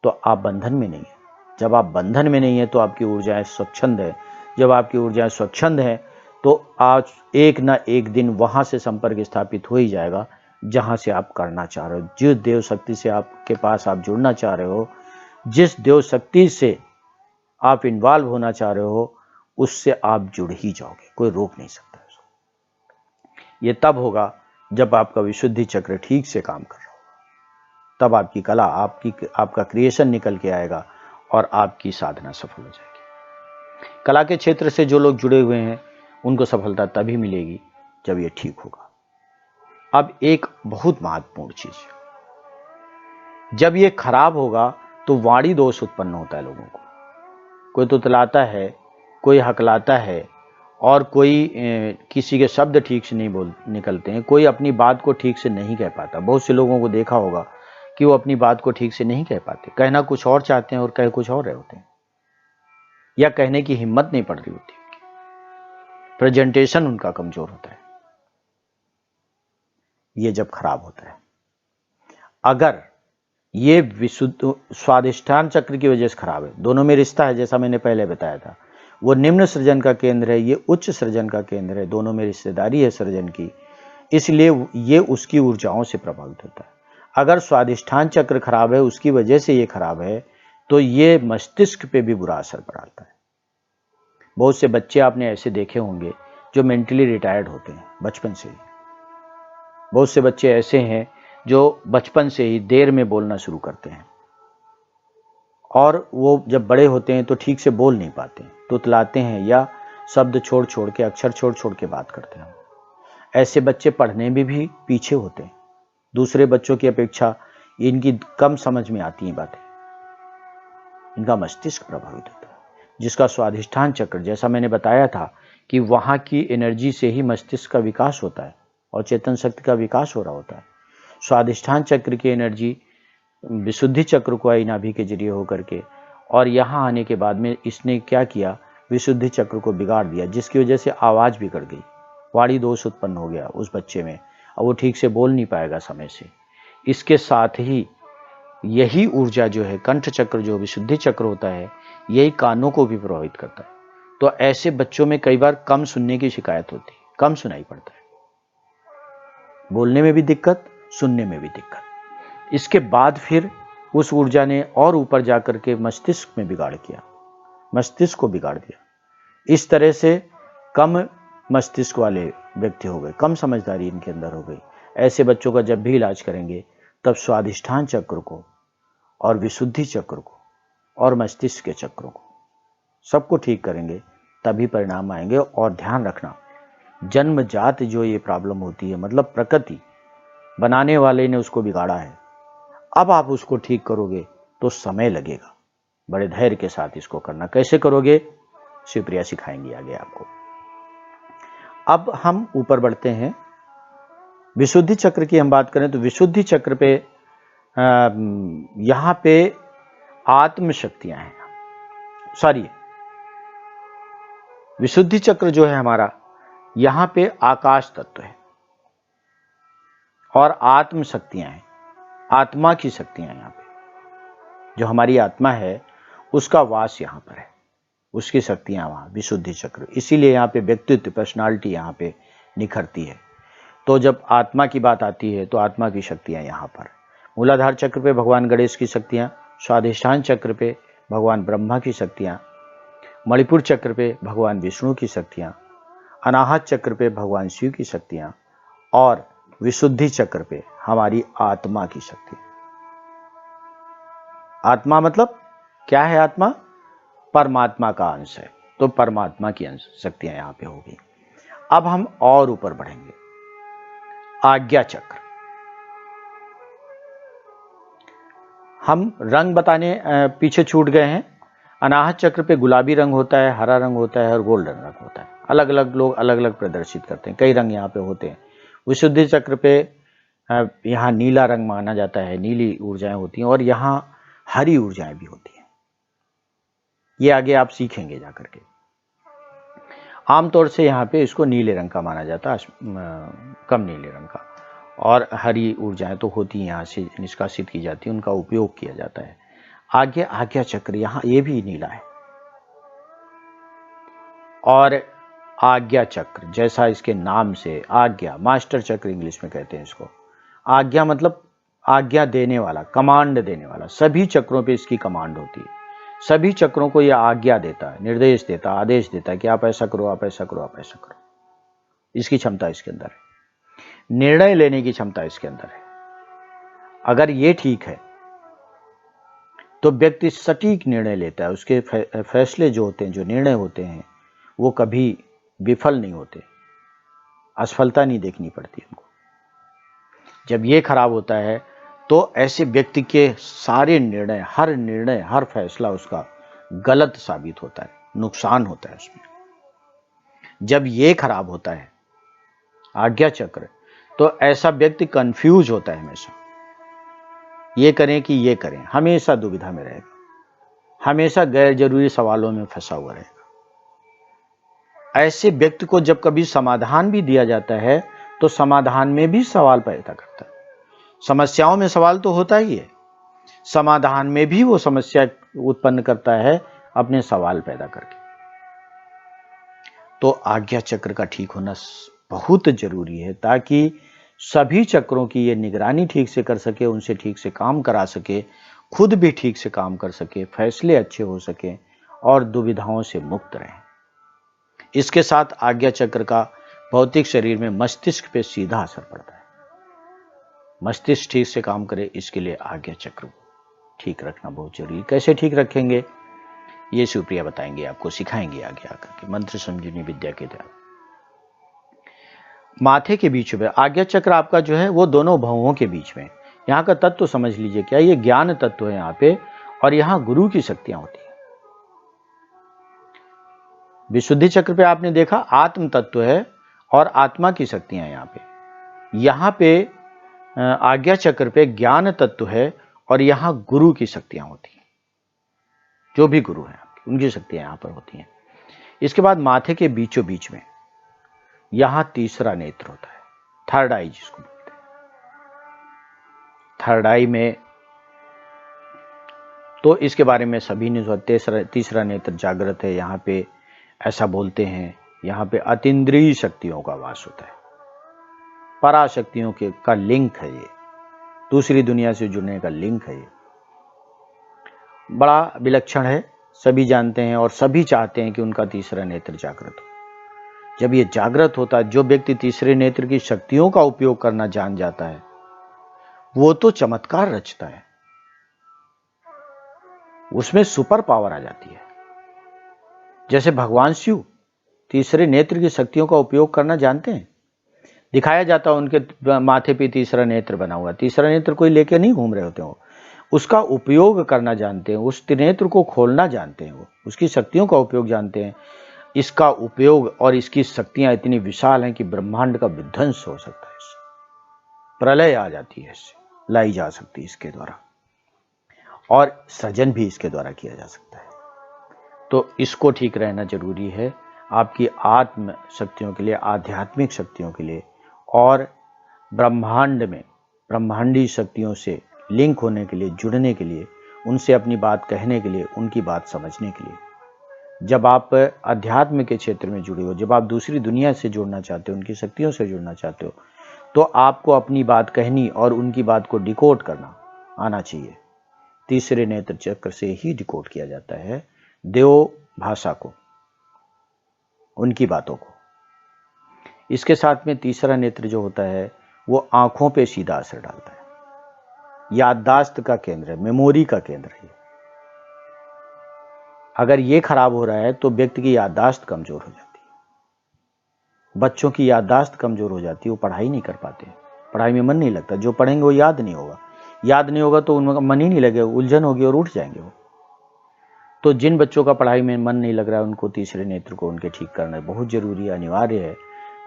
तो आप बंधन में नहीं है। जब आप बंधन में नहीं है तो आपकी ऊर्जाएं स्वच्छंद है। जब आपकी ऊर्जाएं स्वच्छंद है तो आज एक ना एक दिन वहां से संपर्क स्थापित हो ही जाएगा जहां से आप करना चाह रहे हो। जिस देव शक्ति से आपके पास आप जुड़ना चाह रहे हो, जिस देव शक्ति से आप इन्वॉल्व होना चाह रहे हो, उससे आप जुड़ ही जाओगे, कोई रोक नहीं सकता उसको। ये तब होगा जब आपका विशुद्धि चक्र ठीक से काम कर रहा होगा, तब आपकी कला, आपका क्रिएशन निकल के आएगा और आपकी साधना सफल हो जाएगी। कला के क्षेत्र से जो लोग जुड़े हुए हैं उनको सफलता तभी मिलेगी जब ये ठीक होगा। अब एक बहुत महत्वपूर्ण चीज, जब ये खराब होगा तो वाणी दोष उत्पन्न होता है लोगों को। कोई तुतलाता है, कोई हकलाता है, और कोई किसी के शब्द ठीक से नहीं निकलते हैं, कोई अपनी बात को ठीक से नहीं कह पाता। बहुत से लोगों को देखा होगा कि वो अपनी बात को ठीक से नहीं कह पाते, कहना कुछ और चाहते हैं और कह कुछ और रहे होते हैं, या कहने की हिम्मत नहीं पड़ रही होती, प्रेजेंटेशन उनका कमजोर होता है। ये जब खराब होता है, अगर ये विशुद्ध स्वादिष्ठान चक्र की वजह से खराब है, दोनों में रिश्ता है जैसा मैंने पहले बताया था। वो निम्न सृजन का केंद्र है, ये उच्च सृजन का केंद्र है, दोनों में रिश्तेदारी है सृजन की, इसलिए ये उसकी ऊर्जाओं से प्रभावित होता है। अगर स्वादिष्ठान चक्र खराब है, उसकी वजह से ये खराब है, तो ये मस्तिष्क पे भी बुरा असर पड़ता है। बहुत से बच्चे आपने ऐसे देखे होंगे जो मेंटली रिटायर्ड होते हैं बचपन से ही। बहुत से बच्चे ऐसे हैं जो बचपन से ही देर में बोलना शुरू करते हैं, और वो जब बड़े होते हैं तो ठीक से बोल नहीं पाते, तुतलाते हैं या शब्द छोड़ छोड़ के, अक्षर छोड़ छोड़ के बात करते हैं। ऐसे बच्चे पढ़ने में भी पीछे होते हैं, दूसरे बच्चों की अपेक्षा इनकी कम समझ में आती हैं बातें, इनका मस्तिष्क प्रभावित होता है। जिसका स्वाधिष्ठान चक्र, जैसा मैंने बताया था कि वहां की एनर्जी से ही मस्तिष्क का विकास होता है और चेतन शक्ति का विकास हो रहा होता है। स्वाधिष्ठान चक्र की एनर्जी विशुद्धि चक्र को आई नाभि के जरिए होकर के, और यहाँ आने के बाद में इसने क्या किया, विशुद्धि चक्र को बिगाड़ दिया, जिसकी वजह से आवाज बिगड़ गई, वाणी दोष उत्पन्न हो गया उस बच्चे में, और वो ठीक से बोल नहीं पाएगा समय से। इसके साथ ही यही ऊर्जा जो है, कंठ चक्र जो विशुद्धि चक्र होता है, यही कानों को भी प्रभावित करता है। तो ऐसे बच्चों में कई बार कम सुनने की शिकायत होती है, कम सुनाई पड़ता है, बोलने में भी दिक्कत, सुनने में भी दिक्कत। इसके बाद फिर उस ऊर्जा ने और ऊपर जाकर के मस्तिष्क में बिगाड़ किया, मस्तिष्क को बिगाड़ दिया। इस तरह से कम मस्तिष्क वाले व्यक्ति हो गए, कम समझदारी इनके अंदर हो गई। ऐसे बच्चों का जब भी इलाज करेंगे तब स्वाधिष्ठान चक्र को और विशुद्धि चक्र को और मस्तिष्क के चक्रों को सबको ठीक करेंगे, तभी परिणाम आएंगे। और ध्यान रखना, जन्मजात जो ये प्रॉब्लम होती है, मतलब प्रकृति बनाने वाले ने उसको बिगाड़ा है, अब आप उसको ठीक करोगे तो समय लगेगा। बड़े धैर्य के साथ इसको करना। कैसे करोगे, शिवप्रिया सिखाएंगी आगे आपको। अब हम ऊपर बढ़ते हैं। विशुद्धि चक्र की हम बात करें तो विशुद्धि चक्र पे यहां पे आत्म शक्तियां हैं, सॉरी, विशुद्धि चक्र जो है हमारा, यहां पे आकाश तत्व है और आत्म शक्तियां हैं, आत्मा की शक्तियां यहां पे, जो हमारी आत्मा है उसका वास यहां पर है, उसकी शक्तियां वहां विशुद्धि चक्र। इसीलिए यहां पे व्यक्तित्व, पर्सनालिटी यहां पे निखरती है। तो जब आत्मा की बात आती है तो आत्मा की शक्तियां यहां पर। मूलाधार चक्र पे भगवान गणेश की शक्तियां, स्वाधिष्ठान चक्र पे भगवान ब्रह्मा की शक्तियां, मणिपुर चक्र पे भगवान विष्णु की शक्तियां, अनाहत चक्र पे भगवान शिव की शक्तियां, और विशुद्धि चक्र पे हमारी आत्मा की शक्ति। आत्मा मतलब क्या है? आत्मा परमात्मा का अंश है, तो परमात्मा की अंश शक्तियां यहां पे होगी। अब हम और ऊपर बढ़ेंगे। आज्ञा चक्र, हम रंग बताने पीछे छूट गए हैं। अनाहत चक्र पे गुलाबी रंग होता है, हरा रंग होता है और गोल्डन रंग होता है। अलग अलग लोग अलग अलग प्रदर्शित करते हैं, कई रंग यहाँ पे होते हैं। विशुद्धि चक्र पे यहाँ नीला रंग माना जाता है, नीली ऊर्जाएं होती हैं, और यहाँ हरी ऊर्जाएं भी होती हैं। ये आगे आप सीखेंगे जाकर के। आमतौर से यहाँ पे इसको नीले रंग का माना जाता है, कम नीले रंग का, और हरी ऊर्जाएं तो होती हैं, यहाँ से निष्कासित की जाती है, उनका उपयोग किया जाता है। आगे आज्ञा चक्र, यहाँ ये भी नीला है। और आज्ञा चक्र, जैसा इसके नाम से, आज्ञा, मास्टर चक्र इंग्लिश में कहते हैं इसको। आज्ञा मतलब आज्ञा देने वाला, कमांड देने वाला। सभी चक्रों पे इसकी कमांड होती है। सभी चक्रों को यह आज्ञा देता है, निर्देश देता है, आदेश देता है कि आप ऐसा करो, आप ऐसा करो, आप ऐसा करो। इसकी क्षमता इसके अंदर है। निर्णय लेने की क्षमता इसके अंदर है। अगर ये ठीक है तो व्यक्ति सटीक निर्णय लेता है। उसके फैसले जो होते हैं, जो निर्णय होते हैं, वो कभी विफल नहीं होते, असफलता नहीं देखनी पड़ती उनको। जब ये खराब होता है तो ऐसे व्यक्ति के सारे निर्णय, हर फैसला उसका गलत साबित होता है, नुकसान होता है उसमें। जब ये खराब होता है आज्ञा चक्र, तो ऐसा व्यक्ति कंफ्यूज होता है हमेशा। ये करें कि ये करें, हमेशा दुविधा में रहेगा, हमेशा गैर जरूरी सवालों में फंसा हुआ रहेगा। ऐसे व्यक्ति को जब कभी समाधान भी दिया जाता है तो समाधान में भी सवाल पैदा करता है। समस्याओं में सवाल तो होता ही है, समाधान में भी वो समस्या उत्पन्न करता है अपने सवाल पैदा करके। तो आज्ञा चक्र का ठीक होना बहुत जरूरी है, ताकि सभी चक्रों की ये निगरानी ठीक से कर सके, उनसे ठीक से काम करा सके, खुद भी ठीक से काम कर सके, फैसले अच्छे हो सके और दुविधाओं से मुक्त रहें। इसके साथ आज्ञा चक्र का भौतिक शरीर में मस्तिष्क पे सीधा असर पड़ता है। मस्तिष्क ठीक से काम करे, इसके लिए आज्ञा चक्र को ठीक रखना बहुत जरूरी। कैसे ठीक रखेंगे ये सुप्रिया बताएंगे, आपको सिखाएंगे आगे आकर के मंत्र संजीवनी विद्या के द्वारा। माथे के बीच में आज्ञा चक्र आपका जो है वो दोनों भवों के बीच में। यहाँ का तत्व समझ लीजिए, क्या ये ज्ञान तत्व है यहाँ पे, और यहाँ गुरु की शक्तियां होती है। विशुद्धि चक्र पे आपने देखा आत्म तत्व है और आत्मा की शक्तियां यहाँ पे। यहाँ पे आज्ञा चक्र पे ज्ञान तत्व है और यहाँ गुरु की शक्तियां होती हैं। जो भी गुरु हैं आपके, उनकी शक्तियां यहाँ पर होती हैं। इसके बाद माथे के बीचों बीच में यहां तीसरा नेत्र होता है, थर्ड आई जिसको बोलते हैं। थर्ड आई में तो इसके बारे में सभी ने तीसरा नेत्र जागृत है। यहाँ पे ऐसा बोलते हैं, यहाँ पे अतीन्द्रिय शक्तियों का वास होता है, पराशक्तियों के का लिंक है, ये दूसरी दुनिया से जुड़ने का लिंक है। ये बड़ा विलक्षण है, सभी जानते हैं और सभी चाहते हैं कि उनका तीसरा नेत्र जागृत हो। जब ये जागृत होता है, जो व्यक्ति तीसरे नेत्र की शक्तियों का उपयोग करना जान जाता है, वो तो चमत्कार रचता है, उसमें सुपर पावर आ जाती है। जैसे भगवान शिव तीसरे नेत्र की शक्तियों का उपयोग करना जानते हैं, दिखाया जाता है उनके माथे पे तीसरा नेत्र बना हुआ। तीसरा नेत्र कोई लेके नहीं घूम रहे होते हो, उसका उपयोग करना जानते हैं, उस त्रिनेत्र को खोलना जानते हैं, वो उसकी शक्तियों का उपयोग जानते हैं। इसका उपयोग और इसकी शक्तियां इतनी विशाल हैं कि ब्रह्मांड का विध्वंस हो सकता है, इससे प्रलय आ जाती है, इससे लाई जा सकती है इसके द्वारा, और सृजन भी इसके द्वारा किया जा सकता है। तो इसको ठीक रहना जरूरी है आपकी आत्म शक्तियों के लिए, आध्यात्मिक शक्तियों के लिए, और ब्रह्मांड में ब्रह्मांडी शक्तियों से लिंक होने के लिए, जुड़ने के लिए, उनसे अपनी बात कहने के लिए, उनकी बात समझने के लिए। जब आप अध्यात्म के क्षेत्र में जुड़े हो, जब आप दूसरी दुनिया से जुड़ना चाहते हो, उनकी शक्तियों से जुड़ना चाहते हो, तो आपको अपनी बात कहनी और उनकी बात को डिकोड करना आना चाहिए। तीसरे नेत्र चक्र से ही डिकोड किया जाता है देव भाषा को, उनकी बातों को। इसके साथ में तीसरा नेत्र जो होता है वो आंखों पे सीधा असर डालता है, याददाश्त का केंद्र है, मेमोरी का केंद्र है। अगर ये खराब हो रहा है तो व्यक्ति की याददाश्त कमजोर हो जाती है। बच्चों की याददाश्त कमजोर हो जाती है, वो पढ़ाई नहीं कर पाते, पढ़ाई में मन नहीं लगता, जो पढ़ेंगे वो याद नहीं होगा, याद नहीं होगा तो उनका मन ही नहीं लगेगा, उलझन होगी और उठ जाएंगे वो। तो जिन बच्चों का पढ़ाई में मन नहीं लग रहा है, उनको तीसरे नेत्र को उनके ठीक करना बहुत जरूरी है, अनिवार्य है,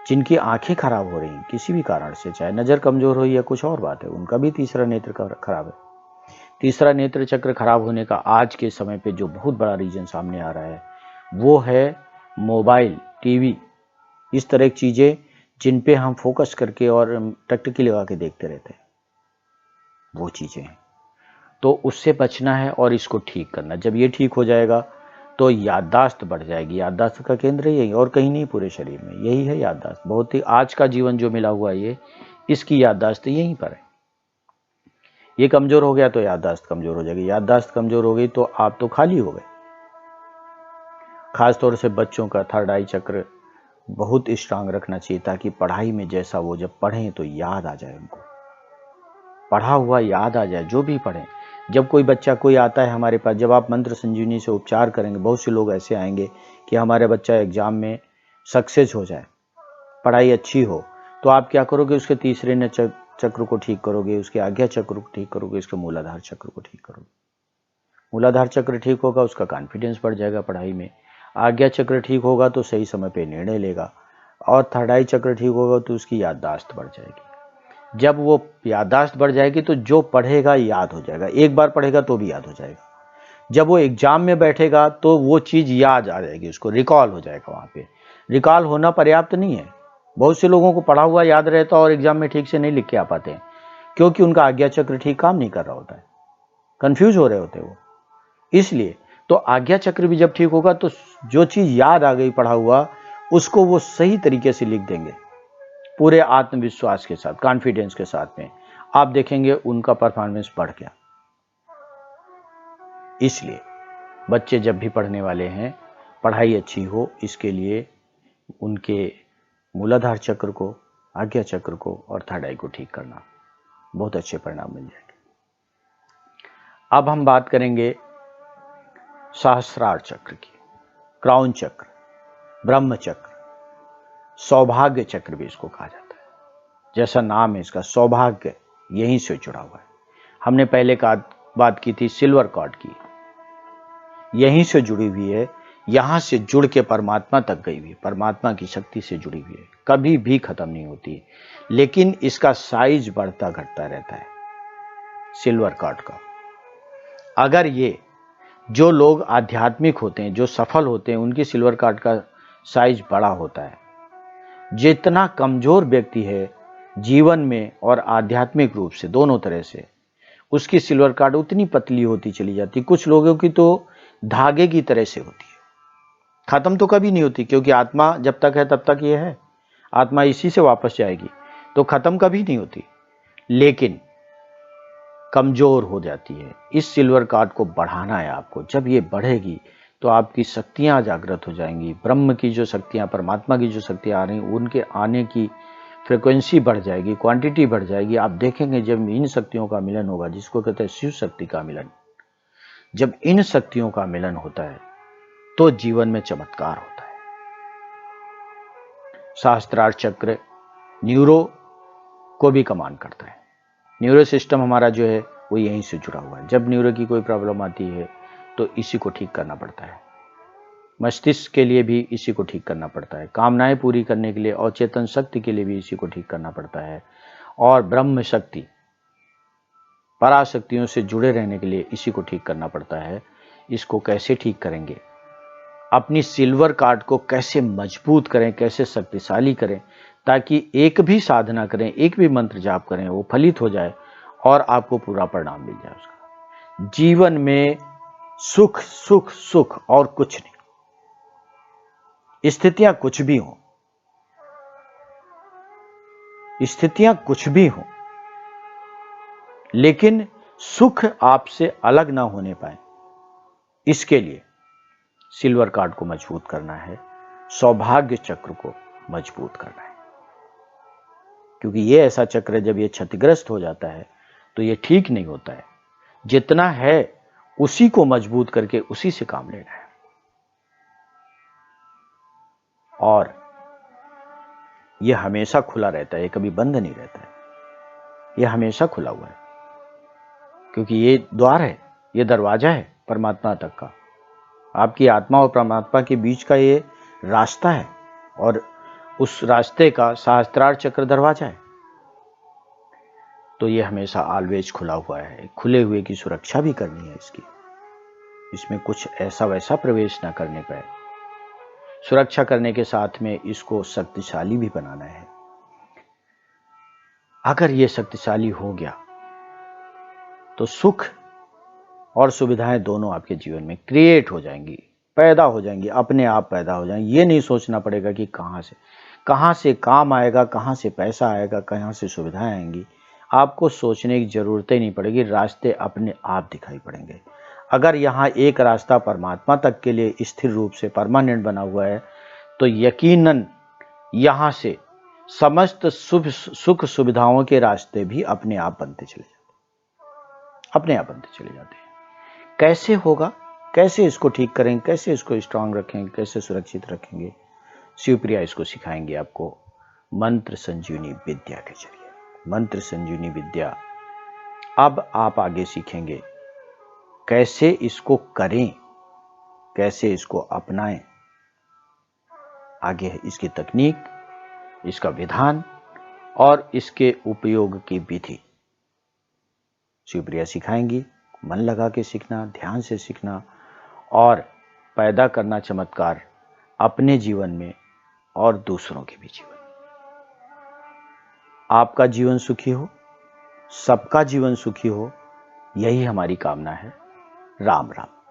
जिनकी आंखें खराब हो रही हैं किसी भी कारण से, चाहे नज़र कमज़ोर हो या कुछ और बात है, उनका भी तीसरा नेत्र खराब है। तीसरा नेत्र चक्र खराब होने का आज के समय पे जो बहुत बड़ा रीजन सामने आ रहा है वो है मोबाइल, टीवी, इस तरह की चीज़ें जिन पे हम फोकस करके और टकटकी लगा के देखते रहते हैं, वो चीज़ें हैं। तो उससे बचना है और इसको ठीक करना। जब ये ठीक हो जाएगा तो याददाश्त बढ़ जाएगी। याददाश्त का केंद्र यही और कहीं नहीं, पूरे शरीर में यही है याददाश्त। बहुत ही आज का जीवन जो मिला हुआ है ये, इसकी याददाश्त यहीं पर है। ये कमजोर हो गया तो याददाश्त कमजोर हो जाएगी, याददाश्त कमजोर हो गई तो आप तो खाली हो गए। खासतौर से बच्चों का थर्ड आई चक्र बहुत स्ट्रांग रखना चाहिए ताकि पढ़ाई में जैसा वो जब पढ़ें तो याद आ जाए, उनको पढ़ा हुआ याद आ जाए जो भी पढ़ें। जब कोई बच्चा कोई आता है हमारे पास, जब आप मंत्र संजीवनी से उपचार करेंगे, बहुत से लोग ऐसे आएंगे कि हमारे बच्चा एग्जाम में सक्सेस हो जाए, पढ़ाई अच्छी हो, तो आप क्या करोगे, उसके तीसरे चक्र को ठीक करोगे, उसके आज्ञा चक्र को ठीक करोगे, उसके मूलाधार चक्र को ठीक करोगे। मूलाधार चक्र ठीक होगा, उसका कॉन्फिडेंस बढ़ जाएगा पढ़ाई में। आज्ञा चक्र ठीक होगा तो सही समय पे निर्णय लेगा, और थर्ड आई चक्र ठीक होगा तो उसकी याददाश्त बढ़ जाएगी। जब वो याददाश्त बढ़ जाएगी तो जो पढ़ेगा याद हो जाएगा, एक बार पढ़ेगा तो भी याद हो जाएगा। जब वो एग्जाम में बैठेगा तो वो चीज़ याद आ जाएगी, उसको रिकॉल हो जाएगा। वहाँ पे रिकॉल होना पर्याप्त नहीं है। बहुत से लोगों को पढ़ा हुआ याद रहता है और एग्जाम में ठीक से नहीं लिख के आ पाते हैं, क्योंकि उनका आज्ञा चक्र ठीक काम नहीं कर रहा होता है, कंफ्यूज हो रहे होते हैं वो। इसलिए तो आज्ञा चक्र भी जब ठीक होगा तो जो चीज याद आ गई पढ़ा हुआ, उसको वो सही तरीके से लिख देंगे, पूरे आत्मविश्वास के साथ, कॉन्फिडेंस के साथ में। आप देखेंगे उनका परफॉर्मेंस बढ़ गया। इसलिए बच्चे जब भी पढ़ने वाले हैं, पढ़ाई अच्छी हो, इसके लिए उनके मूलाधार चक्र को, आज्ञा चक्र को और थर्ड आई को ठीक करना, बहुत अच्छे परिणाम मिल जाएंगे। अब हम बात करेंगे सहस्रार चक्र की, क्राउन चक्र, ब्रह्म चक्र, सौभाग्य चक्र भी इसको कहा जाता है। जैसा नाम है इसका, सौभाग्य यहीं से जुड़ा हुआ है। हमने पहले बात की थी सिल्वर कॉर्ड की, यहीं से जुड़ी हुई है, यहां से जुड़ के परमात्मा तक गई हुई है, परमात्मा की शक्ति से जुड़ी हुई है, कभी भी खत्म नहीं होती। लेकिन इसका साइज बढ़ता घटता रहता है सिल्वर कॉर्ड का। अगर ये जो लोग आध्यात्मिक होते हैं, जो सफल होते हैं, उनकी सिल्वर कॉर्ड का साइज बड़ा होता है। जितना कमजोर व्यक्ति है जीवन में और आध्यात्मिक रूप से, दोनों तरह से, उसकी सिल्वर कॉर्ड उतनी पतली होती चली जाती। कुछ लोगों की तो धागे की तरह से होती है, खत्म तो कभी नहीं होती, क्योंकि आत्मा जब तक है तब तक ये है, आत्मा इसी से वापस जाएगी, तो खत्म कभी नहीं होती, लेकिन कमजोर हो जाती है। इस सिल्वर कॉर्ड को बढ़ाना है आपको। जब ये बढ़ेगी तो आपकी शक्तियां जागृत हो जाएंगी, ब्रह्म की जो शक्तियां, परमात्मा की जो शक्तियां आ रही, उनके आने की फ्रिक्वेंसी बढ़ जाएगी, क्वांटिटी बढ़ जाएगी। आप देखेंगे जब इन शक्तियों का मिलन होगा, जिसको कहते हैं शिव शक्ति का मिलन, जब इन शक्तियों का मिलन होता है तो जीवन में चमत्कार होता है। सहस्त्रार चक्र न्यूरो को भी कमांड करता है। न्यूरो सिस्टम हमारा जो है वो यहीं से जुड़ा हुआ है। जब न्यूरो की कोई प्रॉब्लम आती है तो इसी को ठीक करना पड़ता है। मस्तिष्क के लिए भी इसी को ठीक करना पड़ता है, कामनाएं पूरी करने के लिए और चेतन शक्ति के लिए भी इसी को ठीक करना पड़ता है, और ब्रह्म शक्ति, पराशक्तियों से जुड़े रहने के लिए इसी को ठीक करना पड़ता है। इसको कैसे ठीक करेंगे, अपनी सिल्वर कॉर्ड को कैसे मजबूत करें, कैसे शक्तिशाली करें, ताकि एक भी साधना करें, एक भी मंत्र जाप करें, वो फलित हो जाए और आपको पूरा परिणाम मिल जाए उसका। जीवन में सुख सुख सुख और कुछ नहीं। स्थितियां कुछ भी हो, स्थितियां कुछ भी हो, लेकिन सुख आपसे अलग ना होने पाए, इसके लिए सिल्वर कॉर्ड को मजबूत करना है, सौभाग्य चक्र को मजबूत करना है। क्योंकि ये ऐसा चक्र है, जब ये क्षतिग्रस्त हो जाता है तो ये ठीक नहीं होता है। जितना है उसी को मजबूत करके उसी से काम लेना है, और यह हमेशा खुला रहता है, ये कभी बंद नहीं रहता है, यह हमेशा खुला हुआ है, क्योंकि ये द्वार है, ये दरवाजा है परमात्मा तक का। आपकी आत्मा और परमात्मा के बीच का ये रास्ता है, और उस रास्ते का सहस्त्रार चक्र दरवाजा है। तो ये हमेशा ऑलवेज खुला हुआ है। खुले हुए की सुरक्षा भी करनी है इसकी, इसमें कुछ ऐसा वैसा प्रवेश ना करने पाए। सुरक्षा करने के साथ में इसको शक्तिशाली भी बनाना है। अगर ये शक्तिशाली हो गया तो सुख और सुविधाएं दोनों आपके जीवन में क्रिएट हो जाएंगी, पैदा हो जाएंगी, अपने आप पैदा हो जाएंगी। ये नहीं सोचना पड़ेगा कि कहाँ से काम आएगा, कहाँ से पैसा आएगा, कहाँ से सुविधाएं आएंगी। आपको सोचने की जरूरत ही नहीं पड़ेगी, रास्ते अपने आप दिखाई पड़ेंगे। अगर यहाँ एक रास्ता परमात्मा तक के लिए स्थिर रूप से परमानेंट बना हुआ है तो यकीनन यहाँ से समस्त सुख सुविधाओं के रास्ते भी अपने आप बनते चले जाते हैं। कैसे होगा, कैसे इसको ठीक करेंगे, कैसे इसको स्ट्रांग रखेंगे, कैसे सुरक्षित रखेंगे, शिवप्रिया इसको सिखाएंगे आपको मंत्र संजीवनी विद्या के जरिए। मंत्र संजीवनी विद्या अब आप आगे सीखेंगे कैसे इसको करें, कैसे इसको अपनाएं। आगे है इसकी तकनीक, इसका विधान और इसके उपयोग की विधि शिवप्रिया सिखाएंगी। मन लगा के सीखना, ध्यान से सीखना और पैदा करना चमत्कार अपने जीवन में और दूसरों के भी जीवन में। आपका जीवन सुखी हो, सबका जीवन सुखी हो, यही हमारी कामना है। राम राम।